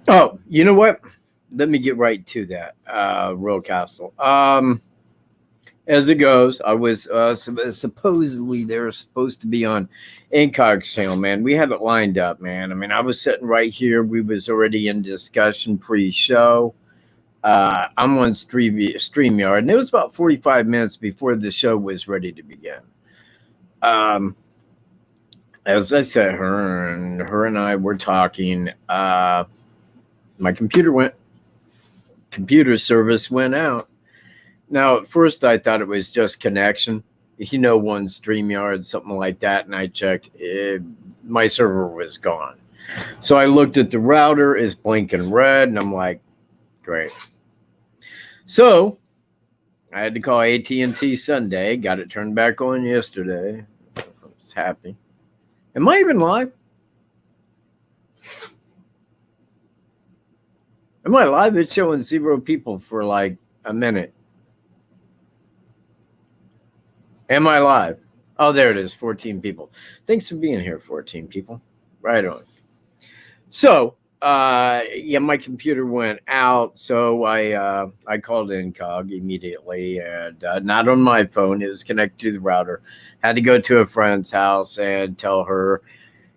Oh, you know what? Let me get right to that, Real Castle. As it goes, I was supposedly they're supposed to be on Incog's channel, man. We have it lined up, man. I mean, I was sitting right here. We was already in discussion pre-show. I'm on StreamYard, and it was about 45 minutes before the show was ready to begin. As I said, her and I were talking. My computer service went out. Now, at first, I thought it was just connection. One StreamYard, something like that, and I checked. My server was gone. So I looked at the router, it's blinking red, and I'm like, great. So I had to call AT&T Sunday, got it turned back on yesterday. I was happy. Am I even live? Am I live? It's showing 0 people for like a minute. Am I live? Oh, there it is, 14 people. Thanks for being here, 14 people. Right on. So, my computer went out, so I called Incog immediately, and not on my phone. It was connected to the router. Had to go to a friend's house and tell her,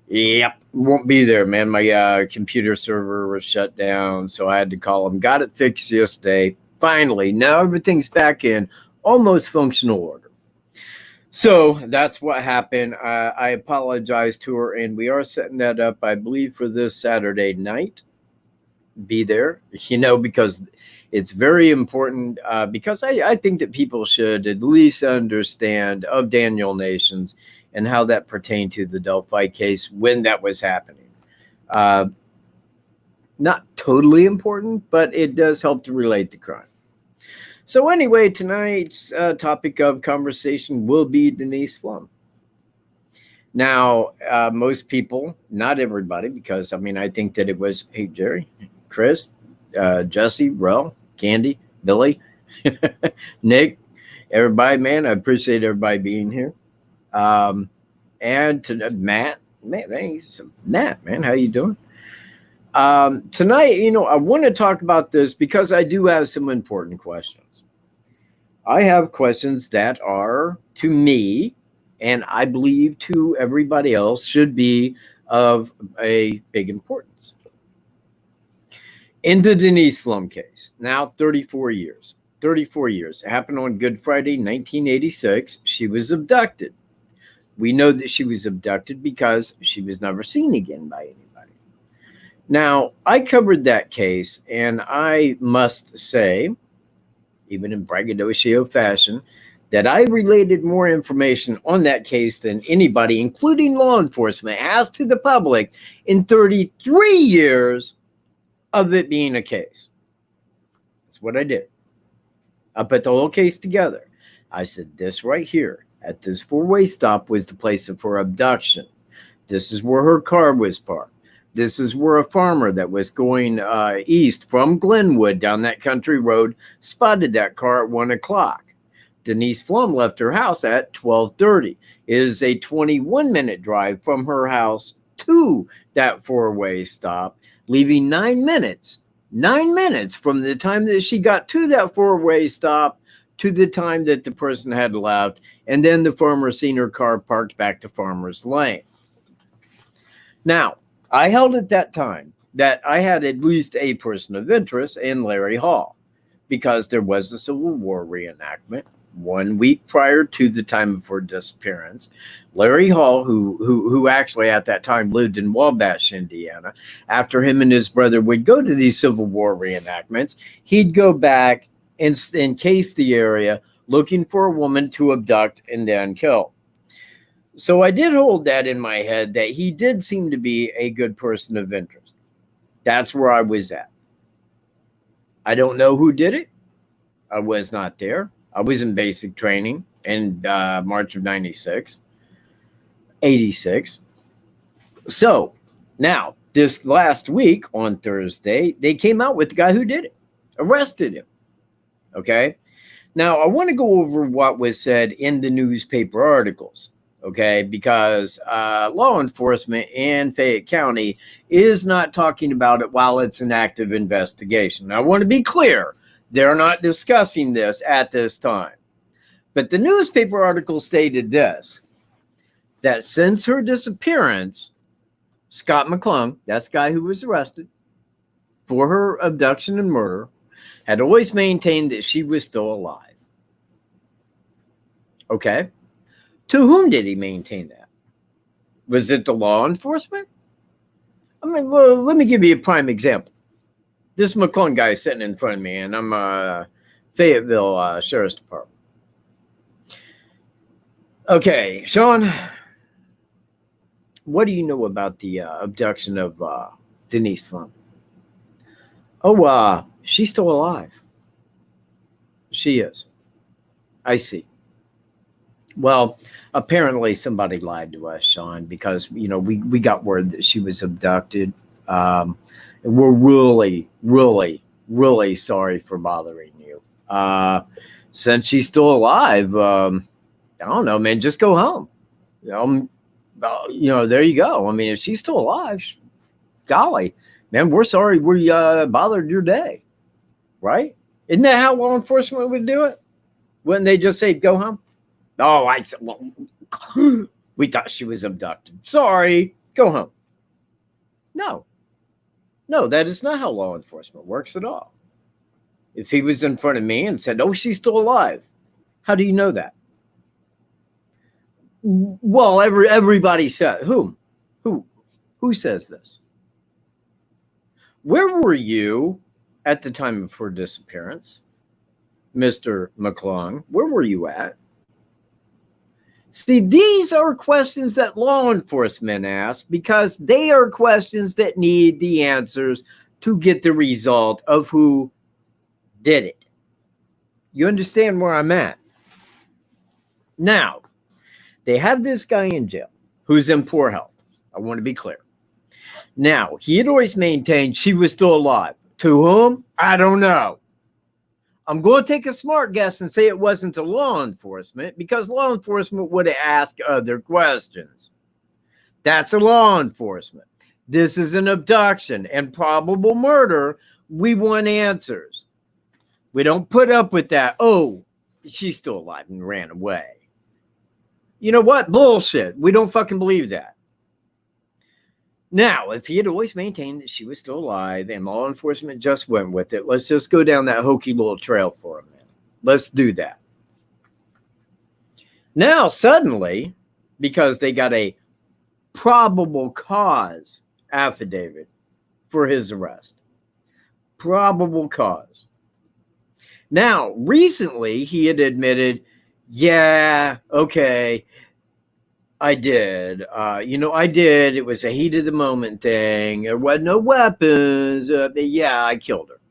yep, won't be there, man. My computer server was shut down, so I had to call them. Got it fixed yesterday. Finally, now everything's back in almost functional order. So that's what happened. I apologize to her, and we are setting that up, I believe, for this Saturday night. Be there, because it's very important, because I think that people should at least understand of Daniel Nations and how that pertained to the Delphi case when that was happening. Not totally important, but it does help to relate the crime. So anyway, tonight's topic of conversation will be Denise Pflum. Now, most people, not everybody, because I think that it was, hey, Jerry, Chris, Jesse, Rel, Candy, Billy, Nick, everybody, man, I appreciate everybody being here. And to Matt, man, how you doing? Tonight, I want to talk about this because I do have some important questions. I have questions that are, to me, and I believe to everybody else, should be of a big importance. In the Denise Pflum case, now 34 years. 34 years. It happened on Good Friday, 1986. She was abducted. We know that she was abducted because she was never seen again by anybody. Now, I covered that case, and I must say, even in braggadocio fashion, that I related more information on that case than anybody, including law enforcement, has to the public in 33 years of it being a case. That's what I did. I put the whole case together. I said, this right here at this four-way stop was the place of her abduction. This is where her car was parked. This is where a farmer that was going east from Glenwood down that country road spotted that car at 1 o'clock. Denise Pflum left her house at 12:30. It is a 21-minute drive from her house to that four-way stop, leaving 9 minutes. 9 minutes from the time that she got to that four-way stop to the time that the person had left, and then the farmer seen her car parked back to Farmer's Lane. Now, I held at that time that I had at least a person of interest in Larry Hall, because there was a Civil War reenactment 1 week prior to the time of her disappearance. Larry Hall, who actually at that time lived in Wabash, Indiana, after him and his brother would go to these Civil War reenactments, he'd go back and encase the area looking for a woman to abduct and then kill. So I did hold that in my head, that he did seem to be a good person of interest. That's where I was at. I don't know who did it. I was not there. I was in basic training in March of 86. So now, this last week on Thursday, they came out with the guy who did it, arrested him. Okay. Now, I want to go over what was said in the newspaper articles. okay? Because law enforcement in Fayette County is not talking about it while it's an active investigation. Now, I want to be clear. They're not discussing this at this time. But the newspaper article stated this, that since her disappearance, Scott McClung, that's the guy who was arrested for her abduction and murder, had always maintained that she was still alive. Okay? To whom did he maintain that? Was it the law enforcement? I mean, well, let me give you a prime example. This McClung guy is sitting in front of me, and I'm Fayetteville Sheriff's Department. Okay, Sean, what do you know about the abduction of Denise Pflum? Oh, she's still alive. She is. I see. Well, apparently somebody lied to us, Sean, because, you know, we got word that she was abducted. And we're really, really, really sorry for bothering you. Since she's still alive, I don't know, man, just go home. You know, there you go. I mean, if she's still alive, golly, man, we're sorry we bothered your day, right? Isn't that how law enforcement would do it? Wouldn't they just say, go home? Oh, I said, well, we thought she was abducted. Sorry, go home. No, that is not how law enforcement works at all. If he was in front of me and said, oh, she's still alive, how do you know that? Well, everybody said, who says this? Where were you at the time of her disappearance, Mr. McClung? Where were you at? See, these are questions that law enforcement ask because they are questions that need the answers to get the result of who did it. You understand where I'm at? Now, they have this guy in jail who's in poor health. I want to be clear. Now, he had always maintained she was still alive. To whom? I don't know. I'm going to take a smart guess and say it wasn't to law enforcement because law enforcement would have asked other questions. That's a law enforcement. This is an abduction and probable murder. We want answers. We don't put up with that. Oh, she's still alive and ran away. You know what? Bullshit. We don't fucking believe that. Now, if he had always maintained that she was still alive and law enforcement just went with it, let's just go down that hokey little trail for a minute. Let's do that. Now, suddenly, because they got a probable cause affidavit for his arrest. Probable cause. Now, recently, he had admitted, yeah, okay, I did. I did. It was a heat of the moment thing. There was no weapons. Yeah, I killed her.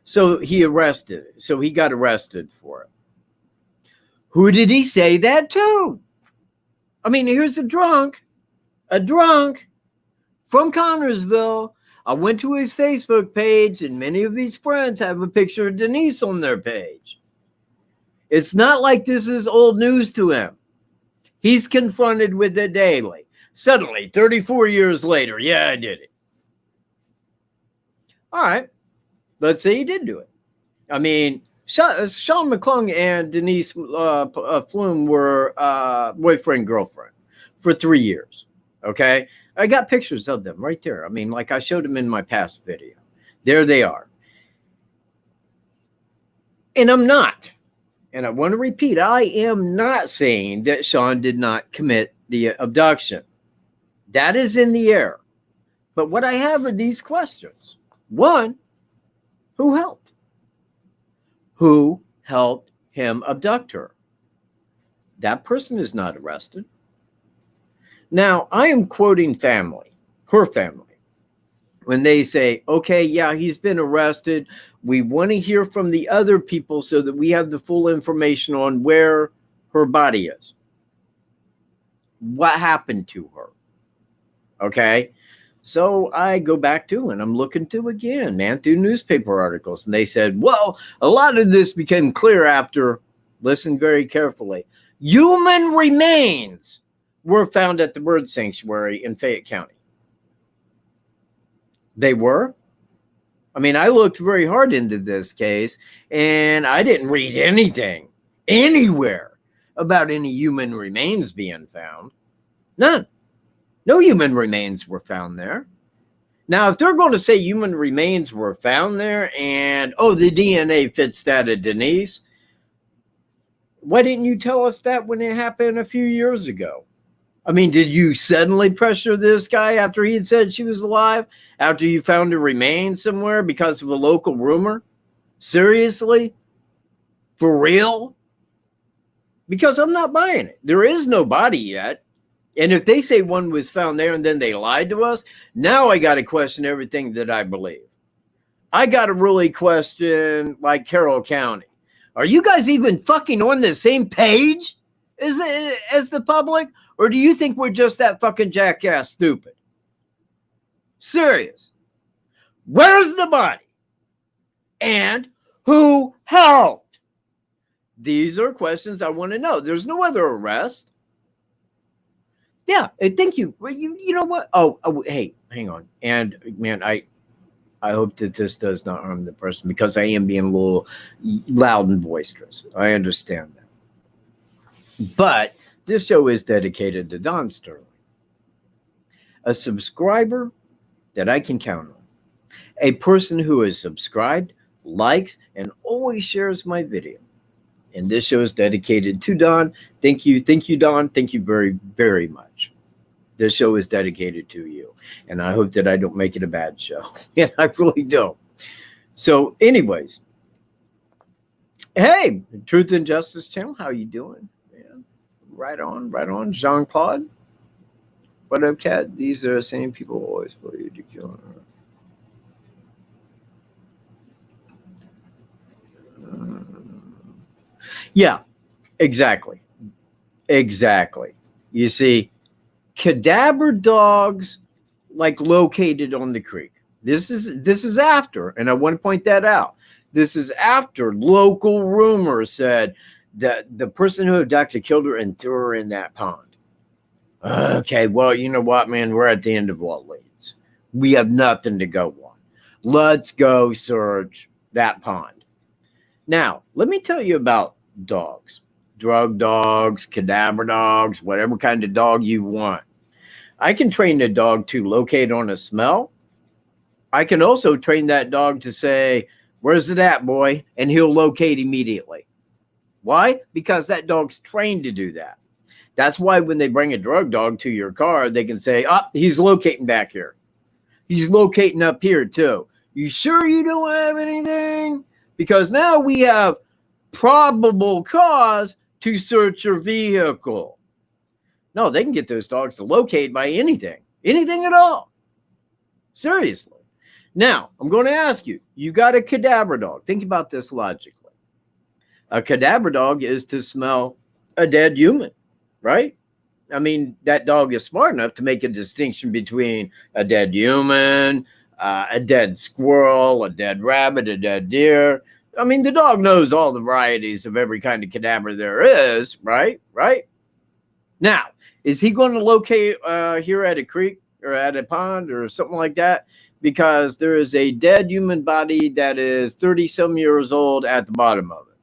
So he got arrested for it. Who did he say that to? I mean, here's a drunk from Connersville. I went to his Facebook page, and many of these friends have a picture of Denise on their page. It's not like this is old news to him. He's confronted with it daily. Suddenly, 34 years later, yeah, I did it. All right. Let's say he did do it. I mean, Sean McClung and Denise Pflum were boyfriend, girlfriend for 3 years. Okay. I got pictures of them right there. I mean, like I showed them in my past video. There they are. And I'm not. And I want to repeat, I am not saying that Sean did not commit the abduction. That is in the air. But what I have are these questions. One, who helped? Who helped him abduct her? That person is not arrested. Now, I am quoting family, her family, when they say, okay, yeah, he's been arrested. We want to hear from the other people so that we have the full information on where her body is. What happened to her? Okay. So I go back to, and I'm looking to again, man, through newspaper articles. And they said, well, a lot of this became clear after listen very carefully. Human remains were found at the bird sanctuary in Fayette County. They were? I mean, I looked very hard into this case, and I didn't read anything anywhere about any human remains being found. None. No human remains were found there. Now, if they're going to say human remains were found there and, oh, the DNA fits that of Denise, why didn't you tell us that when it happened a few years ago? I mean, did you suddenly pressure this guy after he had said she was alive? After you found her remains somewhere because of a local rumor? Seriously? For real? Because I'm not buying it. There is no body yet. And if they say one was found there and then they lied to us, now I got to question everything that I believe. I got to really question, like, Carroll County. Are you guys even fucking on the same page as the public? Or do you think we're just that fucking jackass stupid? Serious. Where's the body? And who helped? These are questions I want to know. There's no other arrest. Yeah, thank you. You know what? Oh, hey, hang on. And man, I hope that this does not harm the person because I am being a little loud and boisterous. I understand that. But this show is dedicated to Don Sterling, a subscriber that I can count on, a person who is subscribed, likes, and always shares my video. And this show is dedicated to Don. Thank you, Don. Thank you very, very much. This show is dedicated to you. And I hope that I don't make it a bad show. And I really don't. So anyways, hey, Truth and Justice Channel, how you doing? Man, right on. Jean-Claude. What up, Katt? These are the same people who always believe you kill her. Yeah, exactly. You see, cadaver dogs, like, located on the creek. This is after, and I want to point that out. This is after local rumors said that the person who abducted killed her and threw her in that pond. Okay, well, you know what, man? We're at the end of what leads. We have nothing to go on. Let's go search that pond. Now, let me tell you about dogs. Drug dogs, cadaver dogs, whatever kind of dog you want. I can train the dog to locate on a smell. I can also train that dog to say, "Where's it at, boy?" And he'll locate immediately. Why? Because that dog's trained to do that. That's why when they bring a drug dog to your car, they can say, "Oh, he's locating back here. He's locating up here too. You sure you don't have anything?" Because now we have probable cause to search your vehicle. No, they can get those dogs to locate by anything at all. Seriously. Now, I'm going to ask you, you got a cadaver dog. Think about this logically. A cadaver dog is to smell a dead human, right? I mean, that dog is smart enough to make a distinction between a dead human, a dead squirrel, a dead rabbit, a dead deer. I mean, the dog knows all the varieties of every kind of cadaver there is, right? Now, is he going to locate here at a creek or at a pond or something like that? Because there is a dead human body that is 30-some years old at the bottom of it.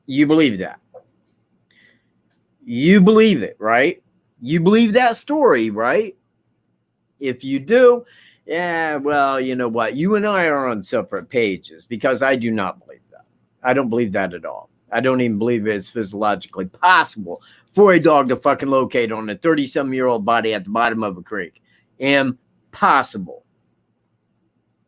You believe that? You believe it, right? You believe that story, right? If you do, yeah, well, you know what? You and I are on separate pages because I do not believe that. I don't believe that at all. I don't even believe it's physiologically possible for a dog to fucking locate on a 30-some-year-old body at the bottom of a creek. Impossible.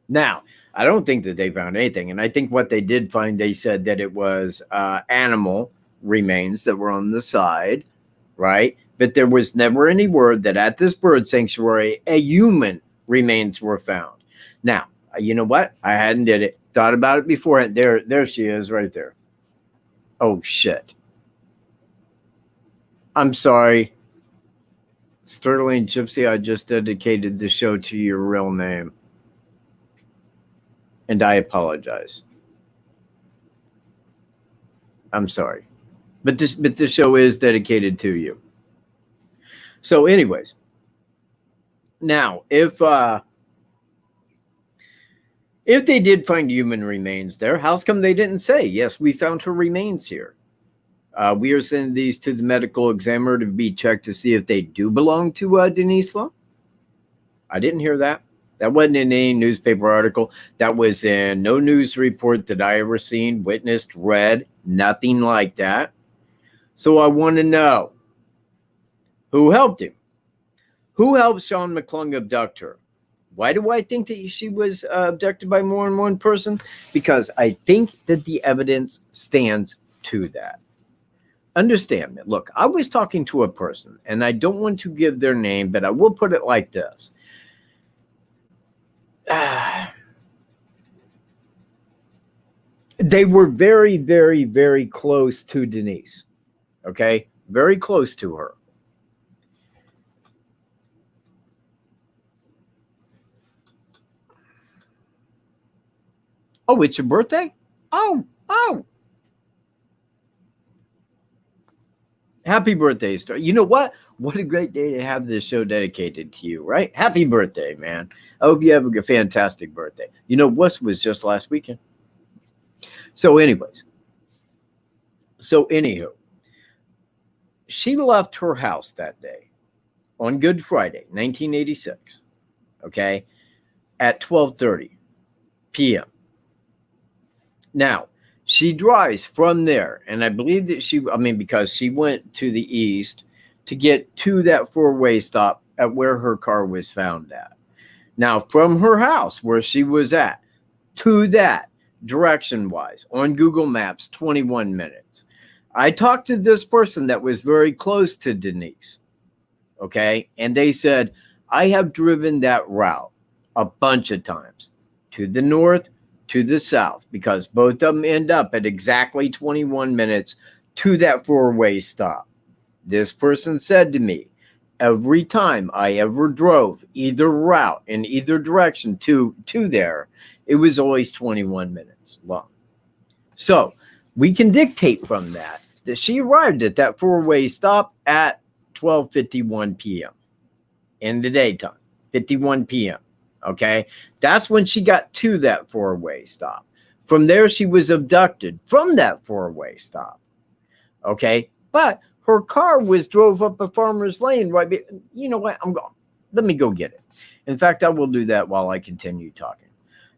Now, I don't think that they found anything. And I think what they did find, they said that it was animal remains that were on the side, right? But there was never any word that at this bird sanctuary, a human remains were found. Now, you know what? I hadn't did it. Thought about it beforehand. There she is right there. Oh, shit. I'm sorry. Sterling Gypsy, I just dedicated the show to your real name. And I apologize. I'm sorry. But this show is dedicated to you. So anyways, now if they did find human remains there, how come they didn't say, yes, we found her remains here? We are sending these to the medical examiner to be checked to see if they do belong to Denise Pflum. I didn't hear that. That wasn't in any newspaper article. That was in no news report that I ever seen, witnessed, read, nothing like that. So I want to know, who helped him? Who helped Sean McClung abduct her? Why do I think that she was abducted by more than one person? Because I think that the evidence stands to that. Understand me. Look, I was talking to a person, and I don't want to give their name, but I will put it like this. They were very, very, very close to Denise. Okay? Very close to her. Oh, it's your birthday? Oh. Happy birthday, Star. You know what? What a great day to have this show dedicated to you, right? Happy birthday, man. I hope you have a fantastic birthday. You know, was just last weekend. So anyways. So anywho, she left her house that day on Good Friday, 1986, okay, at 12:30 p.m. Now, she drives from there, and I believe that because she went to the east to get to that four-way stop at where her car was found at. Now, from her house, where she was at, to that, direction-wise, on Google Maps, 21 minutes. I talked to this person that was very close to Denise, okay? And they said, I have driven that route a bunch of times, to the north, to the south, because both of them end up at exactly 21 minutes to that four-way stop. This person said to me, every time I ever drove either route in either direction to there, it was always 21 minutes long. So we can dictate from that she arrived at that four-way stop at 12:51 p.m. in the daytime, 51 p.m. Okay, that's when she got to that four-way stop. From there, she was abducted from that four-way stop. Okay, but her car was drove up a farmer's lane right. You know what? I'm going. Let me go get it. In fact, I will do that while I continue talking.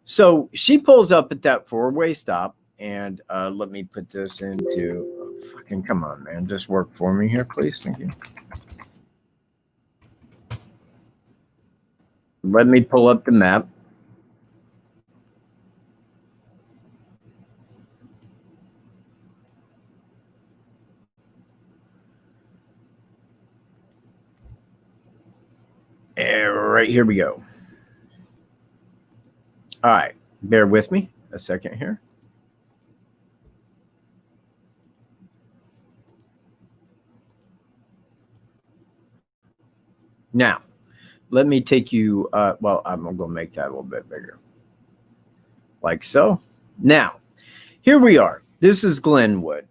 So she pulls up at that four-way stop, and let me put this into. Fucking come on, man! Just work for me here, please. Thank you. Let me pull up the map. And right, here we go. All right, bear with me a second here. Now, let me take you, well, I'm going to make that a little bit bigger. Like so. Now, here we are. This is Glenwood.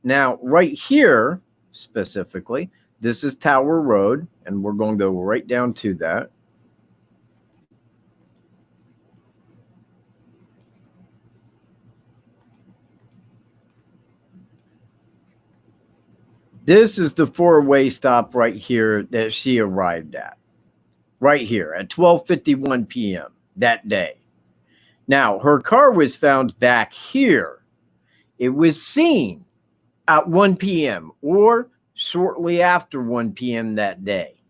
Now, right here, specifically, this is Tower Road, and we're going to go right down to that. This is the four-way stop right here that she arrived at. Right here at 12:51 p.m. that day. Now, her car was found back here. It was seen at 1 p.m. or shortly after 1 p.m. that day.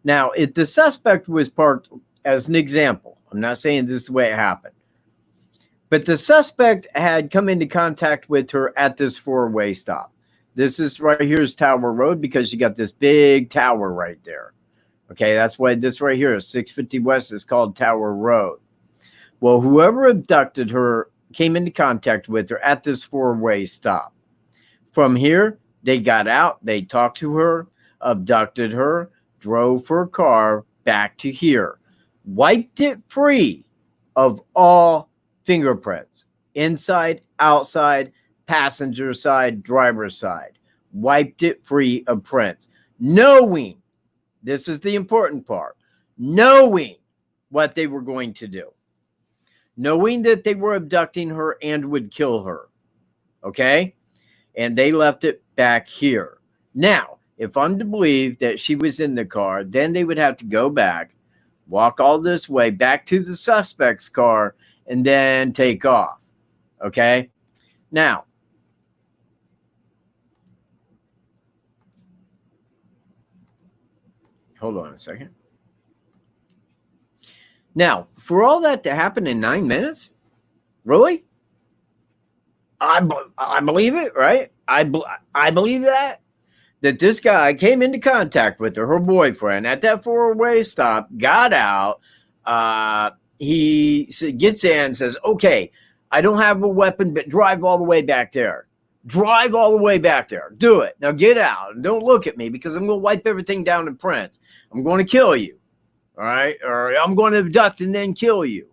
Now, if the suspect was parked, as an example, I'm not saying this is the way it happened, but the suspect had come into contact with her at this four-way stop. This is right here is Tower Road because you got this big tower right there. Okay, that's why this right here, 650 West, is called Tower Road. Well, whoever abducted her came into contact with her at this four-way stop. From here, they got out, they talked to her, abducted her, drove her car back to here, wiped it free of all fingerprints, inside, outside, passenger side, driver side. Wiped it free of prints. Knowing, this is the important part, knowing what they were going to do. Knowing that they were abducting her and would kill her. Okay? And they left it back here. Now, if I'm to believe that she was in the car, then they would have to go back, walk all this way back to the suspect's car, and then take off. Okay? Now, hold on a second. Now, for all that to happen in 9 minutes? Really? I believe it, right? I believe that this guy came into contact with her boyfriend at that four-way stop, got out. He gets in and says, okay, I don't have a weapon, but drive all the way back there. Drive all the way back there. Do it. Now get out and don't look at me because I'm going to wipe everything down in prints. I'm going to kill you. All right? Or I'm going to abduct and then kill you.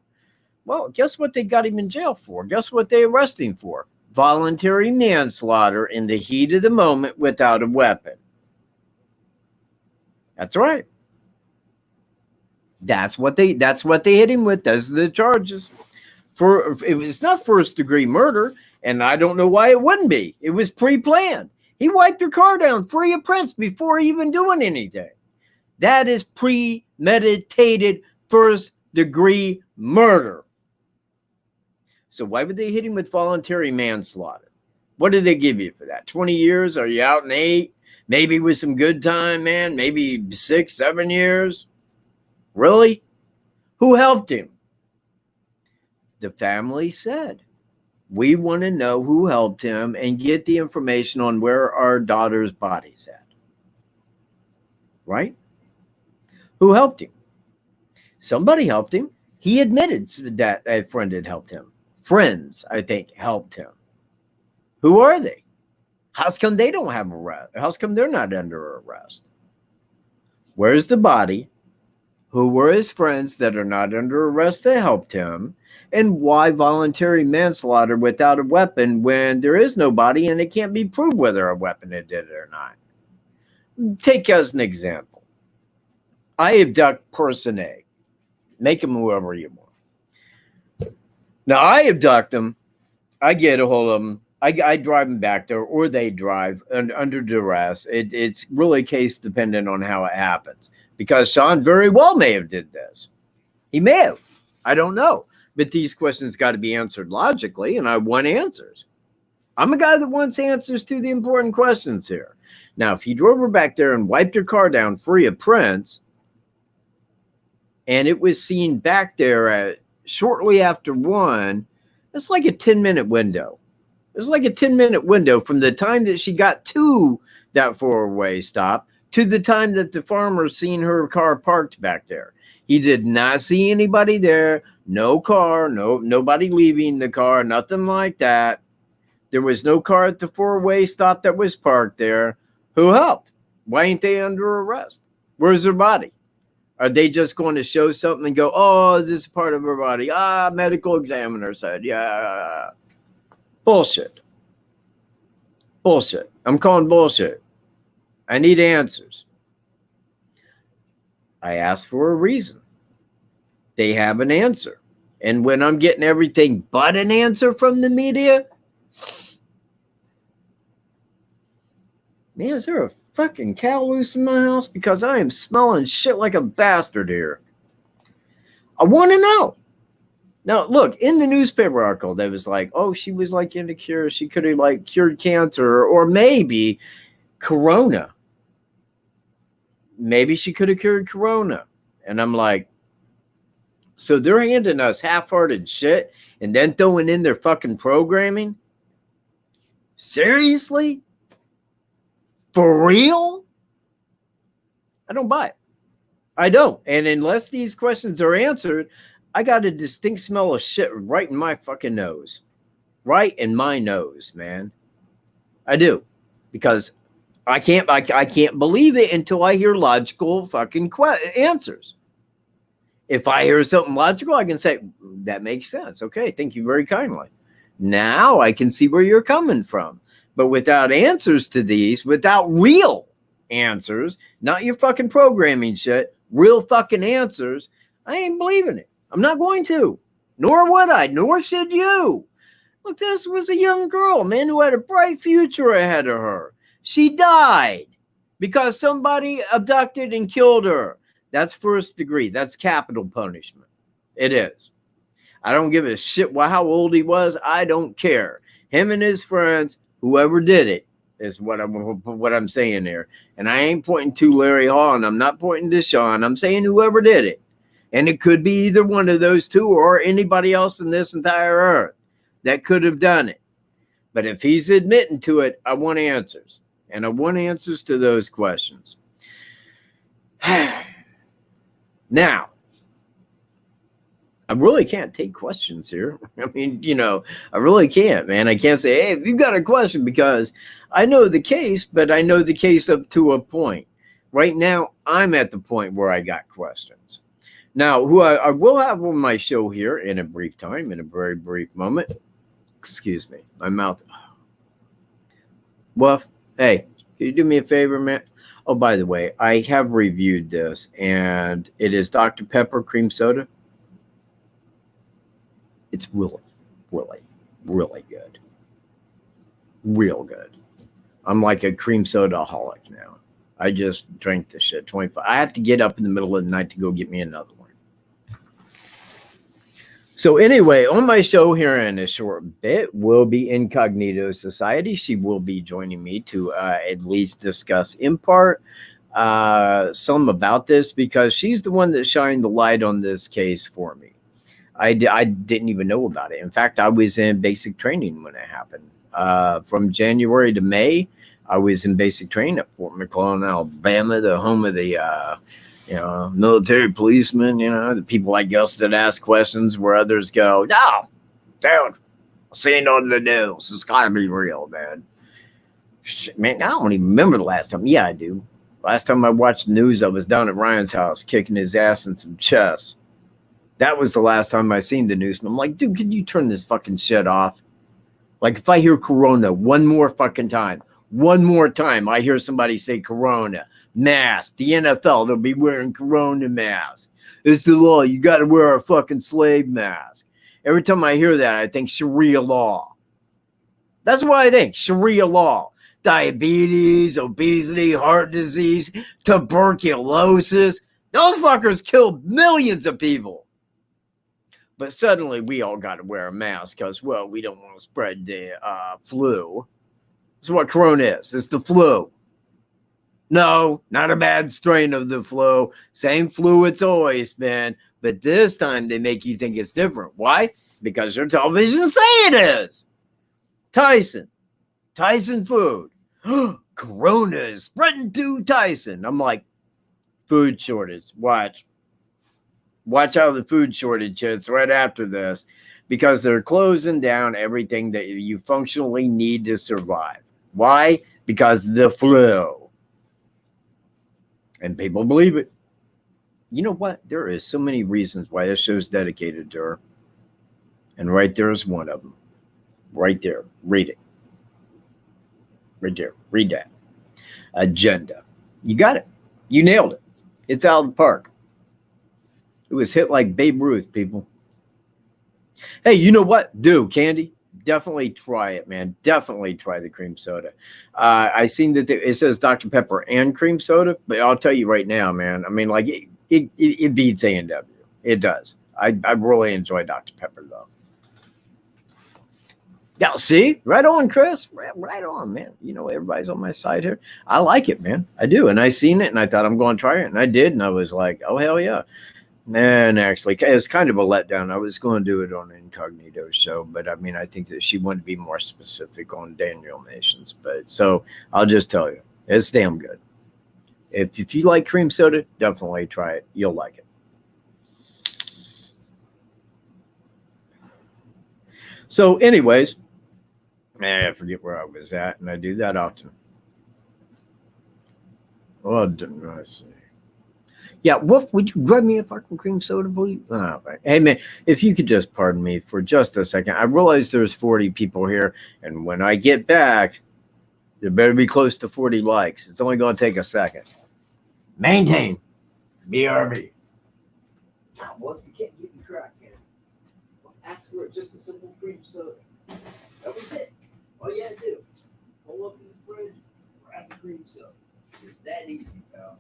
Well, guess what they got him in jail for? Guess what they arrested him for? Voluntary manslaughter in the heat of the moment without a weapon. That's right. That's what they hit him with. Those are the charges. It was not first-degree murder, and I don't know why it wouldn't be. It was pre-planned. He wiped her car down free of prints before even doing anything. That is premeditated first-degree murder. So why would they hit him with voluntary manslaughter? What did they give you for that? 20 years? Are you out in 8? Maybe with some good time, man. Maybe 6, 7 years. Really? Who helped him? The family said, we want to know who helped him and get the information on where our daughter's body's at. Right? Who helped him? Somebody helped him. He admitted that a friend had helped him. Friends, I think, helped him. Who are they? How's come they don't have arrest? How's come they're not under arrest? Where's the body? Who were his friends that are not under arrest that helped him? And why voluntary manslaughter without a weapon when there is no body and it can't be proved whether a weapon did it or not? Take as an example. I abduct person A. Make him whoever you want. Now, I abduct them. I get a hold of them. I drive them back there, or they drive under duress. It's really case dependent on how it happens. Because Sean very well may have did this. He may have. I don't know. But these questions got to be answered logically, and I want answers. I'm a guy that wants answers to the important questions here. Now, if he drove her back there and wiped her car down free of prints, and it was seen back there at shortly after 1, it's like a 10-minute window. It's like a 10-minute window from the time that she got to that four-way stop to the time that the farmer seen her car parked back there. He did not see anybody there, no car, nobody leaving the car, nothing like that. There was no car at the four-way stop that was parked there. Who helped? Why ain't they under arrest? Where's their body? Are they just going to show something and go, oh, this is part of her body? Medical examiner said, yeah. Bullshit. Bullshit. I'm calling bullshit. I need answers. I asked for a reason. They have an answer. And when I'm getting everything but an answer from the media, man, is there a fucking cow loose in my house? Because I am smelling shit like a bastard here. I want to know. Now, look, in the newspaper article, they was like, oh, she was like in a cure. She could have like cured cancer or maybe corona. Maybe she could have cured corona. And I'm like, so they're handing us half-hearted shit and then throwing in their fucking programming? Seriously? For real? I don't buy it. I don't. And unless these questions are answered, I got a distinct smell of shit right in my fucking nose. Right in my nose, man. I do. Because I can't believe it until I hear logical fucking answers. If I hear something logical, I can say, that makes sense. Okay, thank you very kindly. Now I can see where you're coming from. But without answers to these, without real answers, not your fucking programming shit, real fucking answers, I ain't believing it. I'm not going to. Nor would I. Nor should you. Look, this was a young girl, man, who had a bright future ahead of her. She died because somebody abducted and killed her. That's first degree. That's capital punishment. It is. I don't give a shit how old he was. I don't care. Him and his friends, whoever did it, is what I'm saying here. And I ain't pointing to Larry Hall, and I'm not pointing to Sean. I'm saying whoever did it. And it could be either one of those two or anybody else in this entire earth that could have done it. But if he's admitting to it, I want answers. And I want answers to those questions. Now, I really can't take questions here. I mean, I really can't, man. I can't say, hey, if you've got a question, because I know the case, but I know the case up to a point. Right now, I'm at the point where I got questions. Now, who I will have on my show here in a brief time, in a very brief moment. Excuse me, my mouth. Well, hey, can you do me a favor, man? Oh, by the way, I have reviewed this, and it is Dr. Pepper cream soda. It's really, really, really good. Real good. I'm like a cream soda-holic now. I just drink this shit 25. I have to get up in the middle of the night to go get me another one. So anyway, on my show here in a short bit will be Incognito Society. She will be joining me to at least discuss in part some about this, because she's the one that shined the light on this case for me. I didn't even know about it. In fact, I was in basic training when it happened. From January to May, I was in basic training at Fort McClellan, Alabama, the home of the military policemen, the people, I guess, that ask questions where others go, no, dude, I've seen on the news. It's got to be real, man. Shit, man, I don't even remember the last time. Yeah, I do. Last time I watched the news, I was down at Ryan's house kicking his ass in some chess. That was the last time I seen the news. And I'm like, dude, can you turn this fucking shit off? Like, if I hear Corona one more fucking time, I hear somebody say Corona, mask, the NFL, they'll be wearing Corona masks. It's the law. You got to wear a fucking slave mask. Every time I hear that, I think Sharia law. That's what I think, Sharia law. Diabetes, obesity, heart disease, tuberculosis. Those fuckers killed millions of people. But suddenly we all got to wear a mask because, well, we don't want to spread the flu. That's what Corona is. It's the flu. No, not a bad strain of the flu. Same flu it's always been. But this time they make you think it's different. Why? Because your television say it is. Tyson food. Corona is spreading to Tyson. I'm like, food shortage. Watch out the food shortage hits right after this, because they're closing down everything that you functionally need to survive. Why? Because the flu. And people believe it. You know what? There is so many reasons why this show is dedicated to her. And right there is one of them. Right there. Read it. Right there. Read that. Agenda. You got it. You nailed it. It's out of the park. It was hit like Babe Ruth, people. Hey, you know what? Candy. Definitely try it, man. Definitely try the cream soda. I seen that it says Dr. Pepper and cream soda, but I'll tell you right now, man. I mean, like it beats A&W. It does. I really enjoy Dr. Pepper though. Yeah, see? Right on, Chris. Right on, man. Everybody's on my side here. I like it, man. I do. And I seen it and I thought I'm going to try it. And I did. And I was like, oh, hell yeah. And actually, it was kind of a letdown. I was going to do it on Incognito show, but I mean, I think that she wanted to be more specific on Daniel Nations. But so I'll just tell you, it's damn good. If you like cream soda, definitely try it. You'll like it. So anyways, man, I forget where I was at, and I do that often. Well, let's see. Yeah, Wolf, would you grab me a fucking cream soda, please? Oh, right. Hey, man, if you could just pardon me for just a second. I realize there's 40 people here, and when I get back, there better be close to 40 likes. It's only going to take a second. Maintain. BRB. Wolf, you can't get me crack, man. Ask for just a simple cream soda. That was it. All you had to do. Pull up in the fridge, grab the cream soda. It's that easy, pal.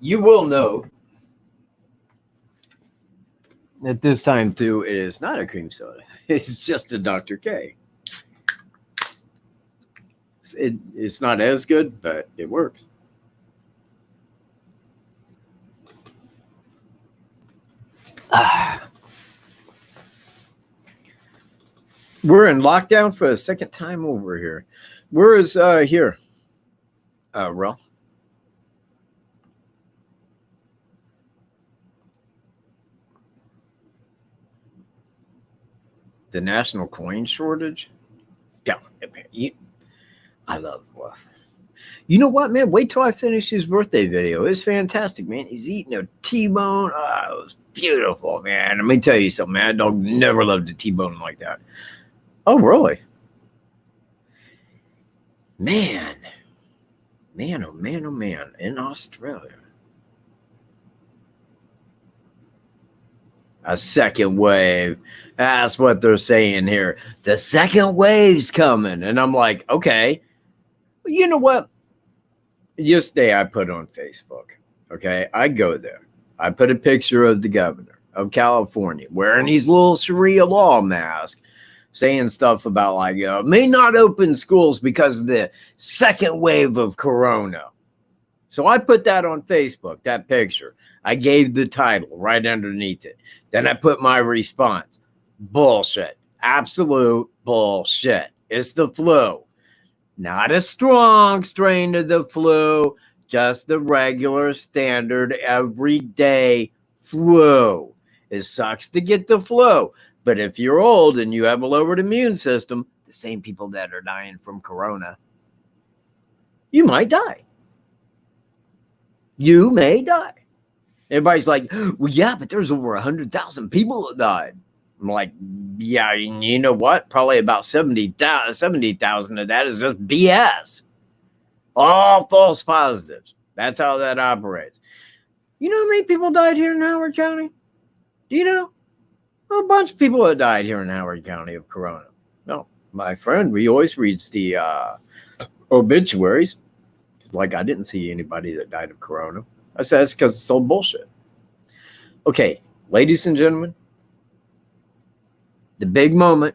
You will know at this time, too, it is not a cream soda. It's just a Dr. K. It's not as good, but it works. We're in lockdown for a second time over here. Where is here? Rel? The national coin shortage? Yeah, I love Wolf. You know what, man? Wait till I finish his birthday video. It's fantastic, man. He's eating a T-bone. Oh, it was beautiful, man. Let me tell you something, man. Dog never loved a T-bone like that. Oh, really? Man. Man, oh, man, oh, man. In Australia. A second wave. That's what they're saying here. The second wave's coming. And I'm like, okay. Well, you know what? Yesterday I put on Facebook. Okay. I go there. I put a picture of the governor of California wearing his little Sharia law mask, saying stuff about like, may not open schools because of the second wave of corona. So I put that on Facebook, that picture. I gave the title right underneath it. Then I put my response. Bullshit. Absolute bullshit. It's the flu. Not a strong strain of the flu, just the regular standard everyday flu. It sucks to get the flu. But if you're old and you have a lowered immune system, the same people that are dying from corona, you might die. You may die. Everybody's like, well, yeah, but there's over 100,000 people that died. I'm like, yeah, you know what? Probably about 70,000 of that is just BS. All false positives. That's how that operates. You know how many people died here in Howard County? Do you know? A bunch of people that died here in Howard County of corona. No, my friend, he always reads the obituaries. Like, I didn't see anybody that died of corona. I said, that's because it's all bullshit. Okay, ladies and gentlemen, the big moment.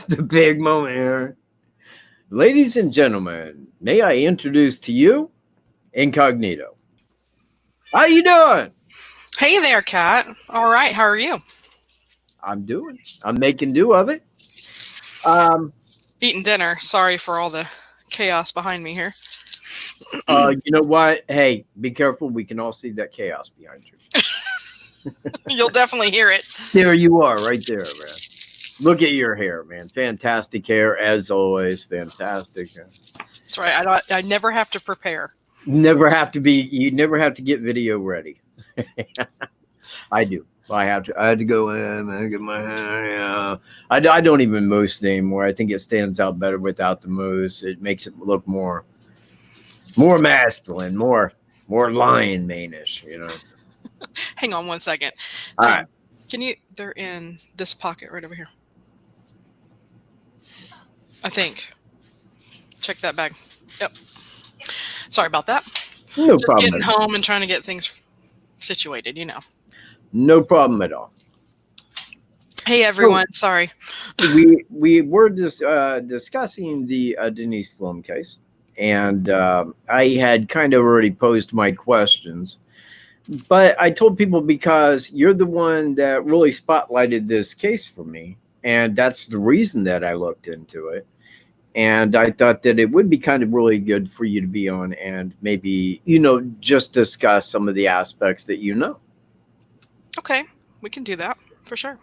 The big moment here. Ladies and gentlemen, may I introduce to you Incognito. How you doing? Hey there, Katt. All right, how are you? I'm making do of it. Eating dinner. Sorry for all the chaos behind me here. You know what? Hey, be careful. We can all see that chaos behind you. You'll definitely hear it. There you are, right there, man. Look at your hair, man. Fantastic hair, as always. Fantastic. That's right. I never have to prepare. You never have to get video ready. I do. I had to go in and get my hair. I don't even mousse anymore. I think it stands out better without the mousse. It makes it look more masculine, more lion mane-ish, you know. Hang on one second. All right. They're in this pocket right over here. I think. Check that bag. Yep. Sorry about that. No Just problem. Getting home and trying to get things situated, you know. No problem at all. Hey everyone, sorry. We were discussing the Denise Pflum case, and I had kind of already posed my questions, but I told people because you're the one that really spotlighted this case for me, and that's the reason that I looked into it. And I thought that it would be kind of really good for you to be on and maybe, just discuss some of the aspects that you know. Okay, we can do that for sure.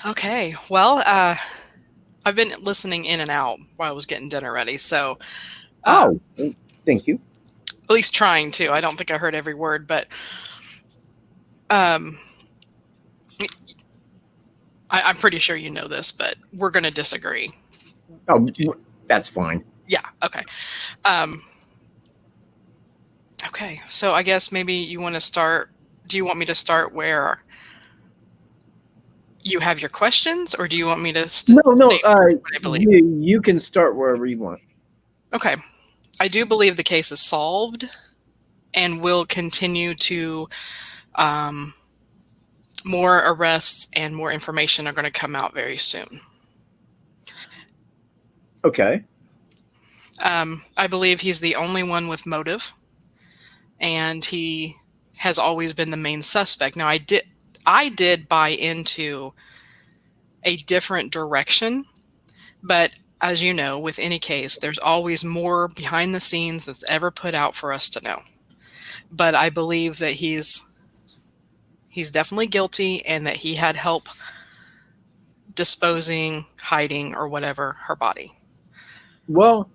Okay. Well, I've been listening in and out while I was getting dinner ready. So, Oh, thank you. at least trying to. I don't think I heard every word, but um, I'm pretty sure you know this, but we're going to disagree. Oh, that's fine. Yeah. Okay. Um, okay. So I guess maybe you want to start. Do you want me to start where you have your questions, or do you want me to state No. what I believe? You can start wherever you want. Okay. I do believe the case is solved and will continue to, more arrests and more information are going to come out very soon. Okay. I believe he's the only one with motive, and he has always been the main suspect. Now, I did buy into a different direction, but as you know, with any case, there's always more behind the scenes that's ever put out for us to know. But I believe that he's definitely guilty and that he had help disposing, hiding, or whatever her body. Well,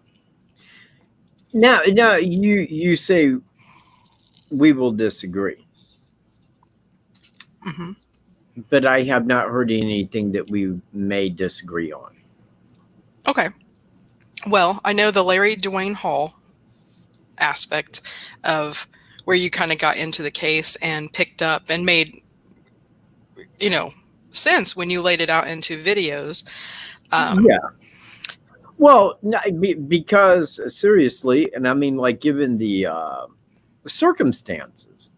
now you say we will disagree, Mm-hmm. but I have not heard anything that we may disagree on. Okay. Well, I know the Larry Dwayne Hall aspect of where you kind of got into the case and picked up and made, sense when you laid it out into videos. Yeah. Well, because seriously, and I mean, like, given the circumstances,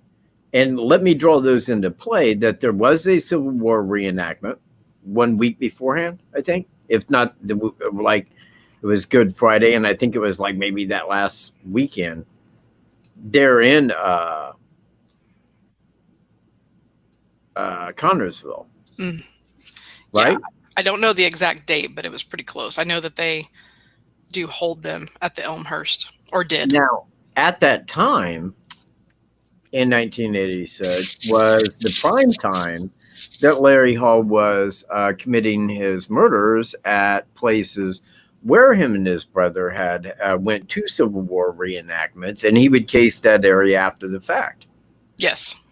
and let me draw those into play, that there was a Civil War reenactment 1 week beforehand, I think, if not like it was Good Friday, and I think it was like maybe that last weekend. They're in Connersville, right? Yeah, I don't know the exact date, but it was pretty close. I know that they do hold them at the Elmhurst, or did. Now, at that time, in 1986, was the prime time that Larry Hall was committing his murders at places where him and his brother had went to Civil War reenactments, and he would case that area after the fact. Yes.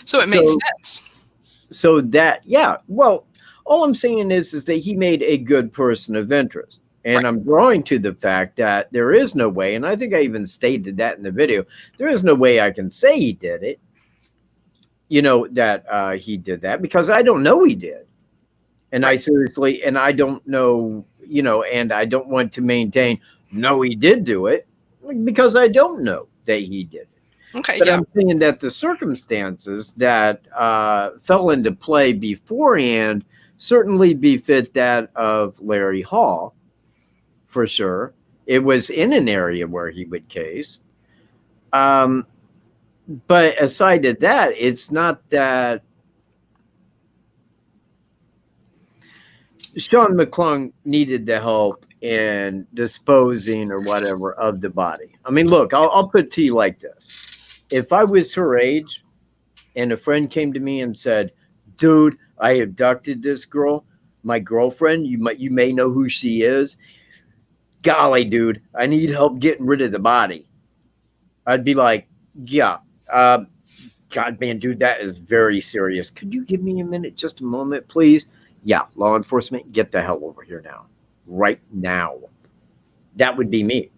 So it makes sense. So that, yeah, well, all I'm saying is that he made a good person of interest. And Right. I'm drawing to the fact that there is no way, and I think I even stated that in the video, there is no way I can say he did it, that he did that, because I don't know he did. And Right. I seriously, and I don't know, and I don't want to maintain, no, he did do it, because I don't know that he did it. Okay. But Yeah. I'm saying that the circumstances that fell into play beforehand certainly befit that of Larry Hall, for sure. It was in an area where he would case. But aside of that, it's not that Sean McClung needed the help in disposing or whatever of the body. I mean, look, I'll put it to you like this. If I was her age and a friend came to me and said, dude, I abducted this girl, my girlfriend, you may know who she is. Golly, dude, I need help getting rid of the body. I'd be like, yeah, God, man, dude, that is very serious. Could you give me a minute, just a moment, please? Yeah, law enforcement, get the hell over here now. Right now. That would be me.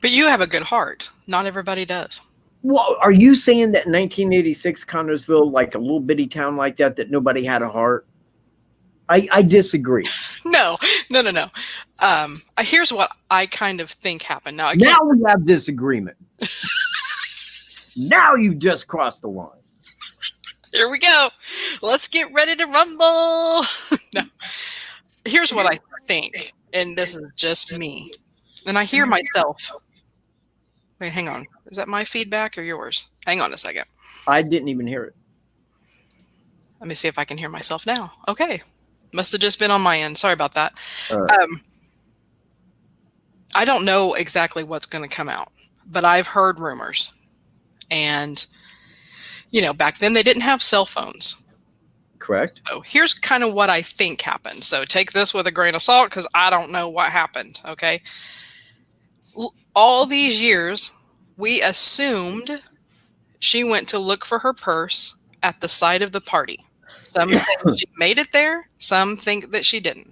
But you have a good heart. Not everybody does. Well, are you saying that in 1986 Connersville, like a little bitty town like that nobody had a heart? I disagree. No. Here's what I kind of think happened. Now we have disagreement. Now you just crossed the line. Here we go. Let's get ready to rumble. No. Here's what I think, and this is just me. And I hear myself. Wait, hang on. Is that my feedback or yours? Hang on a second. I didn't even hear it. Let me see if I can hear myself now. Okay. Must have just been on my end. Sorry about that. Right. I don't know exactly what's going to come out, but I've heard rumors. And, back then they didn't have cell phones. Correct. So here's kind of what I think happened. So take this with a grain of salt because I don't know what happened. Okay. All these years, we assumed she went to look for her purse at the site of the party. Some think she made it there. Some think that she didn't.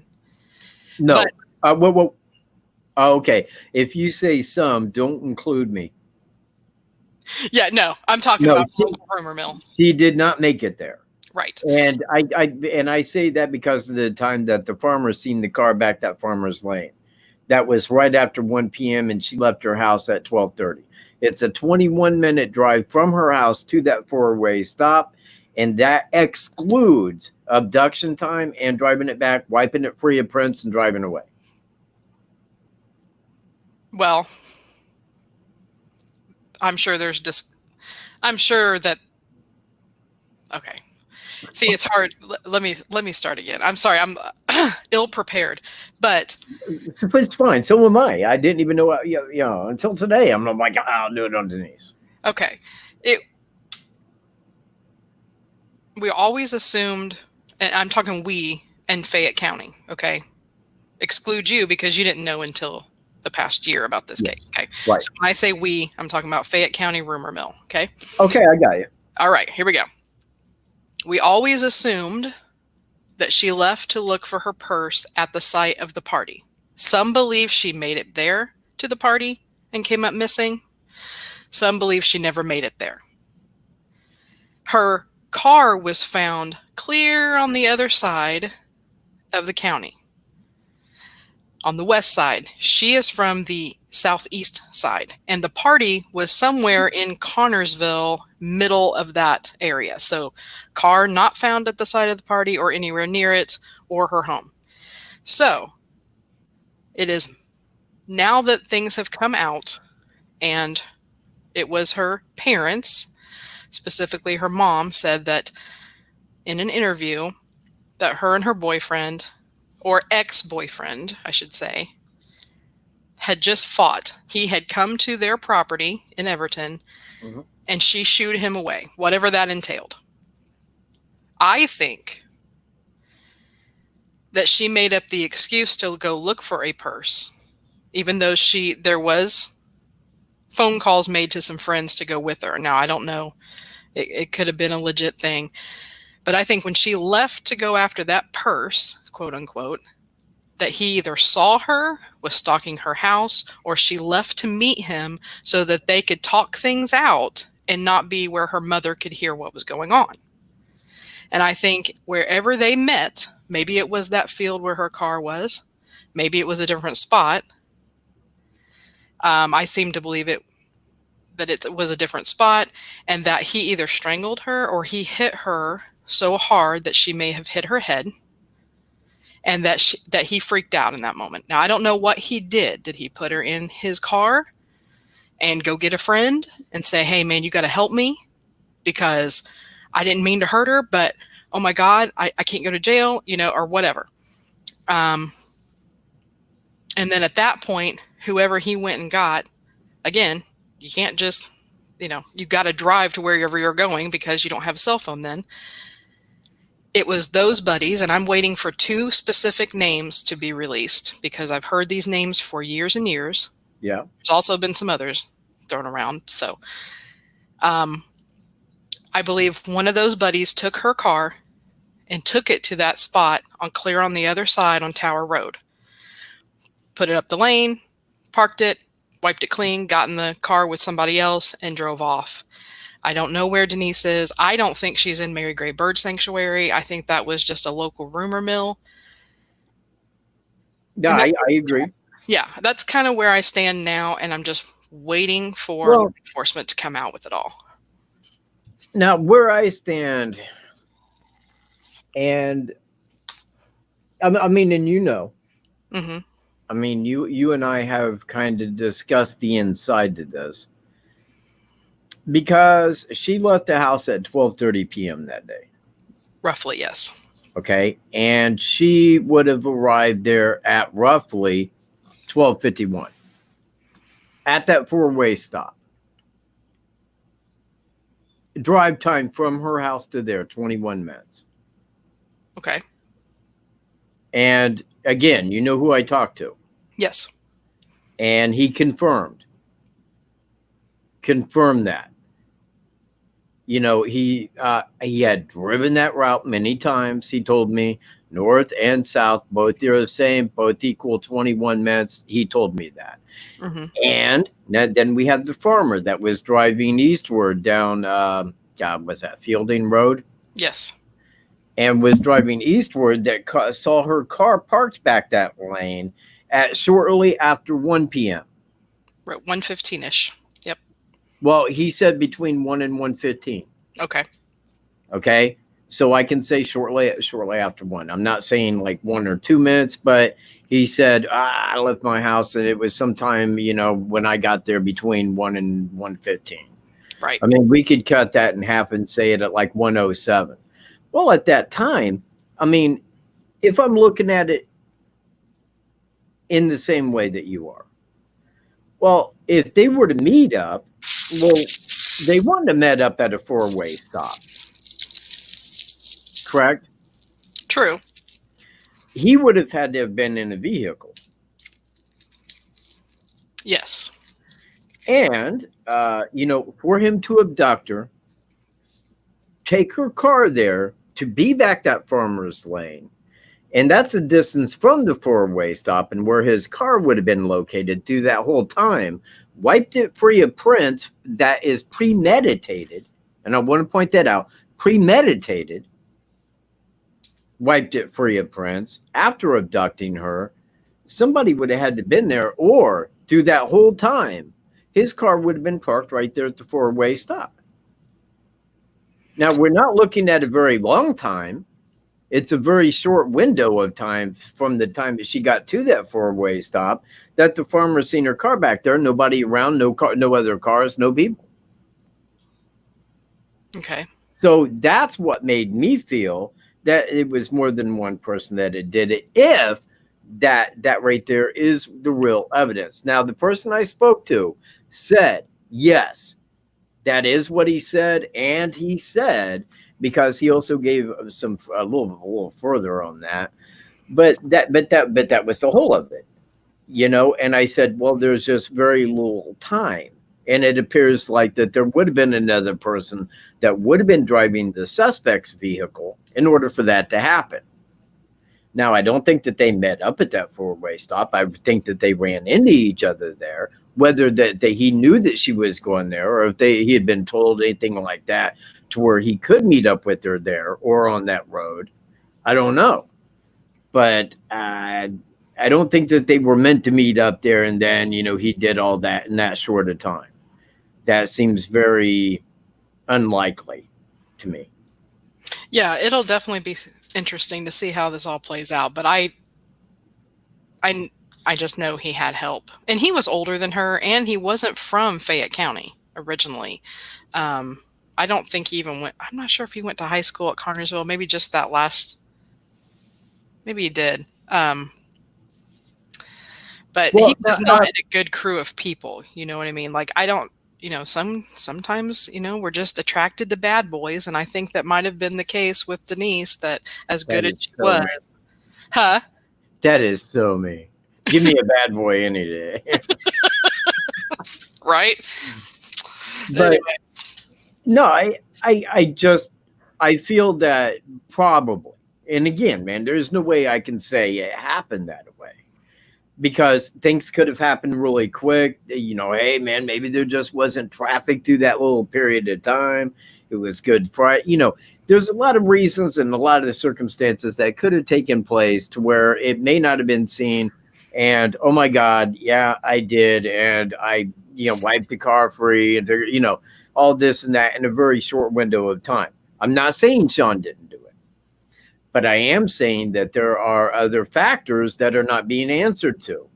No. Well, okay. If you say some, don't include me. Yeah, no, I'm talking about local rumor mill. She did not make it there. Right. And I say that because of the time that the farmer seen the car back that farmer's lane. That was right after 1 p.m. and she left her house at 12:30. It's a 21-minute drive from her house to that four-way stop, and that excludes abduction time and driving it back, wiping it free of prints, and driving away. Well, I'm sure I'm sure that. Okay. See, it's hard. Let me start again. I'm sorry. I'm ill prepared, but it's fine. So am I. I didn't even know. Until today, I'm like, I'll do it on Denise. Okay. We always assumed, and I'm talking we and Fayette County. Okay. Exclude you because you didn't know until the past year about this case. Okay. Right. So when I say we, I'm talking about Fayette County rumor mill. Okay. Okay, I got you. All right, here we go. We always assumed that she left to look for her purse at the site of the party. Some believe she made it there to the party and came up missing. Some believe she never made it there. Her car was found clear on the other side of the county. On the west side. She is from the southeast side, and the party was somewhere in Connorsville, middle of that area. So car not found at the site of the party or anywhere near it or her home. So it is now that things have come out, and it was her parents, specifically her mom, said that in an interview that her and her boyfriend, or ex-boyfriend, I should say, had just fought. He had come to their property in Everton, and she shooed him away, whatever that entailed. I think that she made up the excuse to go look for a purse, even though there was phone calls made to some friends to go with her. Now, I don't know. It could have been a legit thing. But I think when she left to go after that purse, quote unquote, that he either saw her, was stalking her house, or she left to meet him so that they could talk things out and not be where her mother could hear what was going on. And I think wherever they met, maybe it was that field where her car was, maybe it was a different spot. I seem to believe that it was a different spot, and that he either strangled her or he hit her so hard that she may have hit her head, and that he freaked out in that moment. Now, I don't know what he did. Did he put her in his car and go get a friend and say, hey, man, you got to help me because I didn't mean to hurt her, but oh my God, I can't go to jail, or whatever. And then at that point, whoever he went and got, again, you can't just, you got to drive to wherever you're going because you don't have a cell phone then. It was those buddies, and I'm waiting for 2 specific names to be released because I've heard these names for years and years. Yeah. There's also been some others thrown around. So I believe one of those buddies took her car and took it to that spot clear on the other side on Tower Road. Put it up the lane, parked it, wiped it clean, got in the car with somebody else, and drove off. I don't know where Denise is. I don't think she's in Mary Gray Bird Sanctuary. I think that was just a local rumor mill. Yeah, I agree. Yeah, that's kind of where I stand now, and I'm just waiting for enforcement to come out with it all. Now, where I stand, and I mean, and Mm-hmm. I mean, you and I have kind of discussed the inside to this. Because she left the house at 12:30 p.m. that day. Roughly, yes. Okay. And she would have arrived there at roughly 12:51 at that four-way stop. Drive time from her house to there, 21 minutes. Okay. And again, you know who I talked to. Yes. And he confirmed that. You know, he had driven that route many times. He told me north and south, both are the same, both equal 21 minutes. He told me that. Mm-hmm. And then we had the farmer that was driving eastward down, was that Fielding Road? Yes. And was driving eastward that saw her car parked back that lane at shortly after 1 p.m. Right, 1:15-ish. Yep. Well, he said between 1 and 1:15. Okay. Okay. So I can say shortly after 1. I'm not saying like 1 or 2 minutes, but he said, I left my house and it was sometime, you know, when I got there between 1 and 1:15. Right. I mean, we could cut that in half and say it at like 1:07. Well, at that time, I mean, if I'm looking at it in the same way that you are, well, if they were to meet up, well, they wouldn't have met up at a 4-way stop. Correct? True. He would have had to have been in a vehicle. Yes. And, you know, for him to abduct her, take her car there to be back that farmer's lane, and that's a distance from the 4-way stop and where his car would have been located through that whole time, wiped it free of prints that is premeditated. And I want to point that out, premeditated, wiped it free of prints after abducting her. Somebody would have had to been there, or through that whole time, his car would have been parked right there at the 4-way stop. Now, we're not looking at a very long time. It's a very short window of time from the time that she got to that 4-way stop that the farmer seen her car back there. Nobody around, no car, no other cars, no people. Okay. So that's what made me feel that it was more than one person that it did it, if that right there is the real evidence. Now, the person I spoke to said, yes, that is what he said. And he said, because he also gave a little further on that, but that was the whole of it, you know. And I said, well, there's just very little time, and it appears like that there would have been another person that would have been driving the suspect's vehicle in order for that to happen. Now, I don't think that they met up at that 4-way stop. I think that they ran into each other there, whether that he knew that she was going there, or if he had been told anything like that to where he could meet up with her there or on that road. I don't know. But I don't think that they were meant to meet up there, and then, you know, he did all that in that short a time. That seems very unlikely to me. Yeah, it'll definitely be interesting to see how this all plays out. But I just know he had help, and he was older than her, and he wasn't from Fayette County originally. I don't think he even went. I'm not sure if he went to high school at Connersville. Maybe just that last. Maybe he did. But Well, he was not in a good crew of people. You know what I mean? Like, I don't. You know, sometimes, you know, we're just attracted to bad boys, and I think that might have been the case with Denise. That as good as she was, huh? That is so me. Give me a bad boy any day. Right? But anyway. No, I feel that probably, and again, man, there's no way I can say it happened that way, because things could have happened really quick. You know, hey, man, maybe there just wasn't traffic through that little period of time. It was Good Friday. You know, there's a lot of reasons and a lot of the circumstances that could have taken place to where it may not have been seen. And, oh, my God, yeah, I did. And I, you know, wiped the car free and, you know, all this and that in a very short window of time. I'm not saying Sean didn't do it, but I am saying that there are other factors that are not being answered to.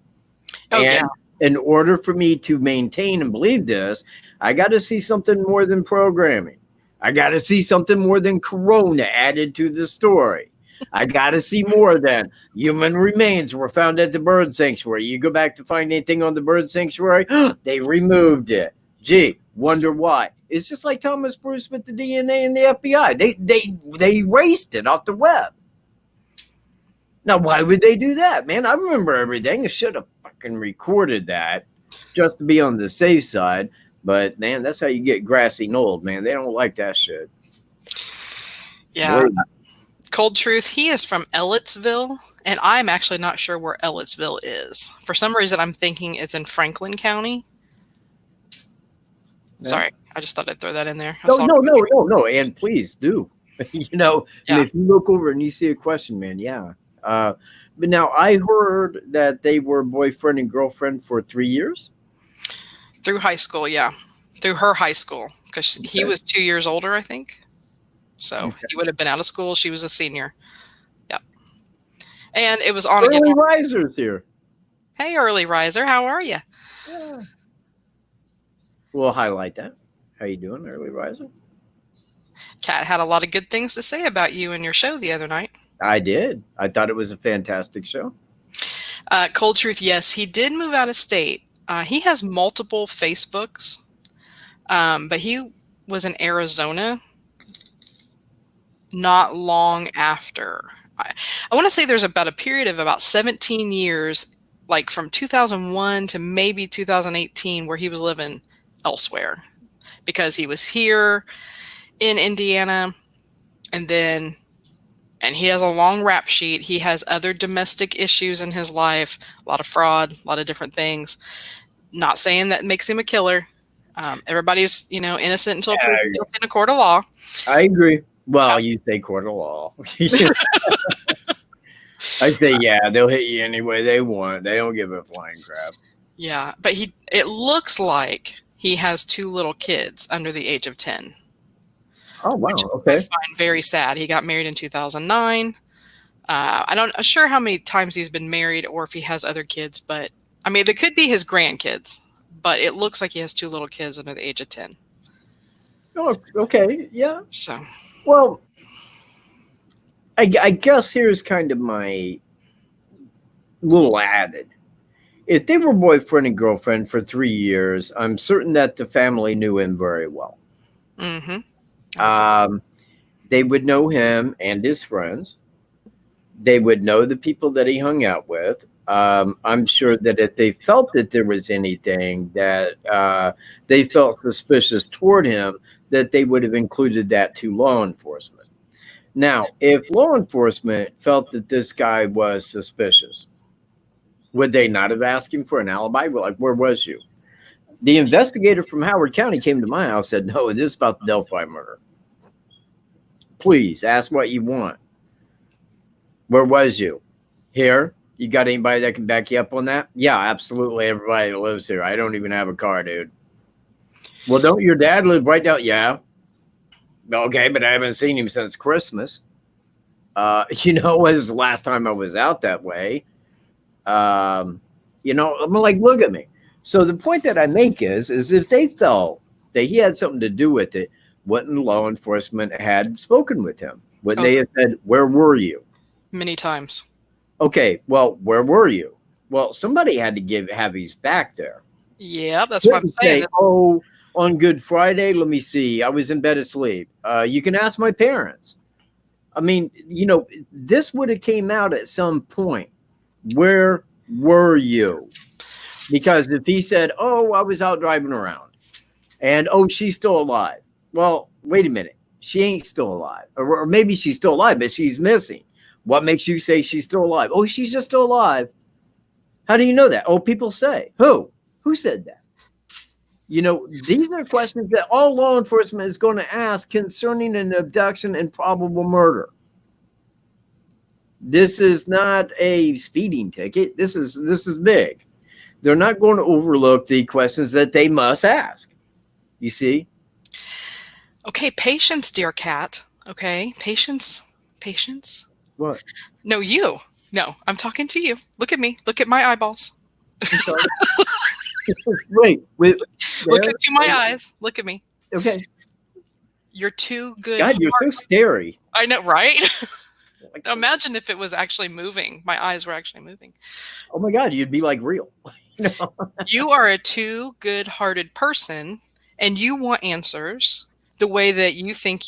Oh, and yeah. In order for me to maintain and believe this, I got to see something more than programming. I got to see something more than Corona added to the story. I got to see more than human remains were found at the bird sanctuary. You go back to find anything on the bird sanctuary, they removed it. Gee, wonder why. It's just like Thomas Bruce with the DNA and the FBI. They erased it off the web. Now, why would they do that, man? I remember everything. I should have fucking recorded that just to be on the safe side. But, man, that's how you get grassy knolled, man. They don't like that shit. Yeah. Boy. Cold truth, he is from Ellettsville, and I'm actually not sure where Ellettsville is. For some reason, I'm thinking it's in Franklin County. Yeah. Sorry, I just thought I'd throw that in there. No. And please do. Yeah. If you look over and you see a question, man, yeah. But now I heard that they were boyfriend and girlfriend for 3 years. Through high school, yeah. Through her high school, because he was 2 years older, I think. So he would have been out of school. She was a senior. Yeah. And it was on again. Early risers here. Hey, early riser, how are you? Yeah. We'll highlight that. How you doing, early riser? Katt had a lot of good things to say about you and your show the other night. I did. I thought it was a fantastic show. Cold truth, yes, he did move out of state. He has multiple Facebooks, but he was in Arizona not long after. I want to say there's about a period of about 17 years, like from 2001 to maybe 2018, where he was living elsewhere because he was here in Indiana, and he has a long rap sheet. He has other domestic issues in his life, a lot of fraud, a lot of different things. Not saying that makes him a killer. Everybody's, innocent until proven guilty in a court of law. I agree. Well, you say court of law. I say, yeah, they'll hit you any way they want. They don't give a flying crap. Yeah, but it looks like he has 2 little kids under the age of 10. Oh, wow. Which Okay. I find very sad. He got married in 2009. I'm not sure how many times he's been married or if he has other kids, but I mean, they could be his grandkids, but it looks like he has 2 little kids under the age of 10. Oh, okay. Yeah. So, well, I guess here's kind of my little added. If they were boyfriend and girlfriend for 3 years, I'm certain that the family knew him very well. mm-hmm. They would know him and his friends. They would know the people that he hung out with. I'm sure that if they felt that there was anything that they felt suspicious toward him, that they would have included that to law enforcement. Now, if law enforcement felt that this guy was suspicious, would they not have asked him for an alibi? Well, like, where was you? The investigator from Howard County came to my house and said, no, this is about the Delphi murder. Please ask what you want. Where was you? Here? You got anybody that can back you up on that? Yeah, absolutely. Everybody that lives here. I don't even have a car, dude. Well, don't your dad live right down? Yeah. Okay, but I haven't seen him since Christmas. It was the last time I was out that way. I'm like, look at me. So the point that I make is if they felt that he had something to do with it, wouldn't law enforcement had spoken with him? Wouldn't they have said, where were you? Many times. Okay, well, where were you? Well, somebody had to have his back there. Yeah, that's what I'm saying. On Good Friday, let me see. I was in bed asleep. You can ask my parents. I mean, this would have came out at some point. Where were you? Because if he said, oh, I was out driving around and, oh, she's still alive. Well, wait a minute. She ain't still alive. Or maybe she's still alive, but she's missing. What makes you say she's still alive? Oh, she's just still alive. How do you know that? Oh, people say. Who? Who said that? These are questions that all law enforcement is going to ask concerning an abduction and probable murder. This is not a speeding ticket. This is big. They're not going to overlook the questions that they must ask. You see? Okay, patience, dear Katt. Okay, patience. What? No, you. No, I'm talking to you. Look at me. Look at my eyeballs. Wait. Look into my eyes. Look at me. Okay. You're too good. God, you're so scary. I know, right? Imagine if it was actually moving. My eyes were actually moving. Oh my God, you'd be like real. You are a too good-hearted person, and you want answers the way that you think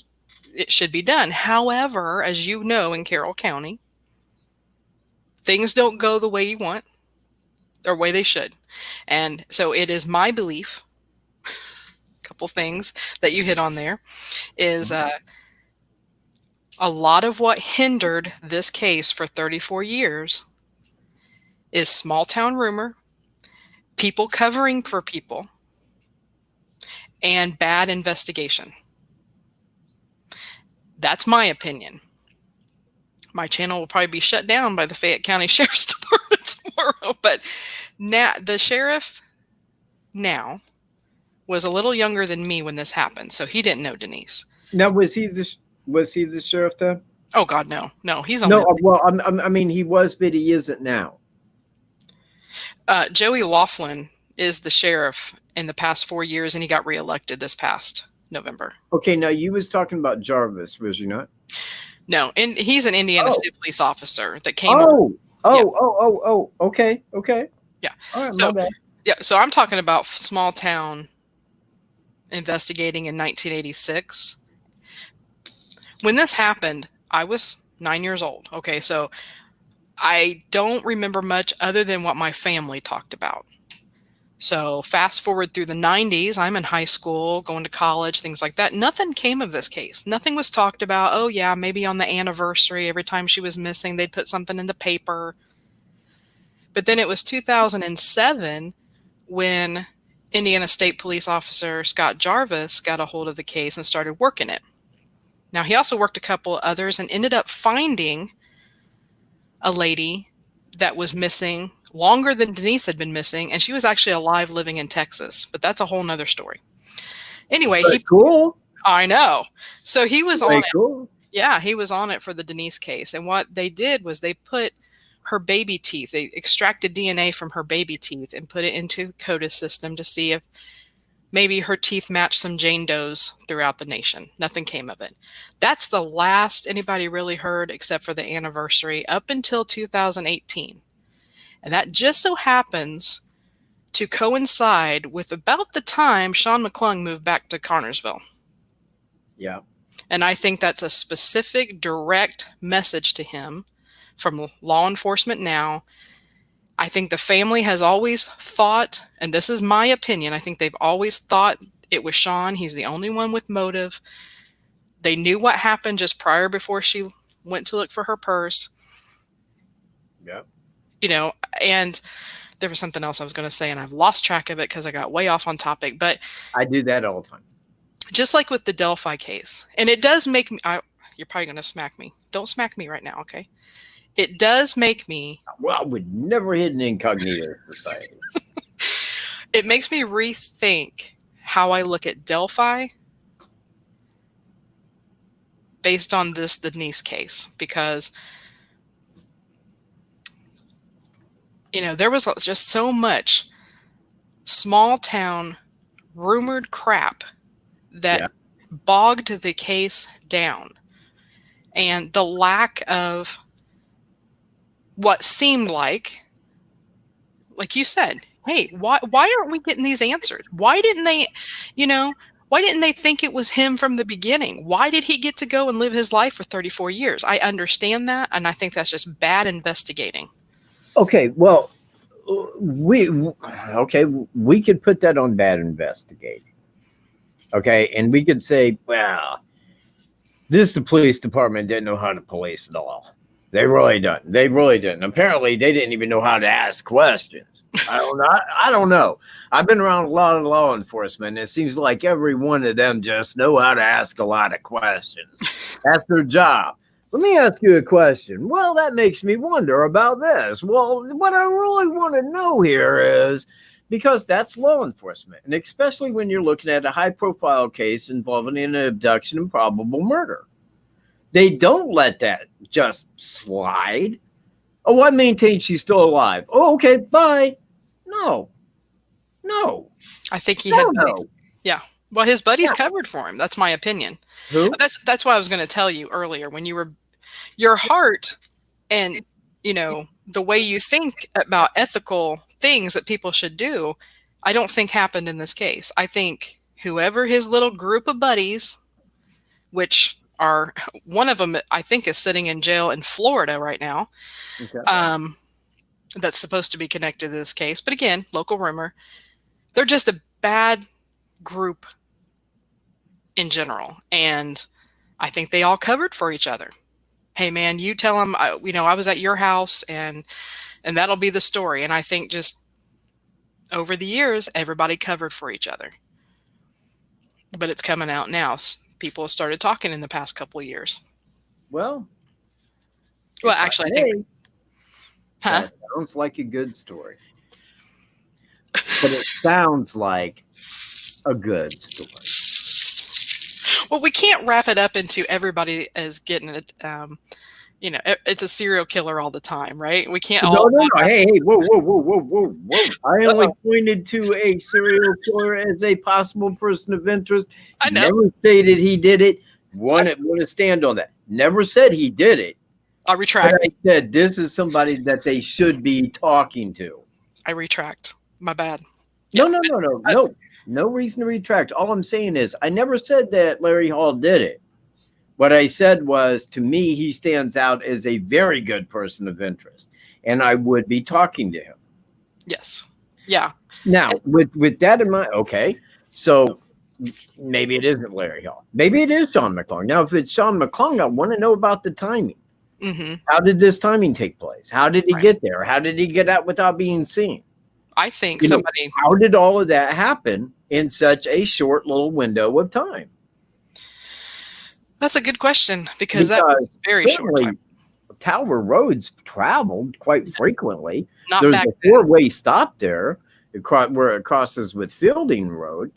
it should be done. However, as you know, in Carroll County, things don't go the way you want or way they should. And so it is my belief, a couple things that you hit on there, is a lot of what hindered this case for 34 years is small town rumor, people covering for people, and bad investigation. That's my opinion. My channel will probably be shut down by the Fayette County Sheriff's Department tomorrow, but now the sheriff now was a little younger than me when this happened, so he didn't know Denise. Now, was he the sheriff then? Oh God, no, he's on. No, well, I mean, he was, but he isn't now. Joey Laughlin is the sheriff in the past 4 years, and he got reelected this past November. Okay, now you was talking about Jarvis, was you not? No, and he's an Indiana State Police officer that came. Okay. Yeah. All right, So, my bad. yeah, so I'm talking about small town investigating in 1986. When this happened, I was 9 years old. Okay, so I don't remember much other than what my family talked about. So fast forward through the 90s, I'm in high school, going to college, things like that. Nothing came of this case. Nothing was talked about. Oh yeah, maybe on the anniversary, every time she was missing, they'd put something in the paper. But then it was 2007 when Indiana State Police Officer Scott Jarvis got a hold of the case and started working it. Now, he also worked a couple others and ended up finding a lady that was missing longer than Denise had been missing, and she was actually alive living in Texas, but that's a whole nother story. Anyway, Cool. I know. So he was on it. Cool. Yeah, he was on it for the Denise case. And what they did was they put her baby teeth, they extracted DNA from her baby teeth and put it into the CODIS system to see if maybe her teeth matched some Jane Does throughout the nation. Nothing came of it. That's the last anybody really heard, except for the anniversary, up until 2018. And that just so happens to coincide with about the time Sean McClung moved back to Connersville. Yeah. And I think that's a specific, direct message to him from law enforcement now. I think the family has always thought, and this is my opinion, I think they've always thought it was Sean. He's the only one with motive. They knew what happened just prior before she went to look for her purse. Yeah. You know, and there was something else I was going to say, and I've lost track of it because I got way off on topic. But I do that all the time. Just like with the Delphi case, and it does make me, you're probably going to smack me. Don't smack me right now, okay? It does make me. Well, I would never hit an incognito society. It makes me rethink how I look at Delphi based on this Denise case, because you know, there was just so much small town rumored crap that bogged the case down. And the lack of what seemed like you said, hey, why aren't we getting these answered? Why didn't they, why didn't they think it was him from the beginning? Why did he get to go and live his life for 34 years? I understand that, and I think that's just bad investigating. Okay, well, we could put that on bad investigating. Okay, and we could say, well, the police department didn't know how to police the law. They really didn't. Apparently, they didn't even know how to ask questions. I don't know. I've been around a lot of law enforcement. And it seems like every one of them just know how to ask a lot of questions. That's their job. Let me ask you a question. Well, that makes me wonder about this. Well, what I really want to know here is, because that's law enforcement, and especially when you're looking at a high-profile case involving an abduction and probable murder. They don't let that just slide. Oh, I maintain she's still alive. Oh, okay, bye. No. I think he had buddies. Yeah. Well, his buddies covered for him. That's my opinion. Who? That's what I was going to tell you earlier. When you were, your heart and, the way you think about ethical things that people should do, I don't think happened in this case. I think whoever his little group of buddies, which are, one of them I think is sitting in jail in Florida right now. Okay. That's supposed to be connected to this case. But again, local rumor. They're just a bad group in general. And I think they all covered for each other. Hey man, you tell them, I was at your house, and that'll be the story. And I think just over the years, everybody covered for each other. But it's coming out now. People have started talking in the past couple of years. Well, Actually, I think. That sounds like a good story. But it sounds like a good story. Well, we can't wrap it up into everybody as getting it. It's a serial killer all the time, right? We can't. No. Hey, whoa. I only pointed to a serial killer as a possible person of interest. I know. Never stated he did it. Want to stand on that. Never said he did it. I retract. But I said this is somebody that they should be talking to. I retract. My bad. No. No reason to retract. All I'm saying is I never said that Larry Hall did it. What I said was, to me, he stands out as a very good person of interest, and I would be talking to him. Yes. Yeah. Now, with that in mind, okay, so maybe it isn't Larry Hall. Maybe it is Sean McClung. Now, if it's Sean McClung, I want to know about the timing. Mm-hmm. How did this timing take place? How did he get there? How did he get out without being seen? I think how did all of that happen in such a short little window of time? That's a good question, because that was very short time. Tower Road's traveled quite frequently. Not There's back a 4-way stop there where it crosses with Fielding Road.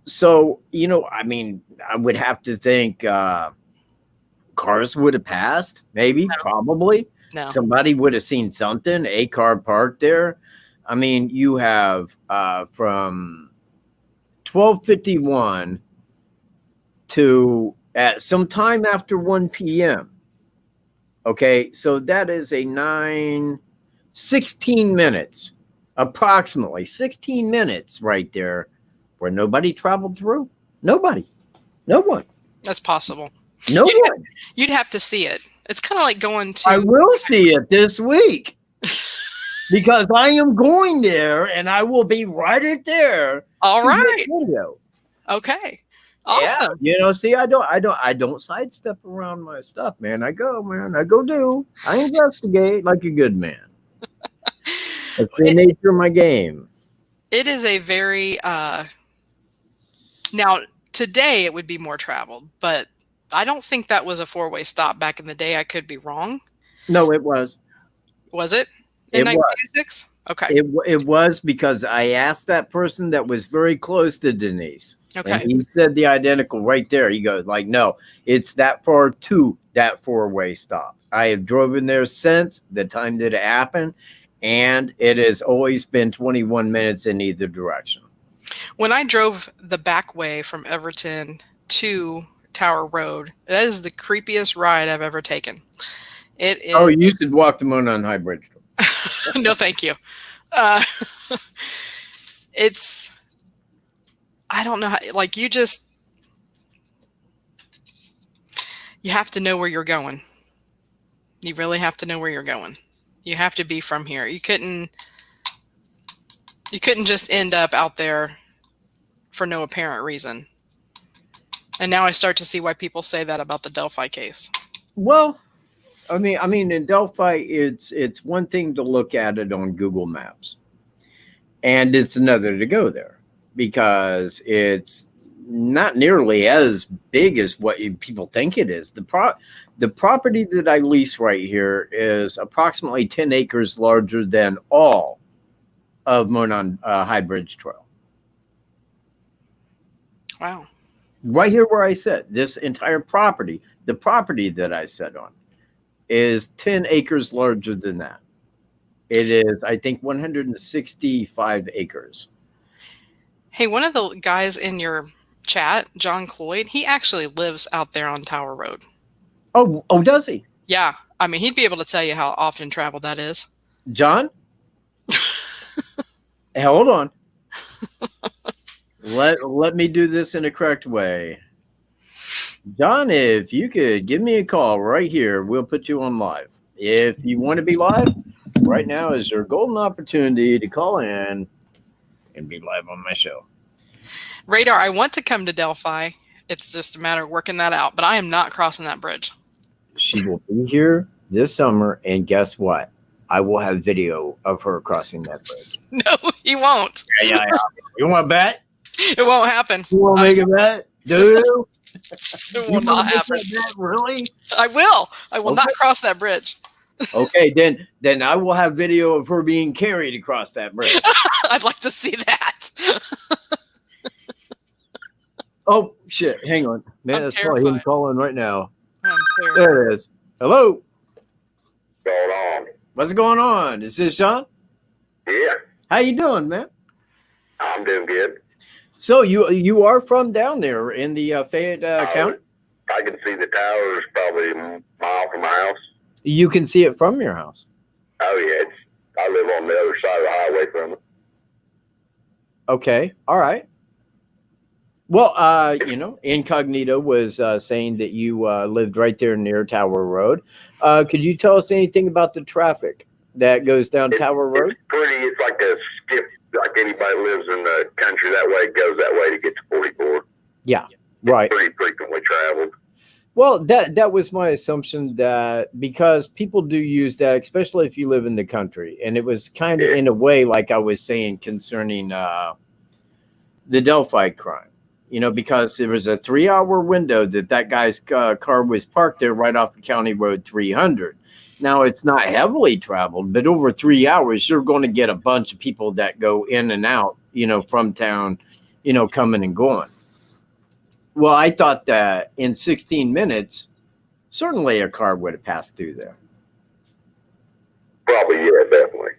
So, I would have to think cars would have passed, maybe, probably. No. Somebody would have seen something, a car parked there. I mean, you have from 12:51 to at some time after 1 p.m. Okay, so that is 16 minutes, approximately 16 minutes right there where nobody traveled through. No one. That's possible. No one. You'd have to see it. It's kind of like going to. I will see it this week. Because I am going there, and I will be right there. All right. Okay. Awesome. Yeah. See, I don't sidestep around my stuff, man. I go do. I investigate like a good man. That's the nature of my game. It is a very now today it would be more traveled, but I don't think that was a 4-way stop back in the day. I could be wrong. No, it was. Was it? In 1986? Okay. It was, because I asked that person that was very close to Denise. Okay. And he said the identical right there. He goes like, no, it's that far to that 4-way stop. I have driven there since the time that it happened, and it has always been 21 minutes in either direction. When I drove the back way from Everton to Tower Road, that is the creepiest ride I've ever taken. It is. Oh, you should walk the Monon High Bridge. No, thank you. I don't know how, you have to know where you're going. You really have to know where you're going. You have to be from here. You couldn't just end up out there for no apparent reason. And now I start to see why people say that about the Delphi case. Well, I mean, in Delphi, it's one thing to look at it on Google Maps, and it's another to go there, because it's not nearly as big as what people think it is. The property that I lease right here is approximately 10 acres larger than all of Monon High Bridge Trail. Wow. Right here where I sit, this entire property, the property that I sit on, is 10 acres larger than that. It is, I think, 165 acres. Hey, one of the guys in your chat, John Cloyd, he actually lives out there on Tower Road. Oh, does he? Yeah. I mean, he'd be able to tell you how often traveled that is. John? Hey, hold on. Let me do this in a correct way. John, if you could give me a call right here, we'll put you on live. If you want to be live, right now is your golden opportunity to call in and be live on my show. Radar, I want to come to Delphi. It's just a matter of working that out, but I am not crossing that bridge. She will be here this summer, and guess what? I will have video of her crossing that bridge. No, you won't. Yeah. You want to bet? It won't happen. You want to make a bet? Dude? It will not happen. Really? I will. I will not cross that bridge. Okay, then I will have video of her being carried across that bridge. I'd like to see that. Oh shit! Hang on, man. That's probably him calling right now. I'm terrified. There it is. Hello. What's going on? What's going on? Is this Sean? Yeah, How you doing, man? I'm doing good. So you are from down there in the Fayette County? I can see the towers probably a mile from my house. You can see it from your house. Oh yeah, I live on the other side of the highway from it. Okay. All right. Well, Incognito was saying that you lived right there near Tower Road. Could you tell us anything about the traffic that goes down Tower Road? It's like a skip, like anybody lives in the country that way, goes that way to get to 44. Yeah, right. It's pretty frequently traveled. Well, that was my assumption, that because people do use that, especially if you live in the country. And it was kind of in a way, like I was saying, concerning the Delphi crime. Because there was a 3-hour window that guy's car was parked there right off of County Road 300. Now, it's not heavily traveled, but over 3 hours, you're going to get a bunch of people that go in and out, from town, coming and going. Well, I thought that in 16 minutes, certainly a car would have passed through there. Probably, yeah, definitely.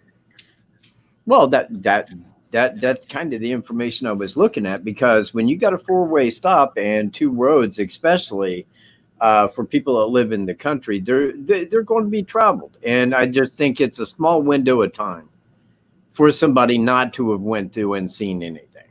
Well, that's kind of the information I was looking at, because when you got a 4-way stop and 2 roads, especially for people that live in the country, they're going to be traveled. And I just think it's a small window of time for somebody not to have went through and seen anything.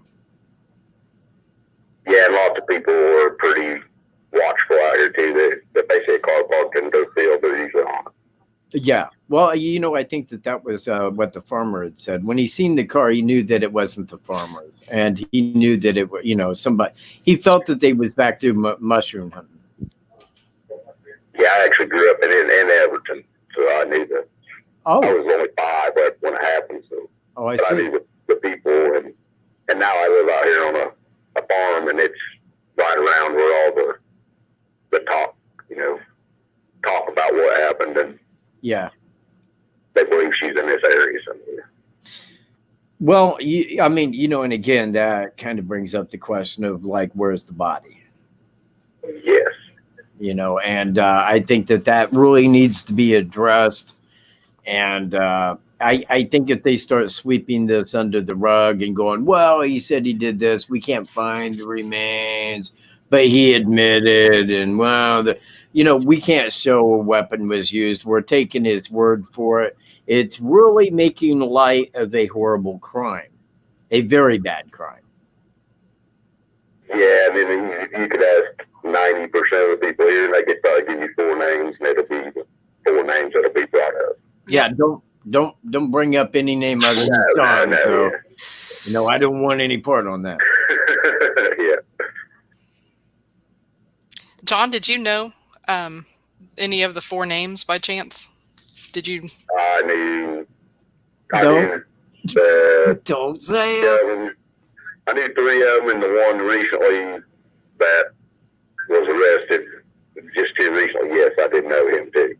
Yeah, and lots of people are pretty watchful out here too. That they see a car parked in their field, they're usually on it. Yeah. Well, I think that was what the farmer had said. When he seen the car, he knew that it wasn't the farmer's, and he knew that it was, somebody. He felt that they was back to mushroom hunting. Yeah, I actually grew up in Everton, so I knew that. Oh. I was only 5 when it happened, so. Oh, I but see. I knew the people, and now I live out here on a farm, and it's right around where all the talk, talk about what happened, and Yeah. they believe she's in this area somewhere. Well, and again, that kind of brings up the question of, like, where's the body? Yes. And I think that really needs to be addressed. And I think if they start sweeping this under the rug and going, well, he said he did this, we can't find the remains, but he admitted, and we can't show a weapon was used. We're taking his word for it. It's really making light of a horrible crime, a very bad crime. Yeah, I mean, you could ask 90% of the people here, and they could probably give you 4 names, and it'll be the 4 names that'll be brought up. Yeah, don't bring up any name other than Sean's, though. Yeah. I don't want any part on that. Yeah. John, did you know any of the 4 names by chance? Did you? I knew. Don't say it. I knew 3 of them, and the one recently that was arrested just here recently. Yes, I did know him too.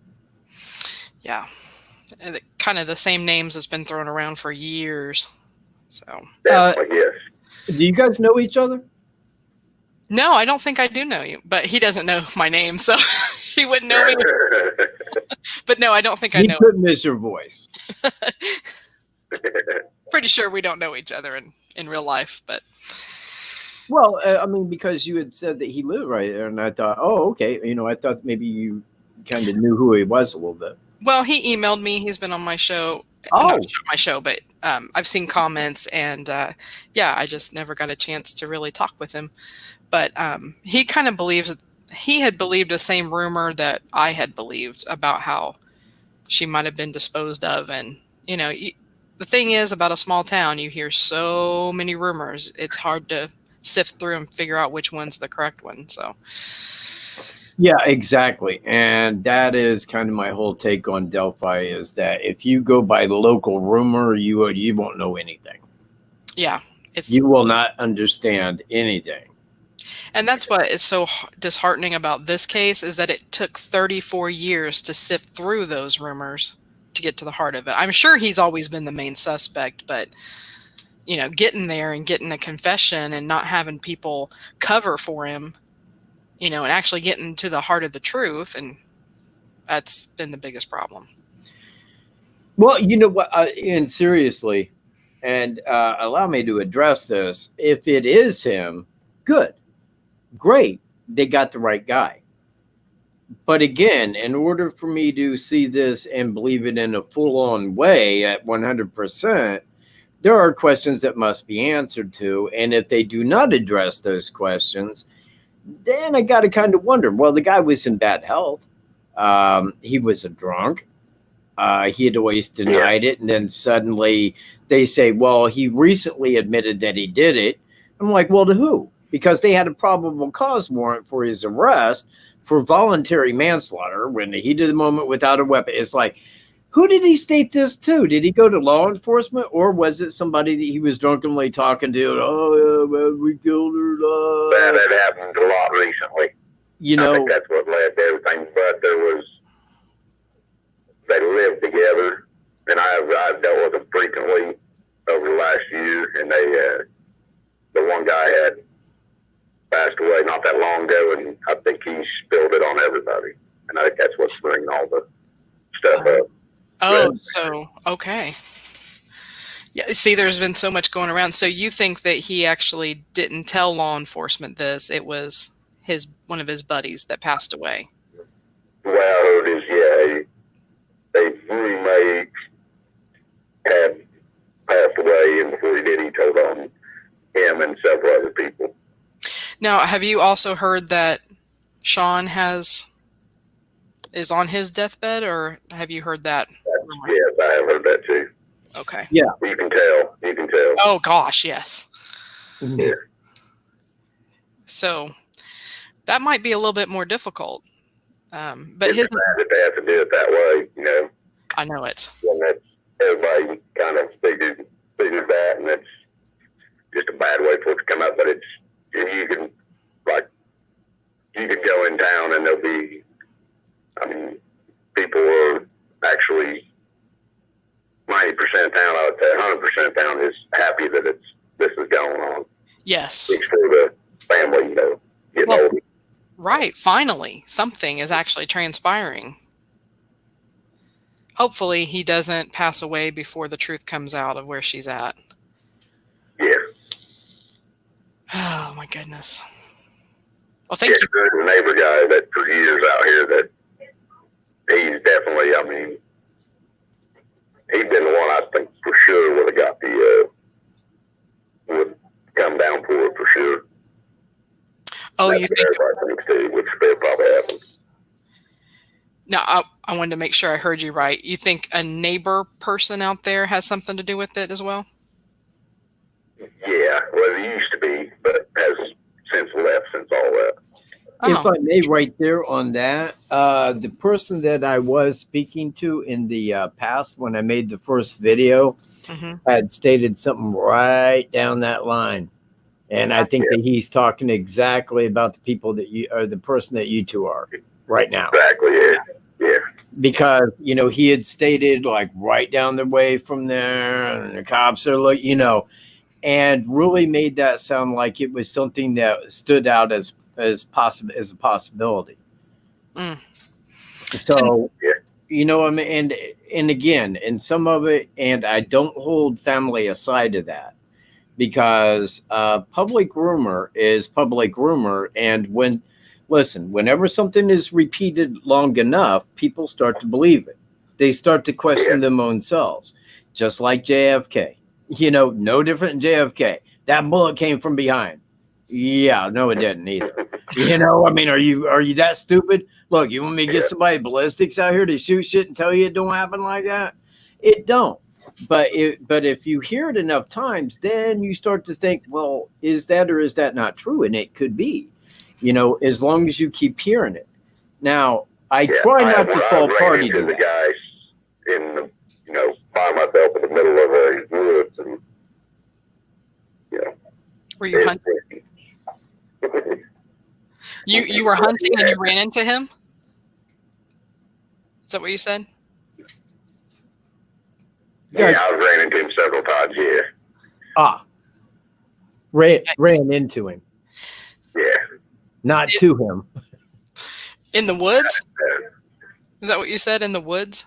Yeah. And kind of the same names that's been thrown around for years. So. Definitely, yes. Do you guys know each other? No, I don't think I do know you, but he doesn't know my name, so he wouldn't know me. But no, I don't think I know. He couldn't miss your voice. Pretty sure we don't know each other in real life, but. Well, because you had said that he lived right there, and I thought, oh, okay. I thought maybe you kind of knew who he was a little bit. Well, he emailed me. He's been on my show. Oh. Not my show, but I've seen comments, and I just never got a chance to really talk with him. But he kind of believes he had believed the same rumor that I had believed about how she might have been disposed of. And, you know, the thing is about a small town, you hear so many rumors. It's hard to sift through and figure out which one's the correct one. So, yeah, exactly. And that is kind of my whole take on Delphi, is that if you go by local rumor, you won't know anything. yeah, You will not understand anything. And that's what is so disheartening about this case, is that it took 34 years to sift through those rumors to get to the heart of it. I'm sure he's always been the main suspect, but, you know, getting there and getting a confession and not having people cover for him, you know, and actually getting to the heart of the truth, and that's been the biggest problem. Well, you know what, and seriously, and allow me to address this. If it is him, good, great, they got the right guy. But again, in order for me to see this and believe it in a full-on way at 100%, there are questions that must be answered to. And if they do not address those questions, then I got to kind of wonder, well, the guy was in bad health. He was a drunk. He had always denied it. And then suddenly they say, well, he recently admitted that he did it. I'm like, well, to who? Because they had a probable cause warrant for his arrest for voluntary manslaughter when he did the moment without a weapon. It's like, who did he state this to? Did he go to law enforcement, or was it somebody that he was drunkenly talking to? Oh, yeah, man, we killed her. That had happened a lot recently. You know, I think that's what led to everything. But they lived together, and I've dealt with them frequently over the last year. And the one guy had passed away not that long ago, and I think he spilled it on everybody. And I think that's what's bringing all the stuff up. Oh, so, okay. Yeah, see, there's been so much going around. So you think that he actually didn't tell law enforcement this? It was one of his buddies that passed away. The way I heard is, a roommate had passed away, and before he did, he told on him and several other people. Now, have you also heard that Sean is on his deathbed, or have you heard that? Yes, I have heard that too. Okay. Yeah. You can tell. Oh gosh, yes. Yeah. So that might be a little bit more difficult. But it's bad that they have to do it that way, you know. I know it. And that's, everybody kind of figured that, and that's just a bad way for it to come up. But it's, you can go in town and there'll be, I mean, people are actually 90% of town, I would say 100% of town is happy that this is going on. Yes. It's for the family, you know, getting older. Right. Finally, something is actually transpiring. Hopefully he doesn't pass away before the truth comes out of where she's at. Yeah. Oh my goodness. Well, thank you. There's a neighbor guy that for years out here that he's definitely, I mean, he'd been the one I think for sure would have got would come down for it for sure. Oh, that's you think? Everybody thinks too, which probably happened. Now, I wanted to make sure I heard you right. You think a neighbor person out there has something to do with it as well? Yeah, well, it used to be, but has since left since all that. If I may, right there on that, the person that I was speaking to in the past when I made the first video had stated something right down that line. And I think that he's talking exactly about the people that you are, the person that you two are right now. Exactly, yeah. Because, you know, he had stated like right down the way from there, and the cops are like, you know, and really made that sound like it was something that stood out as a possibility. So, you know, I mean, and again, and some of it, and I don't hold family aside to that, because public rumor is public rumor. And whenever something is repeated long enough, people start to believe it. They start to question them own selves, just like JFK. You know, no different than JFK. That bullet came from behind. Yeah, no, it didn't either. You know, I mean, are you that stupid? Look, you want me to get somebody ballistics out here to shoot shit and tell you it don't happen like that? It don't. But if you hear it enough times, then you start to think, well, is that or is that not true? And it could be, you know, as long as you keep hearing it. Now, I try not to fall party to the that. guys in the, you know, find myself in the middle of a woods and, you know. Were you hunting? You were hunting and you ran into him? Is that what you said? Yeah, I ran into him several times, yeah. Ran into him. Yeah. Not to him. In the woods? Is that what you said, in the woods?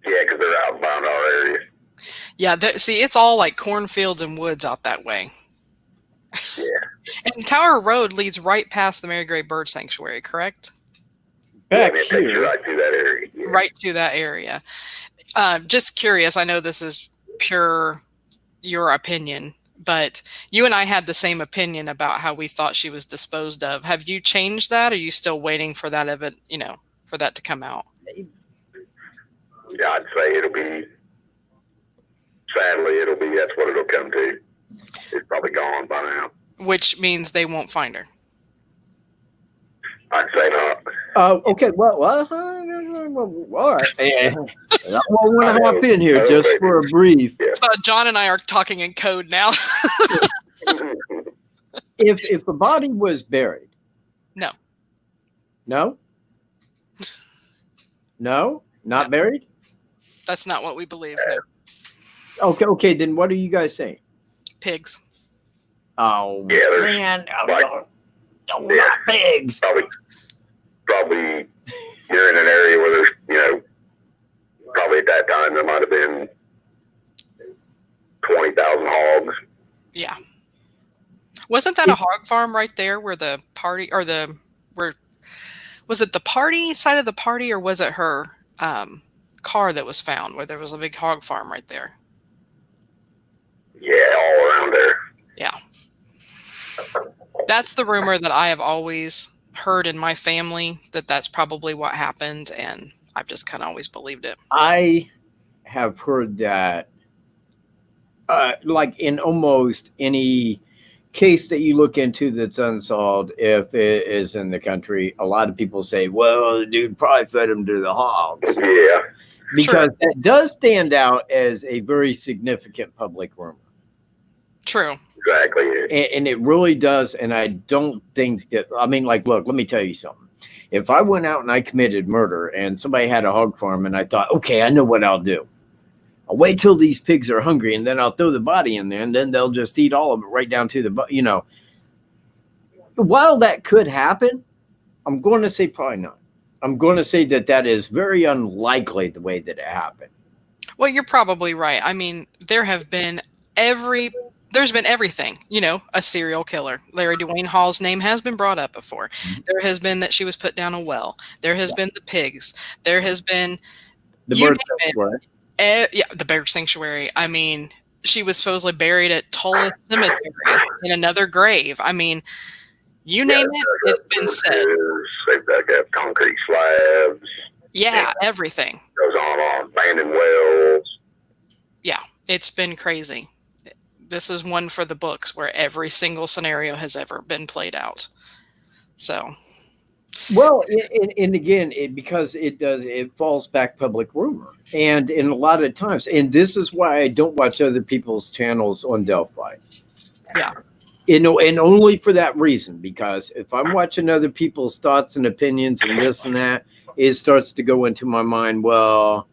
Yeah, because they're outbound our area. Yeah, see, it's all like cornfields and woods out that way. Yeah. And Tower Road leads right past the Mary Gray Bird Sanctuary, correct? Back It takes you right to that area. Yeah. Right to that area. Just curious, I know this is pure your opinion, but you and I had the same opinion about how we thought she was disposed of. Have you changed that? Or are you still waiting for that for that to come out? Yeah, I'd say that's what it'll come to. It's probably gone by now. Which means they won't find her. I'd say not. Okay, well, all right. I want to hop in here just for a brief. Yeah. So John and I are talking in code now. If the body was buried. No. No? No? Not buried? That's not what we believe. No. Okay, then what are you guys saying? Pigs. Oh, yeah, man. Like, not pigs. Probably you're in an area where there's, you know, probably at that time there might have been 20,000 hogs. Yeah. Wasn't that a hog farm right there where the party, or was it the party side of the party, or was it her car that was found where there was a big hog farm right there? Yeah, all around there. Yeah. That's the rumor that I have always heard in my family, that's probably what happened, and I've just kind of always believed it. I have heard that, like in almost any case that you look into that's unsolved, if it is in the country, a lot of people say, well, the dude probably fed him to the hogs. Yeah. Because that does stand out as a very significant public rumor. True. Exactly. And it really does. And I don't think that, I mean, like, look, let me tell you something. If I went out and I committed murder and somebody had a hog farm and I thought, okay, I know what I'll do. I'll wait till these pigs are hungry and then I'll throw the body in there and then they'll just eat all of it right down to the, you know. While that could happen, I'm going to say probably not. I'm going to say that is very unlikely the way that it happened. Well, you're probably right. I mean, there's been everything, you know, a serial killer. Larry Dwayne Hall's name has been brought up before. There has been that she was put down a well. There has been the pigs. There has been the bird sanctuary. The bird sanctuary. I mean, she was supposedly buried at Tullis Cemetery in another grave. I mean, you name it, it's been said. They've dug up concrete slabs. Yeah, everything. Goes on abandoned wells. Yeah, it's been crazy. This is one for the books where every single scenario has ever been played out. So, well, and again, because it falls back public rumor, and in a lot of times, and this is why I don't watch other people's channels on Delphi. Yeah. You know, and only for that reason, because if I'm watching other people's thoughts and opinions and this and that, it starts to go into my mind. Well,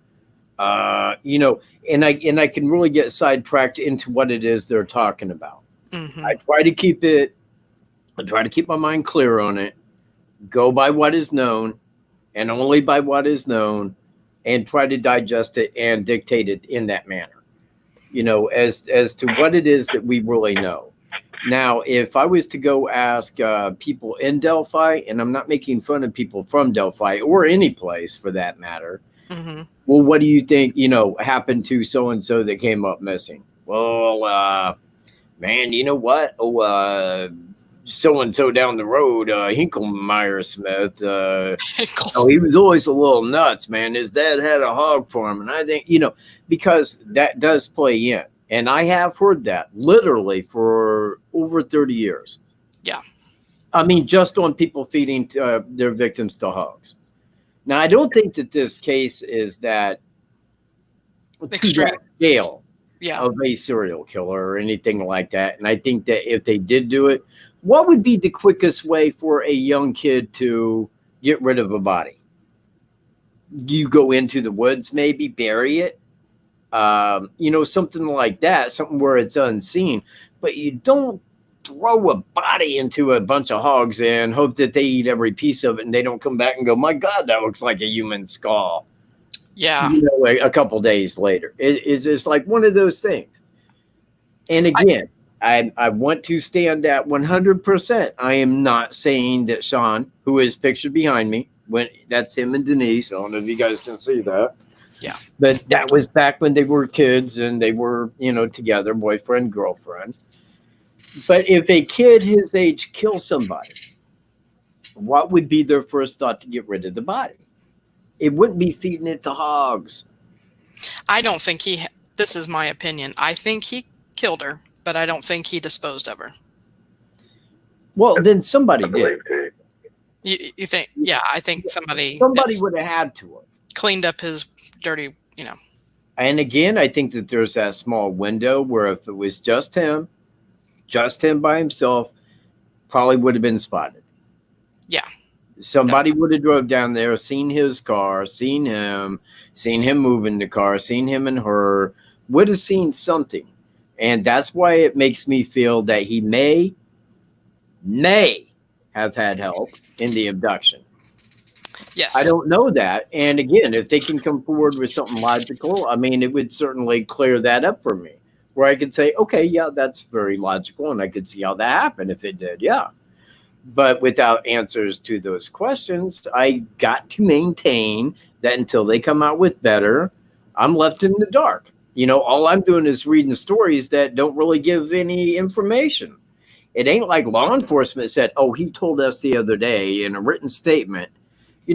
you know, and I can really get sidetracked into what it is they're talking about. Mm-hmm. I try to keep my mind clear on it, go by what is known and only by what is known, and try to digest it and dictate it in that manner, you know, as to what it is that we really know. Now, if I was to go ask people in Delphi, and I'm not making fun of people from Delphi or any place for that matter, mm-hmm. Well, what do you think, you know, happened to so-and-so that came up missing? Well, man, you know what? Oh, so-and-so down the road, Hinklemeyer Smith, he was always a little nuts, man. His dad had a hog farm. And I think, because that does play in. And I have heard that literally for over 30 years. Yeah. I mean, just on people feeding their victims to hogs. Now, I don't think that this case is that extreme to that scale yeah. of a serial killer or anything like that. And I think that if they did do it, what would be the quickest way for a young kid to get rid of a body? You go into the woods, maybe bury it, something like that, something where it's unseen, but you don't throw a body into a bunch of hogs and hope that they eat every piece of it and they don't come back and go, my God, that looks like a human skull. Yeah. A couple days later. It's just like one of those things. And again, I want to stand at 100%. I am not saying that Sean, who is pictured behind me, that's him and Denise. I don't know if you guys can see that. Yeah. But that was back when they were kids and they were, together, boyfriend, girlfriend. But if a kid his age kills somebody, what would be their first thought to get rid of the body? It wouldn't be feeding it to hogs. I don't think this is my opinion. I think he killed her, but I don't think he disposed of her. Well, then somebody did. You think? Yeah, I think somebody would have had to have cleaned up his dirty, And again, I think that there's that small window where if it was just him by himself, probably would have been spotted. Yeah. Somebody would have drove down there, seen his car, seen him moving the car, seen him and her, would have seen something. And that's why it makes me feel that he may have had help in the abduction. Yes. I don't know that. And again, if they can come forward with something logical, I mean, it would certainly clear that up for me, where I could say, okay, yeah, that's very logical. And I could see how that happened if it did. Yeah. But without answers to those questions, I got to maintain that until they come out with better, I'm left in the dark. All I'm doing is reading stories that don't really give any information. It ain't like law enforcement said, oh, he told us the other day in a written statement,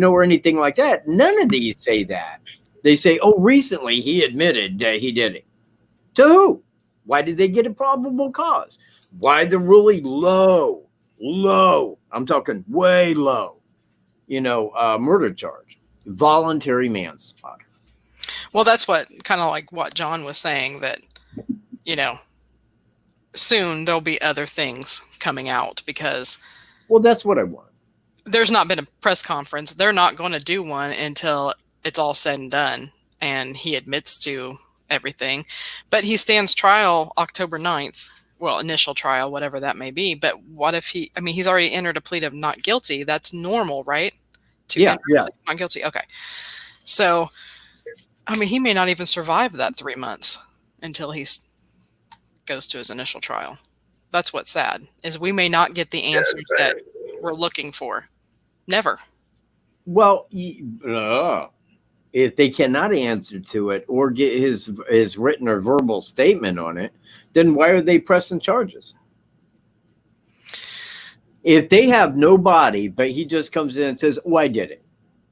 or anything like that. None of these say that. They say, oh, recently he admitted that he did it. To who? Why did they get a probable cause? Why the really low, I'm talking way low, murder charge, voluntary manslaughter. Well, that's what kind of like what John was saying, that, soon there'll be other things coming out because. Well, that's what I want. There's not been a press conference. They're not going to do one until it's all said and done and he admits to everything. But he stands trial October 9th. Well, initial trial, whatever that may be. But what if he's already entered a plea of not guilty. That's normal, right? Yeah. Not guilty. Okay. So, he may not even survive that 3 months until he goes to his initial trial. That's what's sad, is we may not get the answers that we're looking for. Never. Well, if they cannot answer to it or get his written or verbal statement on it, then why are they pressing charges? If they have no body, but he just comes in and says, oh, I did it.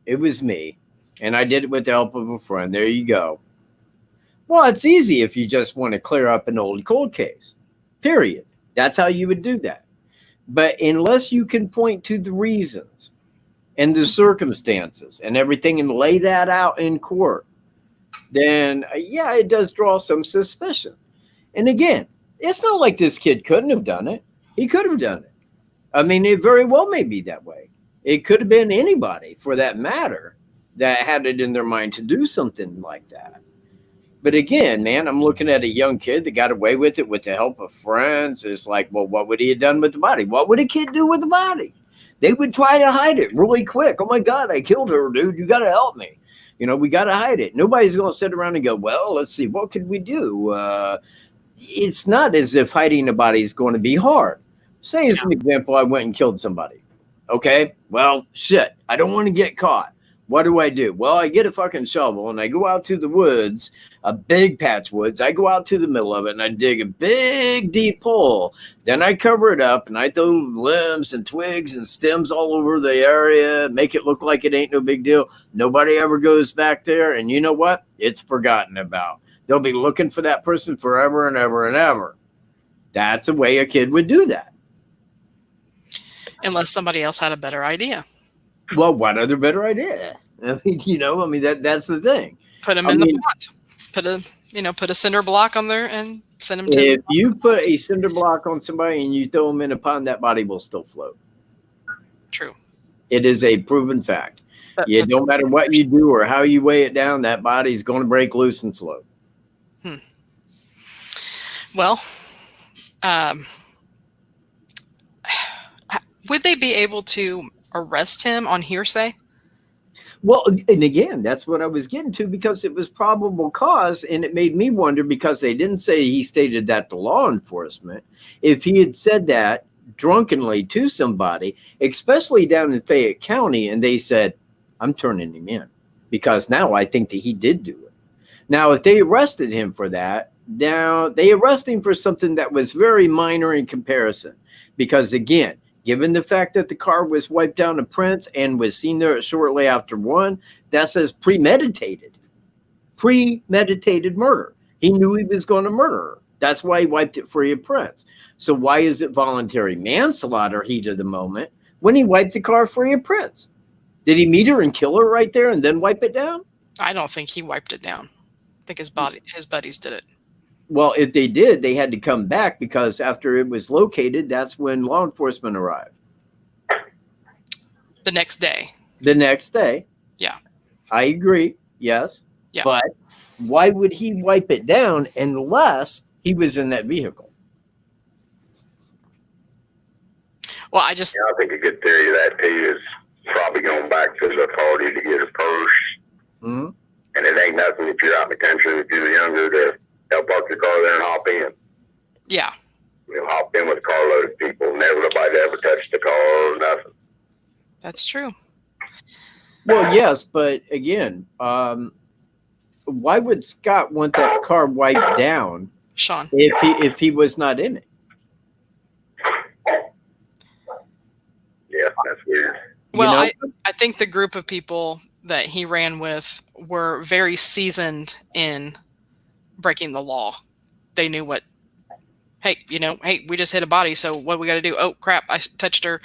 It was me. And I did it with the help of a friend. There you go. Well, it's easy if you just want to clear up an old cold case. Period. That's how you would do that. But unless you can point to the reasons and the circumstances and everything and lay that out in court, then, it does draw some suspicion. And again, it's not like this kid couldn't have done it. He could have done it. It very well may be that way. It could have been anybody, for that matter, that had it in their mind to do something like that. But again, man, I'm looking at a young kid that got away with it with the help of friends. It's like, well, what would he have done with the body? What would a kid do with the body? They would try to hide it really quick. Oh, my God, I killed her, dude. You got to help me. We got to hide it. Nobody's going to sit around and go, well, let's see, what could we do? It's not as if hiding a body is going to be hard. Say, as an example, I went and killed somebody. Okay, well, shit, I don't want to get caught. What do? Well, I get a fucking shovel and I go out to the woods, a big patch woods. I go out to the middle of it and I dig a big, deep hole. Then I cover it up and I throw limbs and twigs and stems all over the area, make it look like it ain't no big deal. Nobody ever goes back there. And you know what? It's forgotten about. They'll be looking for that person forever and ever and ever. That's the way a kid would do that. Unless somebody else had a better idea. Well, what other better idea? I mean, that's the thing. Put them in the pot. Put a cinder block on there and send them to. If you put a cinder block on somebody and you throw them in a pond, that body will still float. True. It is a proven fact. It don't matter what you do or how you weigh it down, that body's going to break loose and float. Well, would they be able to arrest him on hearsay? Well, and again, that's what I was getting to, because it was probable cause, and it made me wonder, because they didn't say he stated that to law enforcement. If he had said that drunkenly to somebody, especially down in Fayette County, and they said, I'm turning him in because now I think that he did do it. Now, if they arrested him for that, now they arrest him for something that was very minor in comparison, because again, given the fact that the car was wiped down to prints and was seen there shortly after 1, that says premeditated murder. He knew he was going to murder her. That's why he wiped it free of prints. So why is it voluntary manslaughter, heat of the moment, when he wiped the car free of prints? Did he meet her and kill her right there and then wipe it down? I don't think he wiped it down. I think his buddies did it. Well, if they did, they had to come back, because after it was located, that's when law enforcement arrived. The next day. Yeah. I agree. Yes. Yeah. But why would he wipe it down unless he was in that vehicle? Well, I think a good theory of that too is probably going back to the party to get his purse. Mm-hmm. And it ain't nothing if you're out in the country, if you're younger, to help park your car there and hop in. Yeah. Hop in with a carload of people. Never nobody ever touched the car or nothing. That's true. Well, yes, but again, why would Scott want that car wiped down, Sean, if he was not in it? Yeah, that's weird. Well, I think the group of people that he ran with were very seasoned in breaking the law. They knew what, hey, we just hit a body, so what we got to do? Oh, crap, I touched her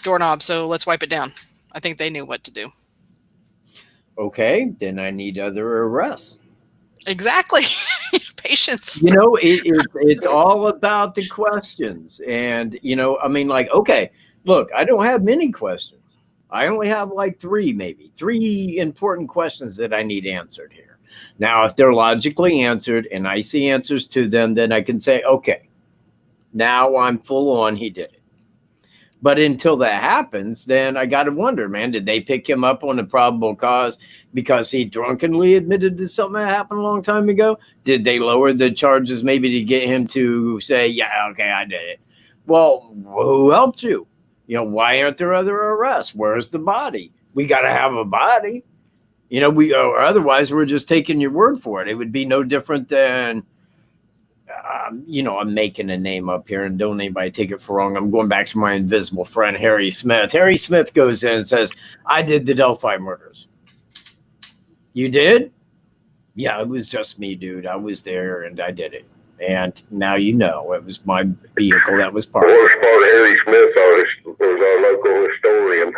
doorknob, so let's wipe it down. I think they knew what to do. Okay, then I need other arrests. Exactly. Patience. It's all about the questions. And, okay, look, I don't have many questions. I only have like 3 important questions that I need answered here. Now, if they're logically answered and I see answers to them, then I can say, okay, now I'm full on, he did it. But until that happens, then I got to wonder, man, did they pick him up on a probable cause because he drunkenly admitted to something that happened a long time ago? Did they lower the charges maybe to get him to say, yeah, okay, I did it? Well, who helped you? Why aren't there other arrests? Where's the body? We got to have a body. Or otherwise we're just taking your word for it. It would be no different than, I'm making a name up here, and don't anybody take it for wrong. I'm going back to my invisible friend, Harry Smith. Harry Smith goes in and says, I did the Delphi murders. You did? Yeah, it was just me, dude. I was there and I did it. And now it was my vehicle that was part of it. The worst part of Harry Smith was our local historian.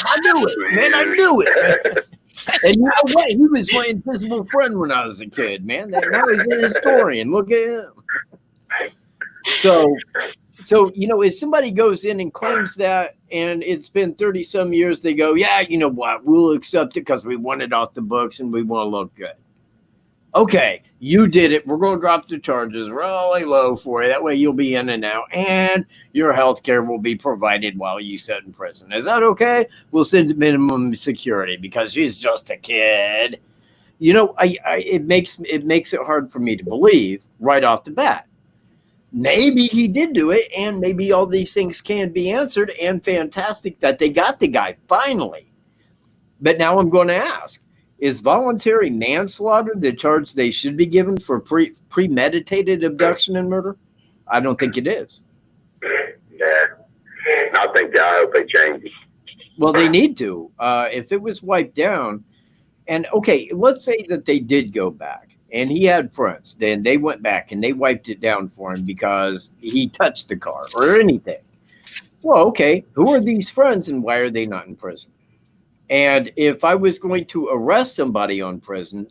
I knew it, man. I knew it. And you know what? He was my invisible friend when I was a kid, man. Now he's a historian. Look at him. So if somebody goes in and claims that, and it's been 30-some years, they go, yeah, you know what? We'll accept it because we want it off the books and we want to look good. Okay, you did it. We're going to drop the charges really low for you. That way you'll be in and out, and your health care will be provided while you sit in prison. Is that okay? We'll send minimum security because she's just a kid. It makes it hard for me to believe right off the bat. maybe he did do it, and maybe all these things can be answered, and fantastic that they got the guy finally. But now I'm going to ask, is voluntary manslaughter the charge they should be given for premeditated abduction and murder? I don't think it is. Yeah. I hope they change it. Well, they need to. If it was wiped down, and okay, let's say that they did go back and he had friends, then they went back and they wiped it down for him because he touched the car or anything. Well, okay, who are these friends and why are they not in prison? And if I was going to arrest somebody on prison,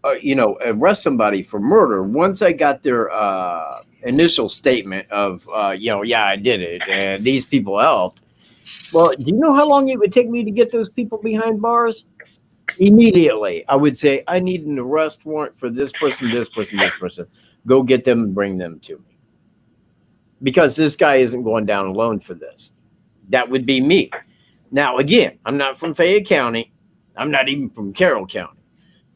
arrest somebody for murder, once I got their initial statement of, yeah, I did it, and these people helped. Well, do you know how long it would take me to get those people behind bars? Immediately, I would say, I need an arrest warrant for this person, this person, this person. Go get them and bring them to me. Because this guy isn't going down alone for this. That would be me. Now, again, I'm not from Fayette County. I'm not even from Carroll County.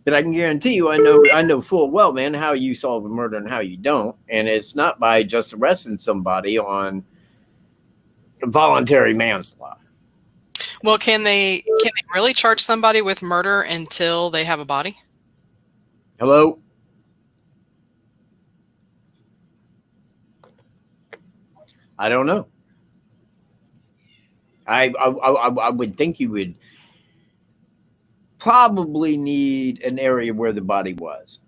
But I can guarantee you, I know full well, man, how you solve a murder and how you don't. And it's not by just arresting somebody on voluntary manslaughter. Well, can they really charge somebody with murder until they have a body? Hello? I don't know. I would think you would probably need an area where the body was.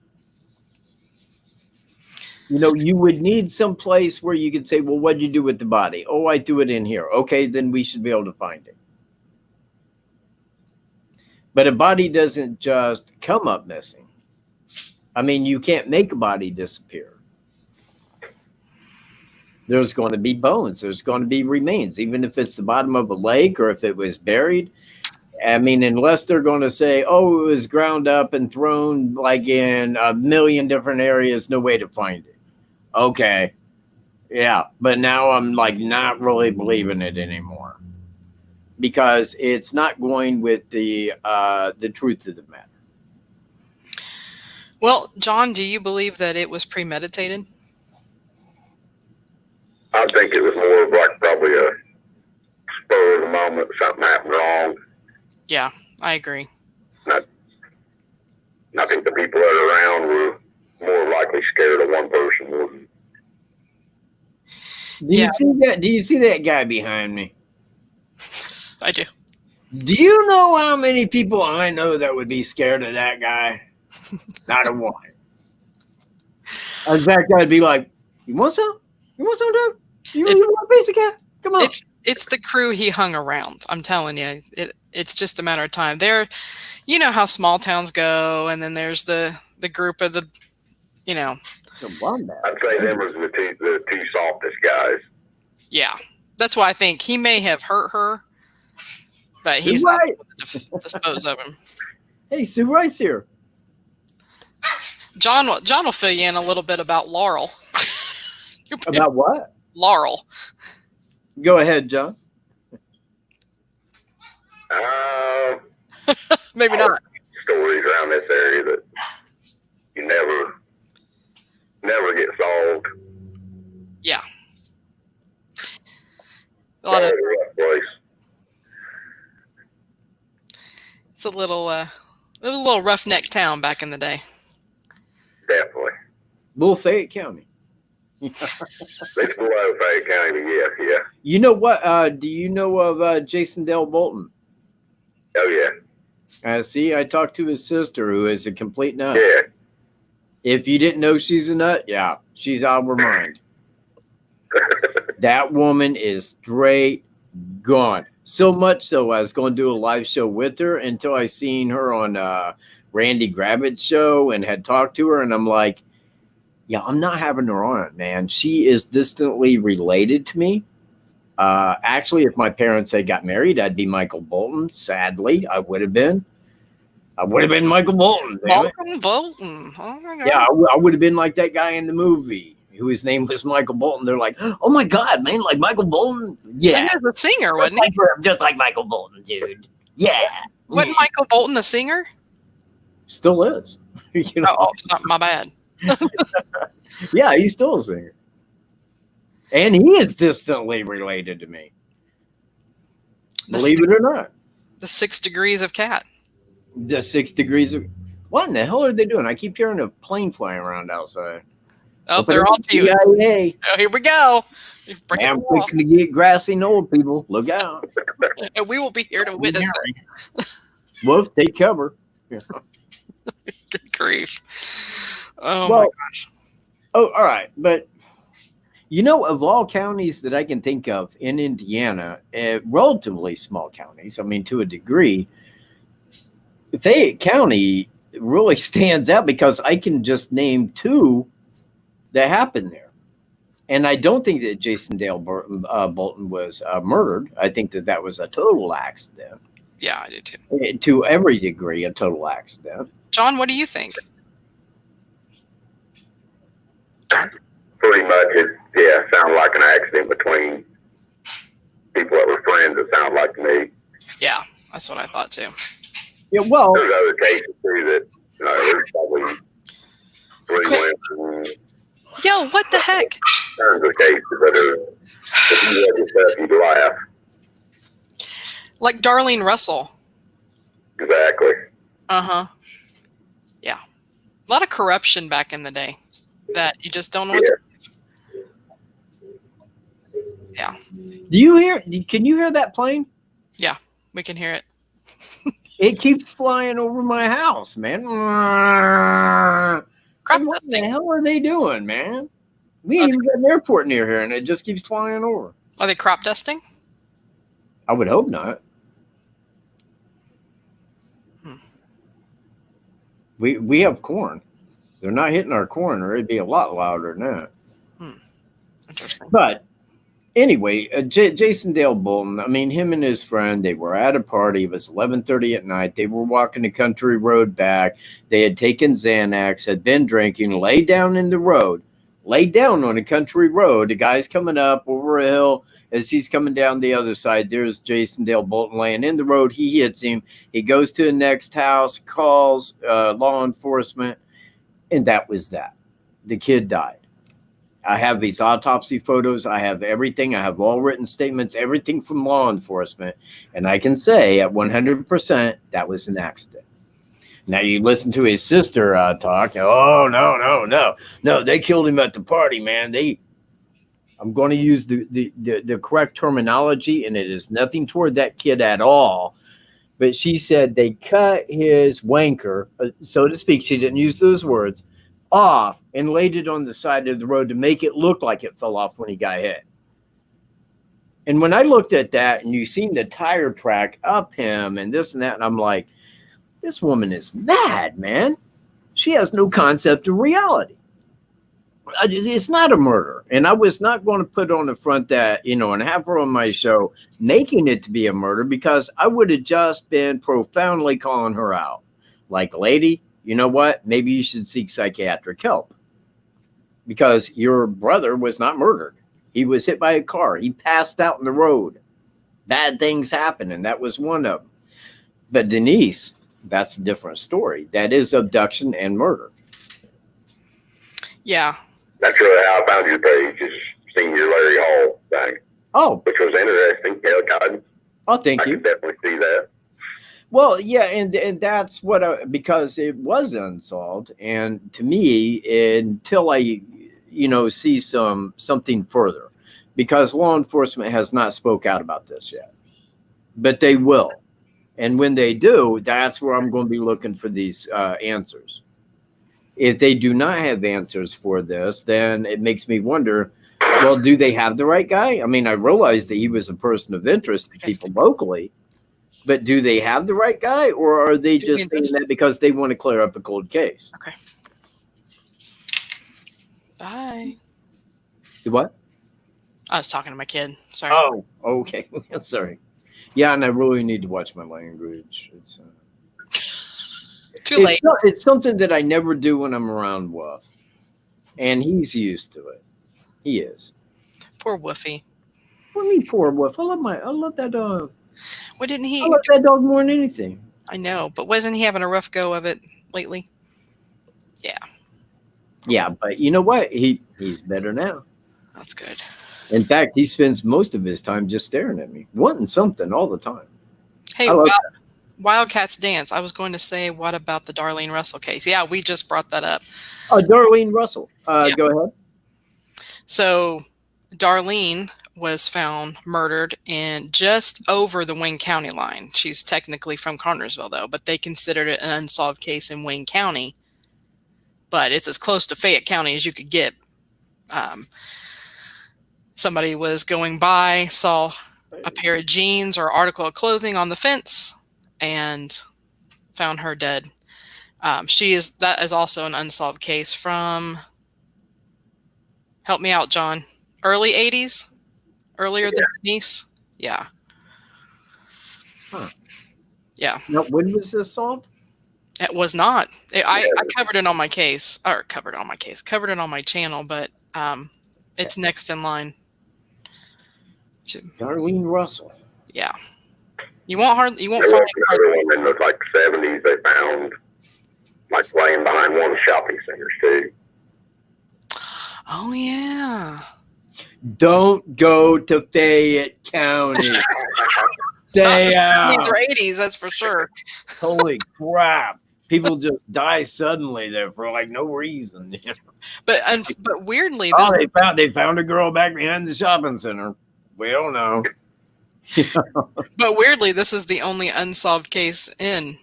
You would need some place where you could say, well, what did you do with the body? Oh, I threw it in here. Okay, then we should be able to find it. But a body doesn't just come up missing. I mean, you can't make a body disappear. There's going to be bones. There's going to be remains, even if it's the bottom of a lake or if it was buried. I mean, unless they're going to say, oh, it was ground up and thrown like in a million different areas, no way to find it. Okay. Yeah. But now I'm like not really believing it anymore because it's not going with the truth of the matter. Well, John, do you believe that it was premeditated? I think it was more of like probably a spur of the moment, something happened wrong. Yeah, I agree. I think the people that are around were more likely scared of one person. Do you see that guy behind me? I do. Do you know how many people I know that would be scared of that guy? Not a one. That guy'd be like, you want some? You want some, dude? You want a piece of cat? Come on. It's the crew he hung around. I'm telling you, it's just a matter of time. You know how small towns go, and then there's the group of the. I'd say them was the two softest guys. Yeah, that's why I think he may have hurt her, but he's right. Not able to dispose of him. Hey, Sue Rice here. John will fill you in a little bit about Laurel. About what? Laurel. Go ahead, John. Maybe not. Stories around this area that you never get solved. Yeah. A lot of rough place. It's a little it was a little roughneck town back in the day. Definitely. Little Fayette County. It's below Fayette County, yeah. You know what? Do you know of Jason Dale Bolton? Oh, yeah. See, I talked to his sister, who is a complete nut. Yeah. If you didn't know she's a nut, yeah, she's out of her mind. That woman is straight gone. So much so, I was going to do a live show with her until I seen her on Randy Gravitt's show and had talked to her, and I'm like, yeah, I'm not having her on, man. She is distantly related to me. Actually, if my parents had got married, I'd be Michael Bolton. Sadly, I would have been. Michael Bolton. Michael Bolton. Oh my God. Yeah, I would have been like that guy in the movie whose name was Michael Bolton. They're like, oh my God, man, like Michael Bolton? Yeah. He was a singer, wasn't he? Just like Michael Bolton, dude. Yeah. Wasn't Michael Bolton a singer? Still is. Oh, my bad. Yeah, he's still a singer. And he is distantly related to me. Believe it or not. The 6 degrees of Katt. The 6 degrees of... What in the hell are they doing? I keep hearing a plane flying around outside. Oh, they're on to you. CIA. Oh, here we go. I'm fixing to get grassy and old, people. Look out. And we will be here to witness it. Wolf, take cover. Good grief. Oh, Well, my gosh. Oh, all right. But, you know, of all counties that I can think of in Indiana, relatively small counties, I mean, to a degree, Fayette County really stands out because I can just name 2 that happened there. And I don't think that Jason Dale Bolton was murdered. I think that that was a total accident. Yeah, I did too. To every degree, a total accident. John, what do you think? Pretty much, it sounded like an accident between people that were friends. It sounded like to me. Yeah, that's what I thought too. Yeah, well, There's other cases too that there's probably 3 women. Yo, what the heck? Tons of cases that are, if you had yourself, you'd laugh. Like Darlene Russell. Exactly. Uh-huh. Yeah. A lot of corruption back in the day that you just don't know what to do. Yeah. do you hear? Can you hear that plane? Yeah, we can hear it. It keeps flying over my house, man. Crap What the dusting. hell are they doing, man? We ain't even got an airport near here, and it just keeps flying over. Are they crop dusting? I would hope not. We have corn. They're not hitting our corn, or it'd be a lot louder than that. Interesting. But anyway, Jason Dale Bolton, I mean, him and his friend, they were at a party. It was 11:30 at night. They were walking the country road back. They had taken Xanax, had been drinking, lay down in the road, lay down on a country road. The guy's coming up over a hill. As he's coming down the other side, there's Jason Dale Bolton laying in the road. He hits him. He goes to the next house, calls law enforcement, and that was that. The kid died. I have these autopsy photos. I have everything. I have all written statements, everything from law enforcement. And I can say at 100% that was an accident. Now you listen to his sister talk. Oh, no. They killed him at the party, man. I'm going to use the correct terminology, and it is nothing toward that kid at all. But she said they cut his wanker, so to speak. She didn't use those words. Off and laid it on the side of the road to make it look like it fell off when he got hit. And when I looked at that and you seen the tire track up him and this and that, and I'm like, this woman is mad, man. She has no concept of reality. It's not a murder. And I was not going to put on the front that, and have her on my show making it to be a murder, because I would have just been profoundly calling her out. Like, lady, you know what? Maybe you should seek psychiatric help, because your brother was not murdered. He was hit by a car. He passed out in the road. Bad things happen, and that was one of them. But Denise, that's a different story. That is abduction and murder. Yeah. That's really how I found your page, is seeing your Larry Hall thing. Oh. Which was interesting. God. Oh, thank you. I could definitely see that. Well, yeah, and that's what because it was unsolved, and to me, until I, see something further, because law enforcement has not spoke out about this yet, but they will, and when they do, that's where I'm going to be looking for these answers. If they do not have answers for this, then it makes me wonder, well, do they have the right guy? I mean, I realize that he was a person of interest to people locally. But do they have the right guy, or are they just saying that because they want to clear up a cold case? Okay. Bye. Do what? I was talking to my kid. Sorry. Oh, okay. Sorry. Yeah, and I really need to watch my language. It's too late. It's something that I never do when I'm around Wolf, and he's used to it. He is. Poor Woofy. What do you mean, poor Wolf? I love that dog. What didn't he? I love that dog more than anything. I know, but wasn't he having a rough go of it lately? Yeah. Yeah, but you know what? He's better now. That's good. In fact, he spends most of his time just staring at me, wanting something all the time. Hey, I love Wildcats dance. I was going to say, what about the Darlene Russell case? Yeah, we just brought that up. Darlene Russell. Yeah. Go ahead. So Darlene was found murdered in just over the Wayne County line. She's technically from Connersville, though, but they considered it an unsolved case in Wayne County. But it's as close to Fayette County as you could get. Somebody was going by, saw a pair of jeans or article of clothing on the fence, and found her dead. That is also an unsolved case from, help me out, John, early 80s, earlier than Denise. Yeah. Huh. Yeah. Now, when was this solved? It was not. I covered it on my case, or covered it on my channel, but it's next in line. Darlene Russell. Yeah. You won't find another one in the 70s they found laying behind one of the shopping centers too. Oh yeah. Don't go to Fayette County. Stay out. These are 80s, that's for sure. Holy crap. People just die suddenly there for no reason. But weirdly, they found a girl back behind the shopping center. We don't know. But weirdly, this is the only unsolved case in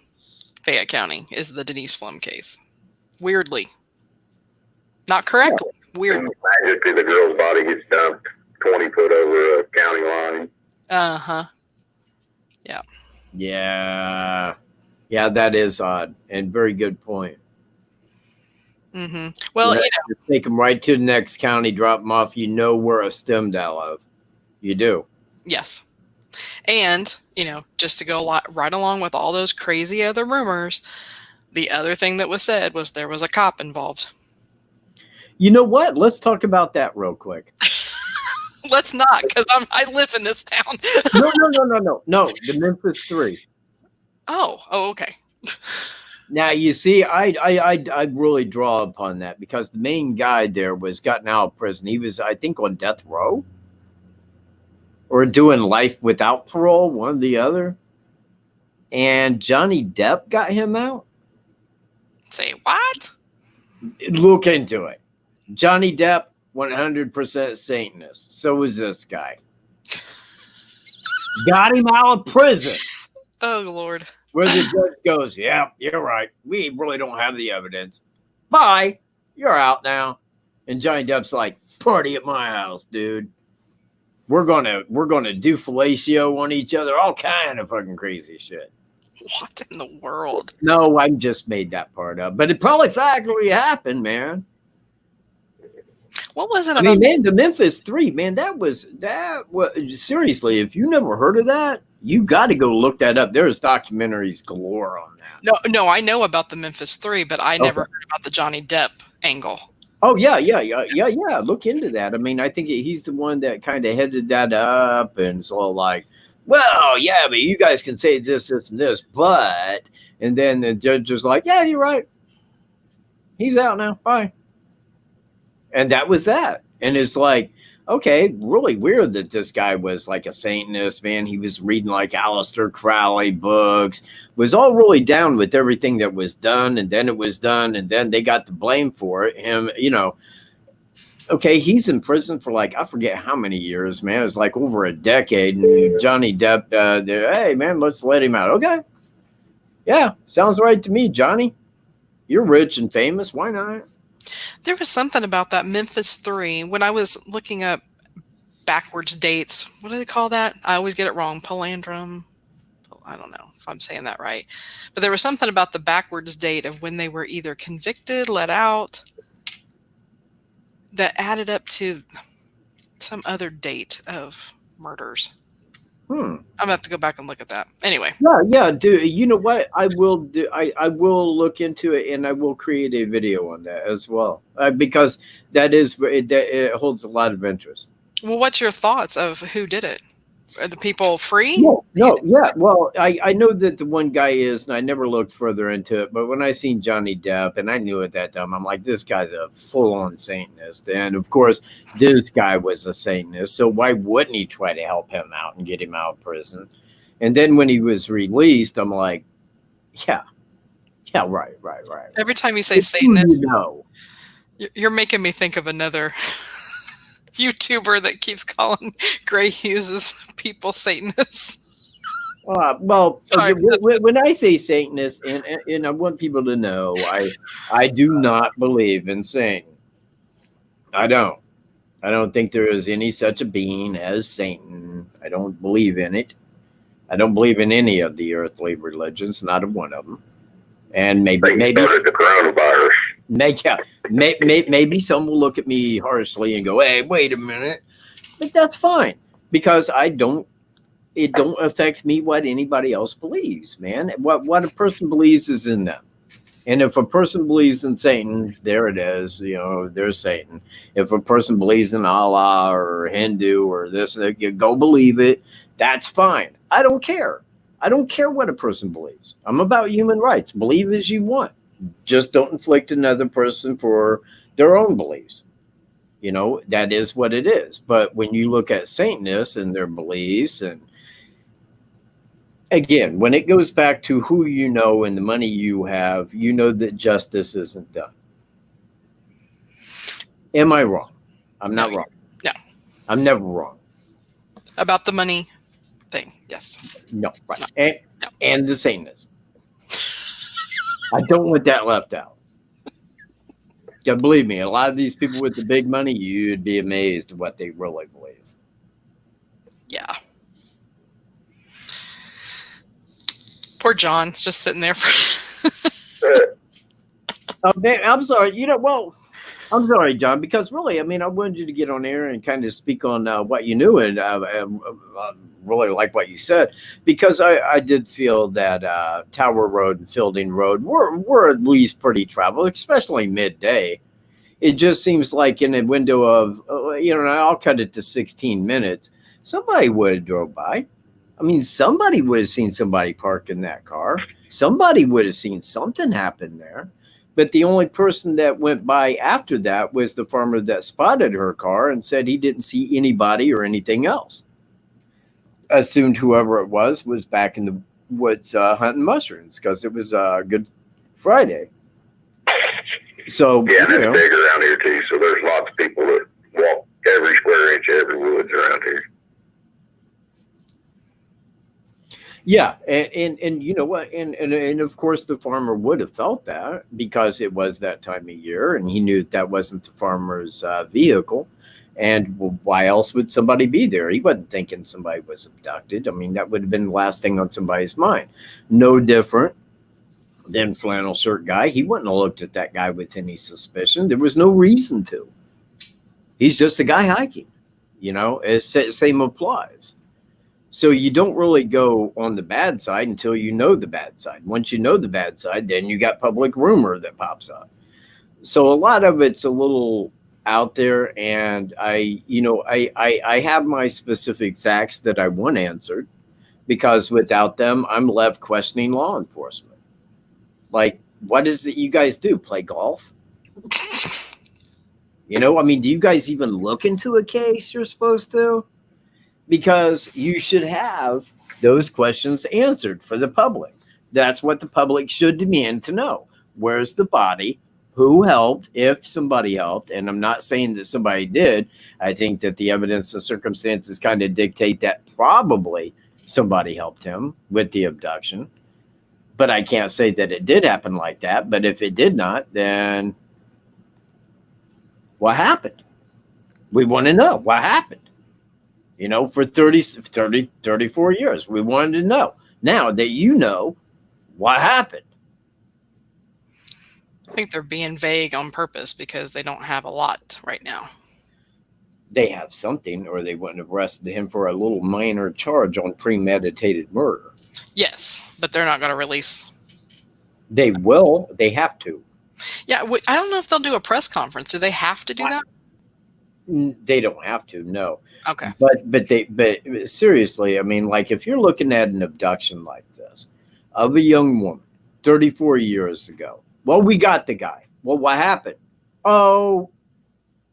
Fayette County, is the Denise Pflum case. Weirdly. Not correctly. Weirdly. Magically, the girl's body gets dumped 20 foot over a county line. Uh-huh. Yeah. Yeah. Yeah, that is odd. And very good point. Mm-hmm. Well, take them right to the next county, drop them off. You know where a stemmed out of. You do. Yes. And, just to go right along with all those crazy other rumors, the other thing that was said was there was a cop involved. You know what? Let's talk about that real quick. Let's not, because I live in this town. No. The Memphis 3. Oh, okay. Now, you see, I really draw upon that because the main guy there was gotten out of prison. He was, I think, on death row or doing life without parole, one or the other. And Johnny Depp got him out. Say what? Look into it. Johnny Depp, 100% Satanist. So was this guy. Got him out of prison. Oh, Lord. Where the judge goes, yeah, you're right. We really don't have the evidence. Bye. You're out now. And Johnny Depp's like, party at my house, dude. We're gonna do fellatio on each other, all kind of fucking crazy shit. What in the world? No, I just made that part up. But it probably factually happened, man. What was it? I mean, man, the Memphis 3, man, that was seriously, if you never heard of that, you got to go look that up. There's documentaries galore on that. No, I know about the Memphis 3, but I never heard about the Johnny Depp angle. Oh, yeah. Look into that. I mean, I think he's the one that kind of headed that up and it's all like, well, yeah, but you guys can say this, and this, but, and then the judge was like, yeah, you're right. He's out now. Bye. And that was that. And it's like, okay, really weird that this guy was like a Satanist, man. He was reading like Aleister Crowley books, was all really down with everything that was done. And then it was done. And then they got the blame for it. Him, okay, he's in prison for I forget how many years, man. It's like over a decade. And Johnny Depp, hey, man, let's let him out. Okay. Yeah, sounds right to me, Johnny. You're rich and famous. Why not? There was something about that Memphis 3 when I was looking up backwards dates. What do they call that? I always get it wrong. Palindrome. I don't know if I'm saying that right. But there was something about the backwards date of when they were either convicted, let out, that added up to some other date of murders. I'm gonna have to go back and look at that. Anyway. Yeah, dude. You know what? I will do. I will look into it, and I will create a video on that as well, because it holds a lot of interest. Well, what's your thoughts of who did it? Are the people free? No, yeah. Well, I know that the one guy is, and I never looked further into it, but when I seen Johnny Depp, and I knew at that time, I'm like, this guy's a full-on Satanist. And of course, this guy was a Satanist, so why wouldn't he try to help him out and get him out of prison? And then when he was released, I'm like, yeah, right. Every time you say Satanist, No. You're making me think of another YouTuber that keeps calling Gray Hughes' people Satanists. Well, Sorry, when I say Satanist, and I want people to know, I do not believe in Satan. I don't. I don't think there is any such a being as Satan. I don't believe in it. I don't believe in any of the earthly religions, not of one of them. And maybe started the coronavirus. Maybe some will look at me harshly and go, "Hey, wait a minute," but that's fine because it don't affect me what anybody else believes, man. What a person believes is in them. And if a person believes in Satan, there it is, there's Satan. If a person believes in Allah or Hindu or this, you go believe it. That's fine. I don't care. I don't care what a person believes. I'm about human rights. Believe as you want. Just don't inflict another person for their own beliefs. That is what it is. But when you look at Satanists and their beliefs, and again, when it goes back to who you know and the money you have, you know that justice isn't done. Am I wrong? I'm not wrong. No. I'm never wrong. About the money thing, yes. No, right. No. And the Satanism. I don't want that left out. Yeah, believe me, a lot of these people with the big money, you'd be amazed at what they really believe. Yeah. Poor John, just sitting there for. Man, I'm sorry. I'm sorry, John, because really, I wanted you to get on air and kind of speak on what you knew, and really like what you said, because I did feel that Tower Road and Fielding Road were at least pretty traveled, especially midday. It just seems like in a window of, I'll cut it to 16 minutes, somebody would have drove by. Somebody would have seen somebody park in that car. Somebody would have seen something happen there. But the only person that went by after that was the farmer that spotted her car and said he didn't see anybody or anything else. Assumed whoever it was back in the woods hunting mushrooms because it was Good Friday. So yeah, and it's big around here too. So there's lots of people that walk every square inch of every woods around here. Yeah, and you know what, and of course the farmer would have felt that because it was that time of year, and he knew that wasn't the farmer's vehicle, and why else would somebody be there? He wasn't thinking somebody was abducted. That would have been the last thing on somebody's mind. No different than flannel shirt guy. He wouldn't have looked at that guy with any suspicion. There was no reason to. He's just a guy hiking. Same applies. So you don't really go on the bad side until you know the bad side. Once you know the bad side, then you got public rumor that pops up. So a lot of it's a little out there, and I have my specific facts that I want answered, because without them, I'm left questioning law enforcement. Like, what is it you guys do? Play golf? Do you guys even look into a case you're supposed to? Because you should have those questions answered for the public. That's what the public should demand to know. Where's the body? Who helped? If somebody helped. And I'm not saying that somebody did. I think that the evidence and circumstances kind of dictate that probably somebody helped him with the abduction. But I can't say that it did happen like that. But if it did not, then what happened? We want to know what happened. For 34 years, we wanted to know. Now that what happened. I think they're being vague on purpose because they don't have a lot right now. They have something, or they wouldn't have arrested him for a little minor charge on premeditated murder. Yes, but they're not going to release. They will. They have to. Yeah, I don't know if they'll do a press conference. Do they have to do that? They don't have to, no. Okay. But seriously, I mean, like if you're looking at an abduction like this of a young woman 34 years ago, well, we got the guy. Well, what happened? Oh,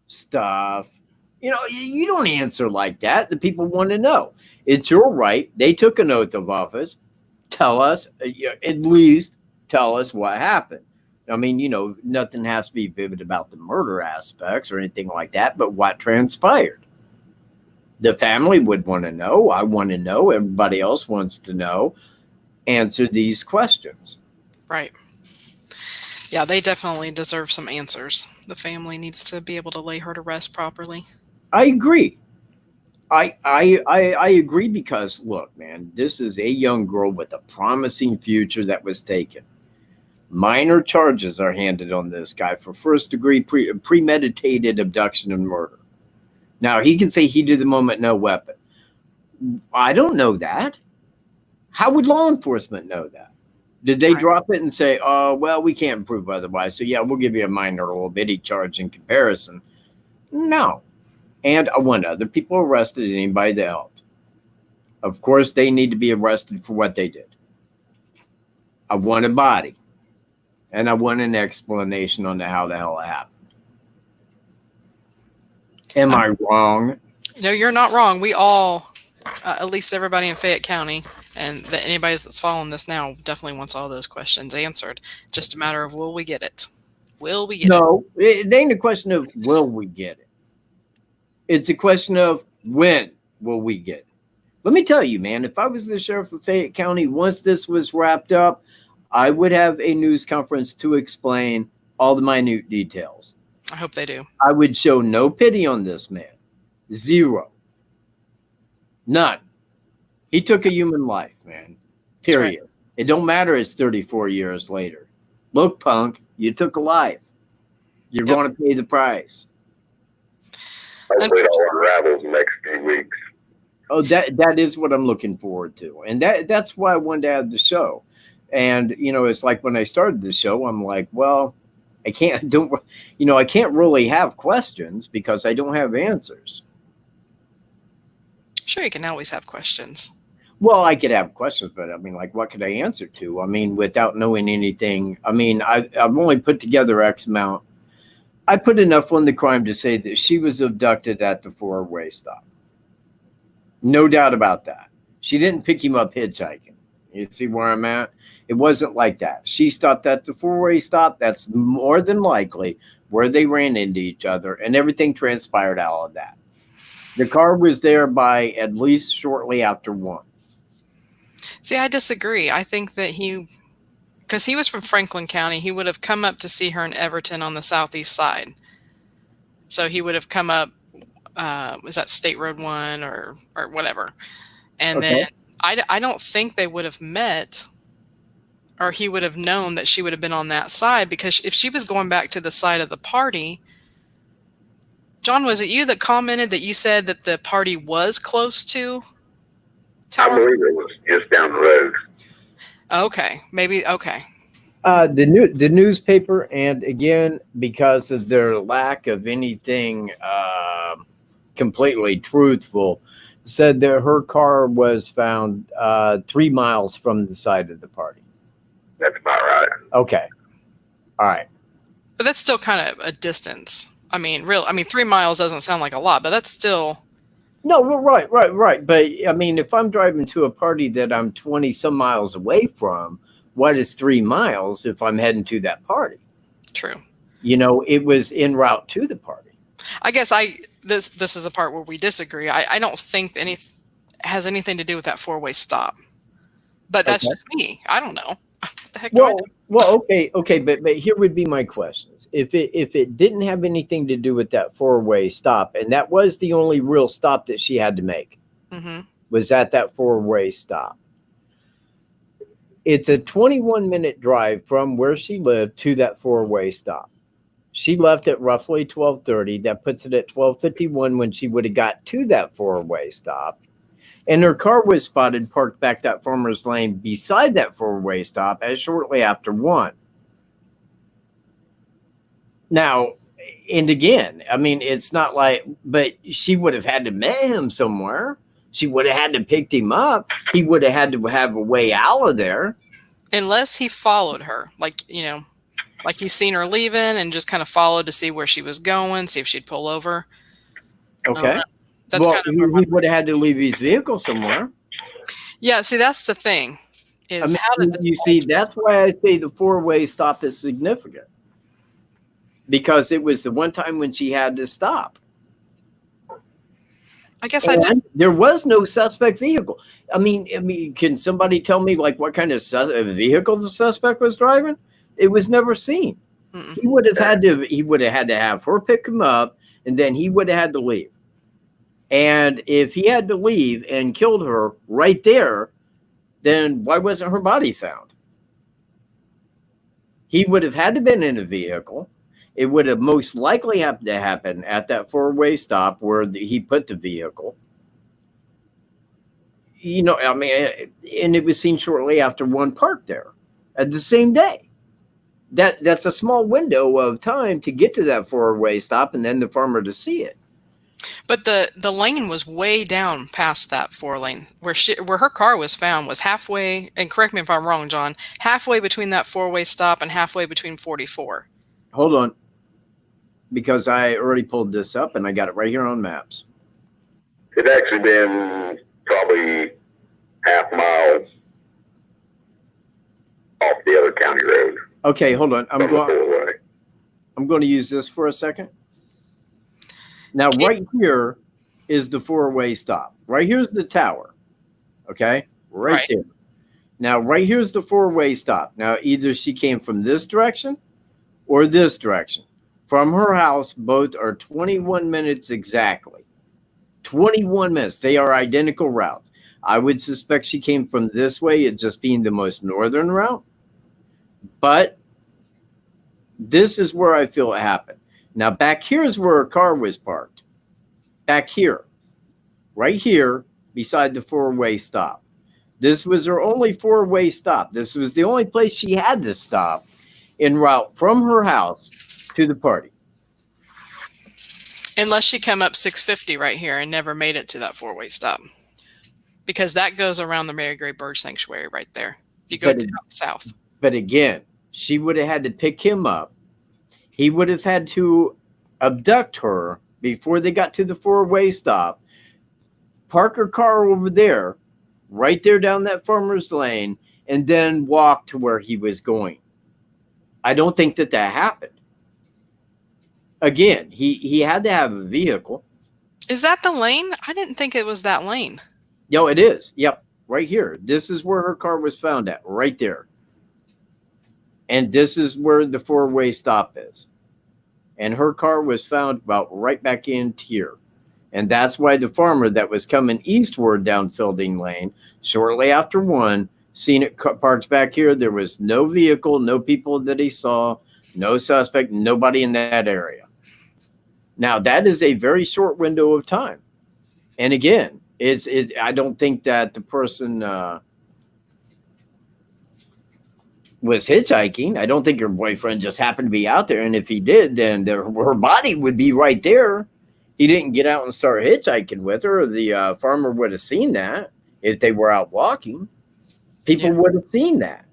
stuff. You know, you don't answer like that. The people want to know. It's your right. They took an oath of office. Tell us, at least tell us what happened. I mean, you know, nothing has to be vivid about the murder aspects or anything like that, but what transpired. The family would want to know. I want to know. Everybody else wants to know. Answer these questions. Right. Yeah, they definitely deserve some answers. The family needs to be able to lay her to rest properly. I agree. I agree because, look, man, this is a young girl with a promising future that was taken. Minor charges are handed on this guy for first-degree premeditated abduction and murder. Now, he can say he did the moment, no weapon. I don't know that. How would law enforcement know that? Did they drop it and say, oh, well, we can't prove otherwise, so yeah, we'll give you a minor little bitty charge in comparison? No. And I want other people arrested, anybody that helped. Of course, they need to be arrested for what they did. I want a body. And I want an explanation on how the hell it happened. Am I wrong? No, you're not wrong. We all, at least everybody in Fayette County, and anybody that's following this now definitely wants all those questions answered. Just a matter of, will we get it? Will we get it? No, it ain't a question of will we get it. It's a question of when will we get it. Let me tell you, man, if I was the sheriff of Fayette County, once this was wrapped up, I would have a news conference to explain all the minute details. I hope they do. I would show no pity on this man. Zero. None. He took a human life, man. Period. Right. It don't matter it's 34 years later. Look, punk, you took a life. You're going to pay the price. Hopefully it all unravels the next few weeks. Oh, that is what I'm looking forward to. And that's why I wanted to have the show. And, you know, it's like when I started the show, I'm like, well, I can't really have questions because I don't have answers. Sure, you can always have questions. Well, I could have questions, but I mean, like, what could I answer to? I mean, without knowing anything. I mean, I've only put together X amount. I put enough on the crime to say that she was abducted at the four-way stop. No doubt about that. She didn't pick him up hitchhiking. You see where I'm at? It wasn't like that. She stopped at the four-way stop. That's more than likely where they ran into each other, and everything transpired out of that. The car was there by at least shortly after 1. See, I disagree. I think that because he was from Franklin County, he would have come up to see her in Everton on the southeast side. So he would have come up, was that State Road 1 or whatever. And then I don't think they would have met, or he would have known that she would have been on that side, because if she was going back to the side of the party, John, was it you that commented that you said that the party was close to Tower? I believe it was just down the road. Okay, maybe, okay. The newspaper, and again, because of their lack of anything completely truthful, said that her car was found 3 miles from the side of the party. That's about right. Okay. All right. But that's still kind of a distance. I mean, 3 miles doesn't sound like a lot, but that's still... No, well, right. But, I mean, if I'm driving to a party that I'm 20 some miles away from, what is 3 miles if I'm heading to that party? True. You know, it was en route to the party. I guess this is a part where we disagree. I don't think has anything to do with that four-way stop. But that's just me. I don't know. What the heck do I know? Well, okay, but here would be my questions. If it didn't have anything to do with that four-way stop, and that was the only real stop that she had to make, was at that four-way stop. It's a 21-minute drive from where she lived to that four-way stop. She left at roughly 12:30. That puts it at 12:51 when she would have got to that four-way stop. And her car was spotted parked back that farmer's lane beside that four-way stop as shortly after 1. Now, and again, I mean, it's not like, but she would have had to met him somewhere. She would have had to pick him up. He would have had to have a way out of there. Unless he followed her, like, you know, like he's seen her leaving and just kind of followed to see where she was going, see if she'd pull over. Okay. That's well, kind of he would have had to leave his vehicle somewhere. Yeah, see, that's the thing. Is I mean, how did this you see, that's why I say the four-way stop is significant. Because it was the one time when she had to stop. I guess there was no suspect vehicle. I mean, can somebody tell me like what kind of vehicle the suspect was driving? It was never seen. Mm-mm. He would have had to have her pick him up, and then he would have had to leave. And if he had to leave and killed her right there, then why wasn't her body found? He would have had to been in a vehicle. It would have most likely happened to happen at that four-way stop where he put the vehicle. You know, I mean, and it was seen shortly after one parked there at the same day. That's a small window of time to get to that four-way stop and then the farmer to see it. But the lane was way down past that 4-lane where her car was found was halfway, and correct me if I'm wrong, John, halfway between that four-way stop and halfway between 44. Hold on. Because I already pulled this up and I got it right here on maps. It's actually been probably half mile off the other county road. Okay, hold on. I'm going to use this for a second. Now, right here is the four-way stop. Right here's the tower. Okay? Right there. Now, right here's the four-way stop. Now, either she came from this direction or this direction. From her house, both are 21 minutes exactly. 21 minutes. They are identical routes. I would suspect she came from this way, it just being the most northern route. But this is where I feel it happened. Now, back here is where her car was parked. Back here. Right here, beside the four-way stop. This was her only four-way stop. This was the only place she had to stop en route from her house to the party. Unless she come up 650 right here and never made it to that four-way stop. Because that goes around the Mary Gray Bird Sanctuary right there. If you go south. But again, she would have had to pick him up. He would have had to abduct her before they got to the four-way stop, park her car over there, right there down that farmer's lane, and then walk to where he was going. I don't think that happened. Again, he had to have a vehicle. Is that the lane? I didn't think it was that lane. No, it is. Yep, right here. This is where her car was found at, right there. And this is where the four-way stop is. And her car was found about right back in here. And that's why the farmer that was coming eastward down Fielding Lane, shortly after 1, seen it parked back here. There was no vehicle, no people that he saw, no suspect, nobody in that area. Now, that is a very short window of time. And again, I don't think that the person was hitchhiking. I don't think her boyfriend just happened to be out there. And if he did, then her body would be right there. He didn't get out and start hitchhiking with her. The farmer would have seen that if they were out walking. People would have seen that.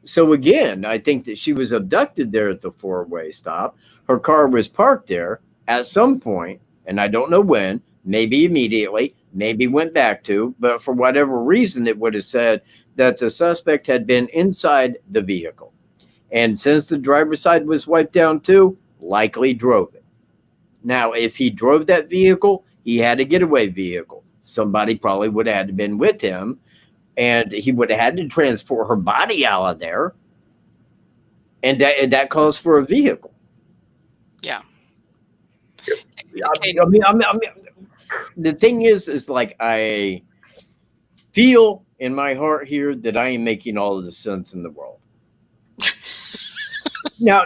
So again, I think that she was abducted there at the four-way stop. Her car was parked there at some point, and I don't know when, maybe immediately, maybe went back to, but for whatever reason, it would have said that the suspect had been inside the vehicle. And since the driver's side was wiped down too, likely drove it. Now, if he drove that vehicle, he had a getaway vehicle. Somebody probably would have had to been with him, and he would have had to transport her body out of there. And that calls for a vehicle. Yeah. I mean, the thing is like I feel in my heart here that I am making all of the sense in the world. Now,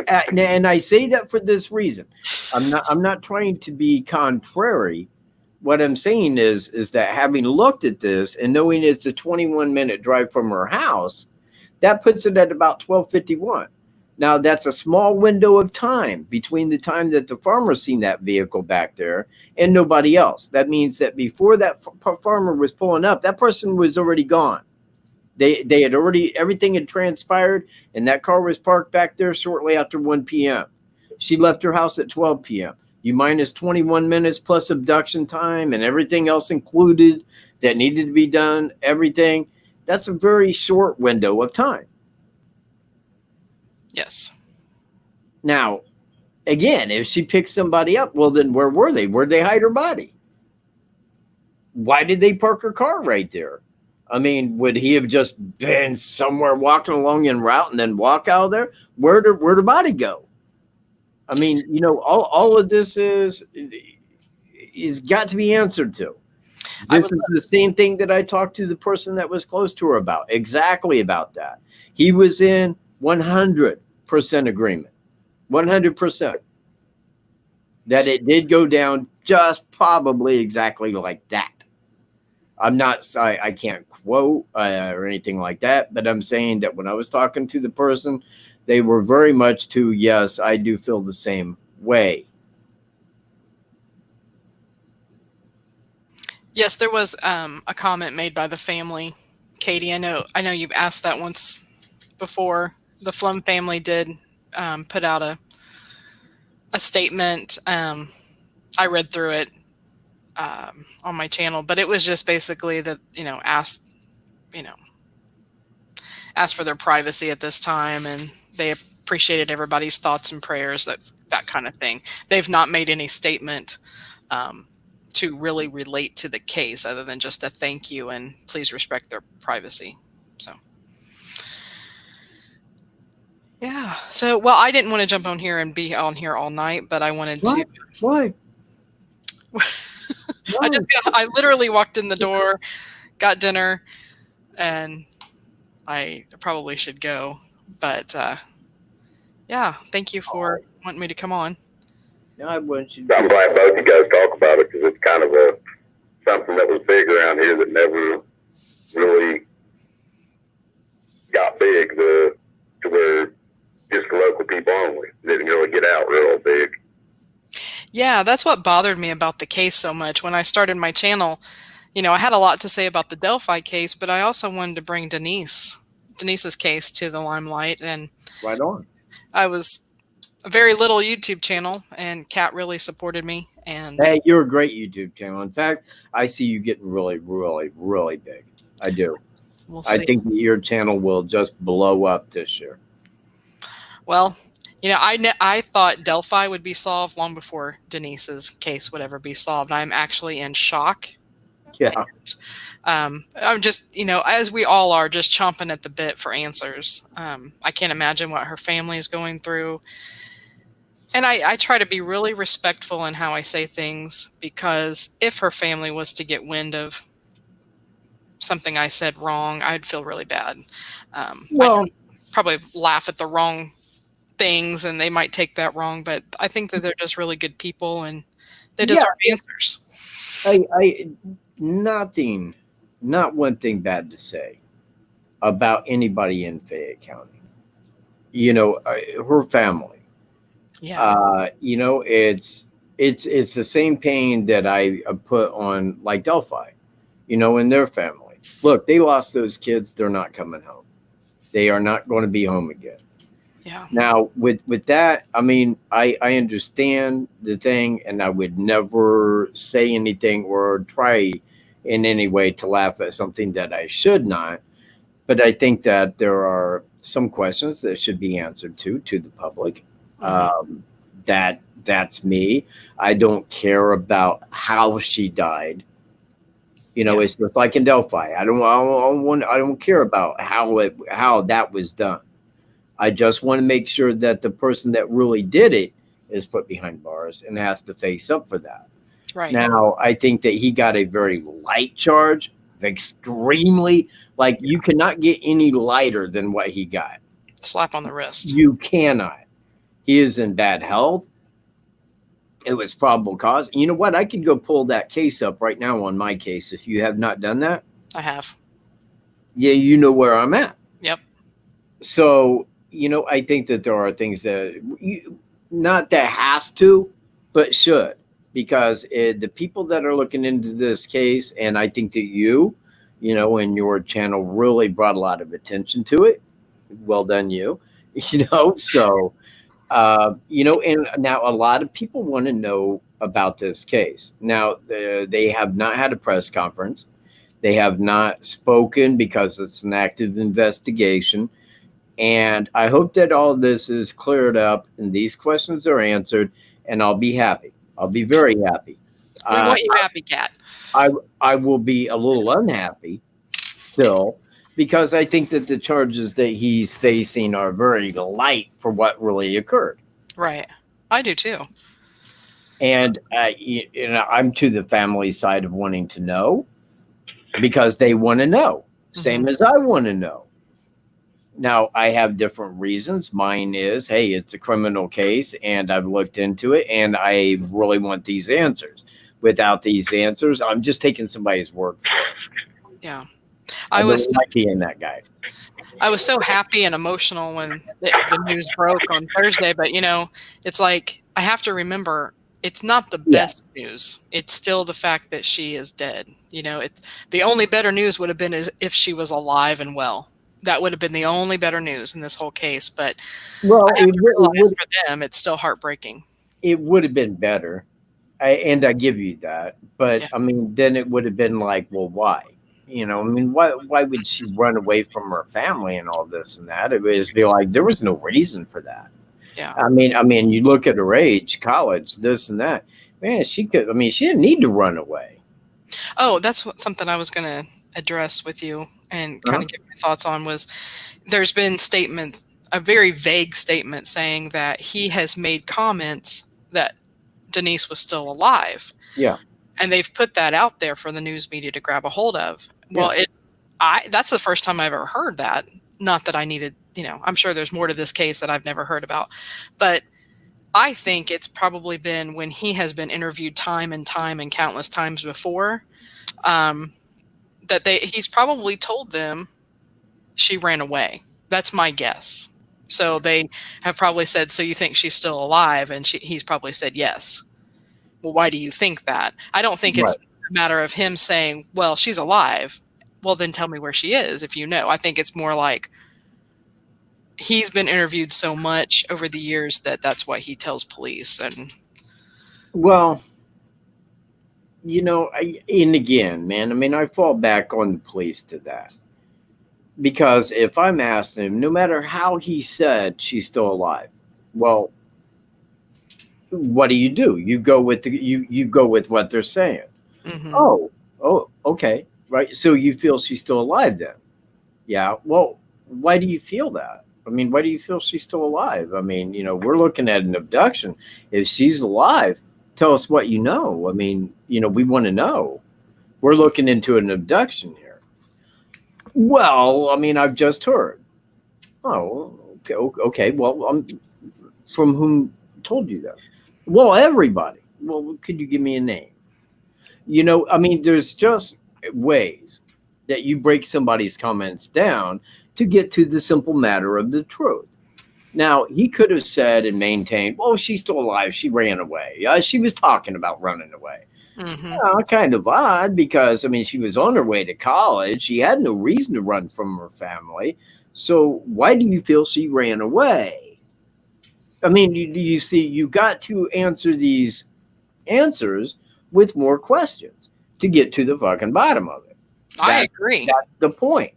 and I say that for this reason. I'm not trying to be contrary. What I'm saying is that having looked at this and knowing it's a 21-minute drive from her house, that puts it at about 12:51. Now, that's a small window of time between the time that the farmer seen that vehicle back there and nobody else. That means that before that farmer was pulling up, that person was already gone. They had already, everything had transpired, and that car was parked back there shortly after 1 p.m. She left her house at 12 p.m. You minus 21 minutes plus abduction time and everything else included that needed to be done, everything. That's a very short window of time. Yes. Now, again, if she picked somebody up, well, then where were they? Where'd they hide her body? Why did they park her car right there? I mean, would he have just been somewhere walking along en route and then walk out of there? Where'd the body go? I mean, you know, all of this is got to be answered to. This is the same thing that I talked to the person that was close to her about, exactly about that. He was in 100% agreement, 100%, that it did go down just probably exactly like that. I can't quote or anything like that, but I'm saying that when I was talking to the person, they were very much to, yes, I do feel the same way. Yes, there was a comment made by the family. Katie, I know you've asked that once before. The Pflum family did put out a statement. I read through it on my channel, but it was just basically that, asked for their privacy at this time, and they appreciated everybody's thoughts and prayers, that kind of thing. They've not made any statement to really relate to the case other than just a thank you and please respect their privacy. So yeah. So, well, I didn't want to jump on here and be on here all night, but I wanted to. Why? I literally walked in the door, got dinner, and I probably should go. But yeah, thank you for wanting me to come on. No, I want you. I'm glad both you guys talk about it, because it's kind of something that was big around here that never really got big to where just the local people only. Didn't really get out real big. Yeah, that's what bothered me about the case so much. When I started my channel, I had a lot to say about the Delphi case, but I also wanted to bring Denise's case to the limelight. And right on. I was a very little YouTube channel, and Katt really supported me. And hey, you're a great YouTube channel. In fact, I see you getting really, really, really big. I do. We'll see. I think that your channel will just blow up this year. Well, I thought Delphi would be solved long before Denise's case would ever be solved. I'm actually in shock. Yeah. And, I'm just, as we all are, just chomping at the bit for answers. I can't imagine what her family is going through. And I try to be really respectful in how I say things, because if her family was to get wind of something I said wrong, I'd feel really bad. I'd probably laugh at the wrong things and they might take that wrong, but I think that they're just really good people and they deserve answers. Not one thing bad to say about anybody in Fayette County. Her family. Yeah. It's the same pain that I put on like Delphi, in their family. Look, they lost those kids. They're not coming home. They are not going to be home again. Yeah. Now with that, I mean, I understand the thing, and I would never say anything or try in any way to laugh at something that I should not. But I think that there are some questions that should be answered to the public. Mm-hmm. That's me. I don't care about how she died. It's just like in Delphi. I don't care about how that was done. I just want to make sure that the person that really did it is put behind bars and has to face up for that. Right. Now, I think that he got a very light charge, extremely, like you cannot get any lighter than what he got. Slap on the wrist. You cannot. He is in bad health. It was probable cause. You know what? I could go pull that case up right now on my case. If you have not done that. I have. Yeah, you know where I'm at. Yep. So, I think that there are things that not that has to, but should, because the people that are looking into this case, and I think that and your channel really brought a lot of attention to it. Well done, you. So, and now a lot of people want to know about this case. Now, they have not had a press conference. They have not spoken because it's an active investigation. And I hope that all this is cleared up and these questions are answered, and I'll be happy. I'll be very happy. We want you happy, Katt. I will be a little unhappy still, because I think that the charges that he's facing are very light for what really occurred. Right. I do too. And I'm to the family side of wanting to know, because they want to know, same as I want to know. Now, I have different reasons. Mine is, hey, it's a criminal case, and I've looked into it, and I really want these answers. Without these answers, I'm just taking somebody's word for it. Yeah. I was like being that guy. I was so happy and emotional when the news broke on Thursday, but it's like, I have to remember, it's not the best news. It's still the fact that she is dead. It's the only better news would have been if she was alive and well. That would have been the only better news in this whole case. But for them, it's still heartbreaking. It would have been better. I give you that. But then it would have been like, well, why? Why would she run away from her family and all this and that? It would be like, there was no reason for that. Yeah. I mean, you look at her age, college, this and that. Man, she didn't need to run away. Oh, that's something I was going to address with you and kind of give my thoughts on. Was there's been statements, a very vague statement saying that he has made comments that Denise was still alive. Yeah. And they've put that out there for the news media to grab a hold of. Well, that's the first time I've ever heard that. Not that I needed, I'm sure there's more to this case that I've never heard about, but I think it's probably been when he has been interviewed time and countless times before, that he's probably told them she ran away. That's my guess. So they have probably said, so you think she's still alive? And he's probably said yes. Well, why do you think that? I don't think it's a matter of him saying, well, she's alive. Well, then tell me where she is if you know. I think it's more like he's been interviewed so much over the years that's why he tells police. And well, and again, man, I fall back on the police to that. Because if I'm asking him, no matter how he said she's still alive, well, what do? You go with you go with what they're saying. Oh, okay, right. So you feel she's still alive then? Yeah. Well, why do you feel that? Why do you feel she's still alive? We're looking at an abduction. If she's alive, tell us what you know. We want to know. We're looking into an abduction here. Well, I've just heard. Oh, okay. Well, from whom told you that? Well, everybody. Well, could you give me a name? There's just ways that you break somebody's comments down to get to the simple matter of the truth. Now, he could have said and maintained, well, she's still alive. She ran away. She was talking about running away. Kind of odd, because, she was on her way to college. She had no reason to run from her family. So why do you feel she ran away? You see, you got to answer these answers with more questions to get to the fucking bottom of it. I agree. That's the point.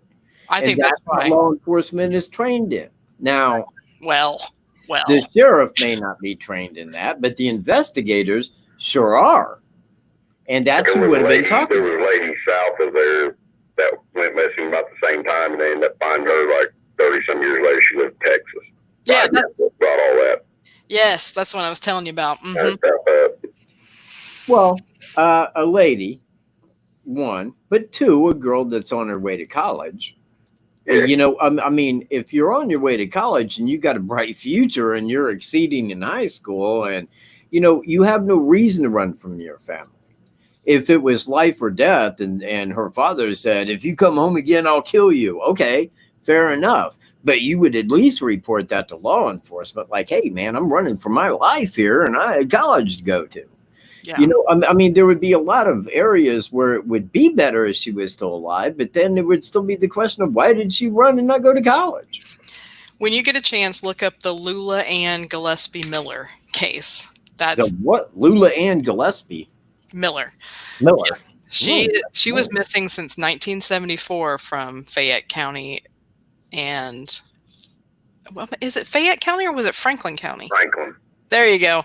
I think that's what law enforcement is trained in. Now, well, the sheriff may not be trained in that, but the investigators sure are. And that's who would have been talking. There was a lady south of there that went missing about the same time, and they ended up finding her like 30-some years later. She lived in Texas. Yeah, that's brought all that. Yes, that's what I was telling you about. Well, a lady, one, but two, a girl that's on her way to college. Yeah. If you're on your way to college and you got a bright future and you're exceeding in high school, and you have no reason to run from your family. If it was life or death, and her father said, if you come home again, I'll kill you. Okay, fair enough. But you would at least report that to law enforcement, like, hey, man, I'm running for my life here and I had college to go to. Yeah. You know, I mean, there would be a lot of areas where it would be better if she was still alive, but then there would still be the question of why did she run and not go to college? When you get a chance, look up the Lula Ann Gillespie Miller case. The what? Lula Ann Gillespie? Miller. Miller. Yeah. She was missing since 1974 from Fayette County. And well, is it Fayette County or was it Franklin County? Franklin. There you go.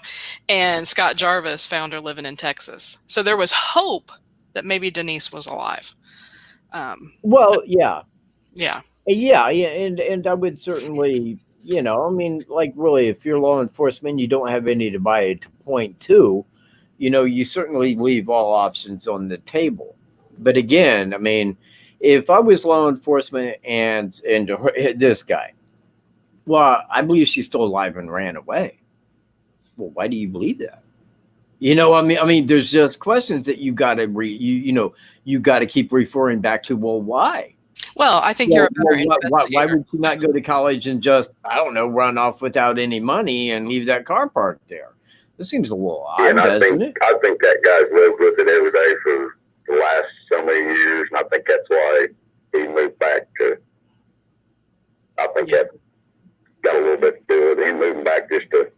And Scott Jarvis found her living in Texas. So there was hope that maybe Denise was alive. Well, yeah. Yeah. Yeah, and I would certainly, you know, I mean, like really, if you're law enforcement, you don't have any to point to, you know, you certainly leave all options on the table. But again, I mean, if I was law enforcement and this guy, well, I believe she's still alive and ran away. Well, why do you believe that? You know, I mean, there's just questions that you got to you got to keep referring back to. Well, why? Well, I think you're a better investigator. Why would you not go to college and just, I don't know, run off without any money and leave that car parked there? This seems a little odd, doesn't it? I think that guy's lived with it every day for the last so many years, and I think that's why he moved back to. I think that got a little bit to do with him moving back just to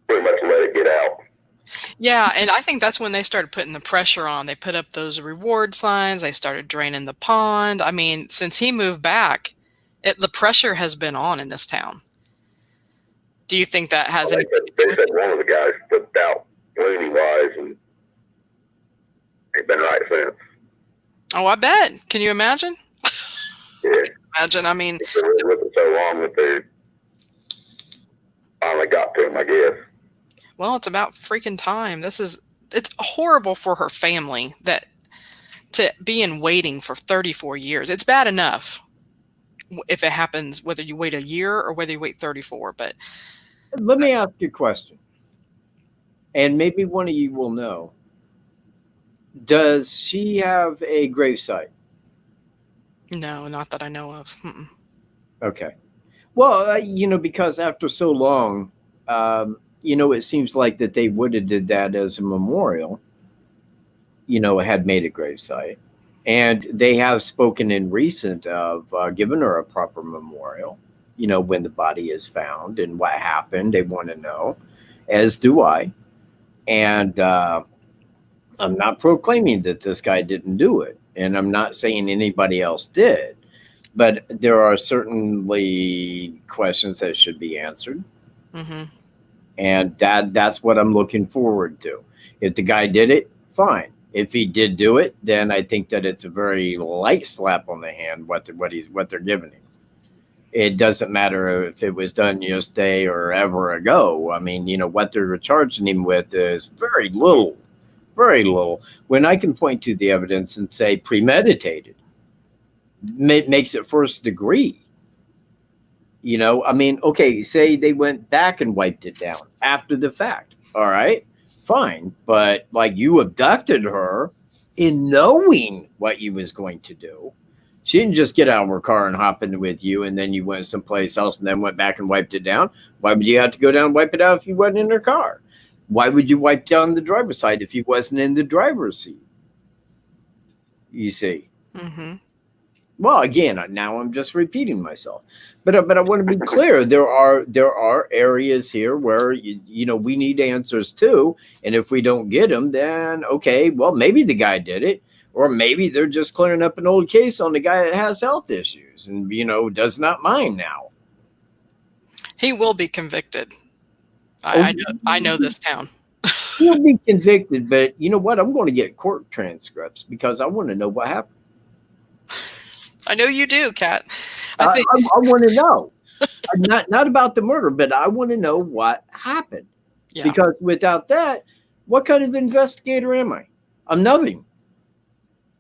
pretty much let it get out. Yeah, and I think that's when they started putting the pressure on. They put up those reward signs. They started draining the pond. I mean, since he moved back, the pressure has been on in this town. Do you think that has anything to do They with said it? one of the guys flipped out loony-wise and ain't been right since. Oh, I bet. Can you imagine? Yeah. Imagine, I mean. They've been with it so long that they finally got to him, I guess. Well, it's about freaking time. It's horrible for her family to be in waiting for 34 years. It's bad enough if it happens, whether you wait a year or whether you wait 34. But let me ask you a question, and maybe one of you will know. Does she have a gravesite? no, not that I know of. Okay. Well, you know, because after so long, you know, it seems like that they would have did that as a memorial, you know, had made a gravesite. And they have spoken in recent of giving her a proper memorial, you know, when the body is found and what happened. They want to know, as do I. And I'm not proclaiming that this guy didn't do it. And I'm not saying anybody else did. But there are certainly questions that should be answered. Mm-hmm. And that's what I'm looking forward to. If the guy did it, fine. If he did do it, then I think that it's a very light slap on the hand what they're giving him. It doesn't matter if it was done yesterday or ever ago. I mean, you know, what they're charging him with is very little. When I can point to the evidence and say premeditated, makes it first degree. You know, I mean, okay, say they went back and wiped it down after the fact. All right, fine. But like, you abducted her in knowing what you was going to do. She didn't just get out of her car and hop in with you, and then you went someplace else and then went back and wiped it down. Why would you have to go down and wipe it out if you wasn't in her car? Why would you wipe down the driver's side if you wasn't in the driver's seat? You see. Mm-hmm. Well, again, now I'm just repeating myself, but I want to be clear. There are areas here where you know we need answers too, and if we don't get them, then okay, well maybe the guy did it, or maybe they're just clearing up an old case on the guy that has health issues and you know does not mind now. He will be convicted. I know this town. He'll be convicted, but you know what? I'm going to get court transcripts because I want to know what happened. I know you do, Katt. I want to know, not about the murder, but I want to know what happened. Yeah. Because without that, what kind of investigator am I? I'm nothing.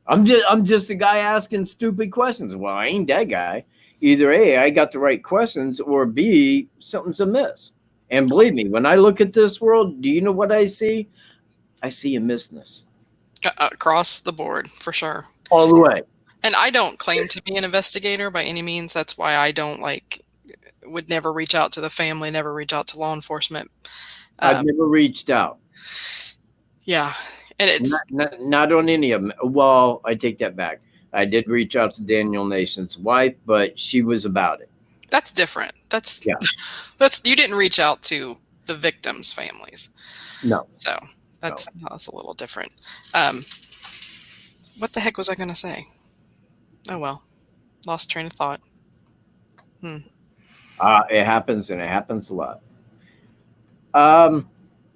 I'm just a guy asking stupid questions. Well, I ain't that guy. Either A, I got the right questions, or B, something's amiss. And believe me, when I look at this world, do you know what I see? I see amissness. Across the board, for sure. All the way. And I don't claim to be an investigator by any means. That's why I don't would never reach out to the family, never reach out to law enforcement. I've never reached out. Yeah. And it's not on any of them. Well, I take that back. I did reach out to Daniel Nation's wife, but she was about it. That's different. That's yeah. You didn't reach out to the victims' families. No. So that's a little different. What the heck was I going to say? Oh well, lost train of thought. It happens, and it happens a lot.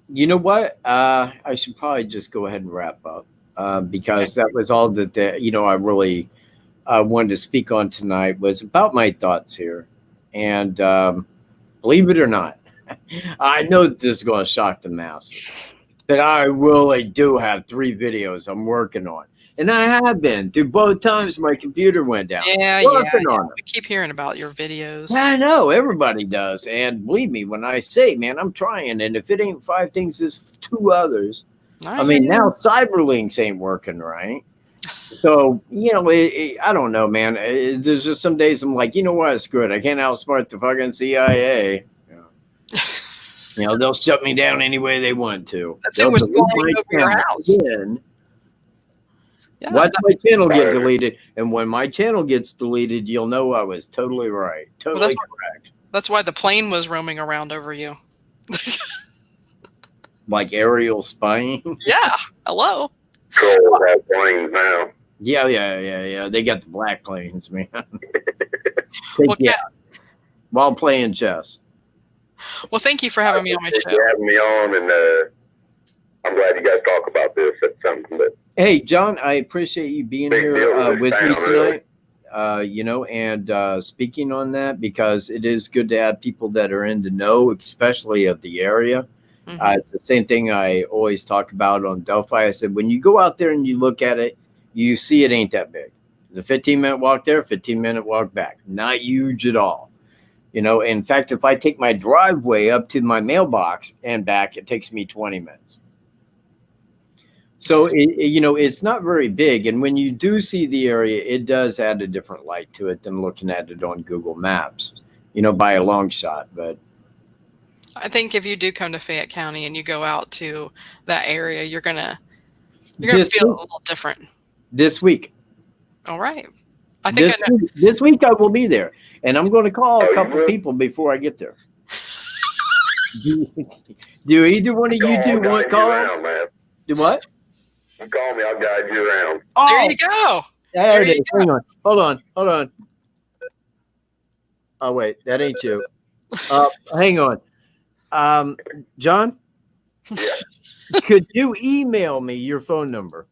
You know what? I should probably just go ahead and wrap up because that was all that I really wanted to speak on tonight was about my thoughts here. And believe it or not, I know that this is going to shock the masses, but I really do have 3 videos I'm working on. And I have been through both times my computer went down. Yeah. We keep hearing about your videos. I know, everybody does. And believe me, when I say, man, I'm trying. And if it ain't 5 things, it's 2 others. I mean, now Cyberlinks ain't working right. So, I don't know, man. There's just some days I'm like, you know what? Screw it. I can't outsmart the fucking CIA. They'll shut me down any way they want to. That's it. We're flying over your house. Watch my channel get deleted, and when my channel gets deleted, you'll know I was totally right. Totally correct. That's why the plane was roaming around over you. Like aerial spying? Yeah. Hello. Cool, that planes now. Yeah. They got the black planes, man. While playing chess. Well, thank you for having me on my show. Having me on, and I'm glad you guys talk about this. That's something that. Hey, John, I appreciate you being here with me tonight. And speaking on that, because it is good to have people that are in the know, especially of the area. It's the same thing I always talk about on Delphi. I said, when you go out there and you look at it, you see it ain't that big. It's a 15-minute walk there, 15-minute walk back. Not huge at all. In fact, if I take my driveway up to my mailbox and back, it takes me 20 minutes. So, it's not very big. And when you do see the area, it does add a different light to it than looking at it on Google Maps, by a long shot. But I think if you do come to Fayette County and you go out to that area, you're gonna feel a little different. This week. All right. I think this week I will be there. And I'm going to call a couple people before I get there. Do either one of you two want to call? Do what? You call me, I'll guide you around. Oh, there you go. There it is. Hang on. Hold on. Oh, wait. That ain't you. Hang on. John? Yeah. Could you email me your phone number?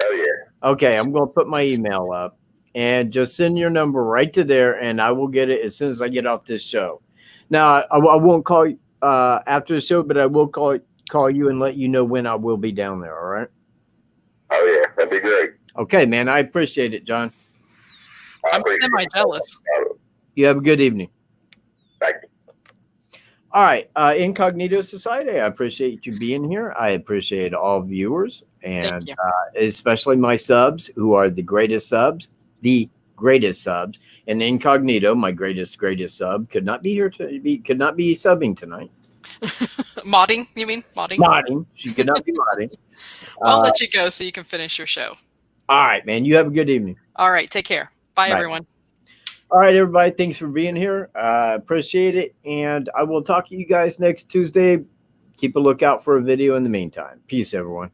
Oh, yeah. Okay. I'm going to put my email up and just send your number right to there, and I will get it as soon as I get off this show. Now, I won't call you after the show, but I will call you and let you know when I will be down there. All right? Oh, yeah. That'd be great. Okay, man. I appreciate it, John. I'm semi-jealous. You have a good evening. Thank you. All right. Incognito Society, I appreciate you being here. I appreciate all viewers, and especially my subs, who are the greatest subs. And Incognito, my greatest sub, could not be here could not be subbing tonight. Modding, you mean? Modding. She could not be modding. I'll let you go so you can finish your show. All right, man. You have a good evening. All right. Take care. Bye. Everyone. All right, everybody. Thanks for being here. Appreciate it. And I will talk to you guys next Tuesday. Keep a lookout for a video in the meantime. Peace, everyone.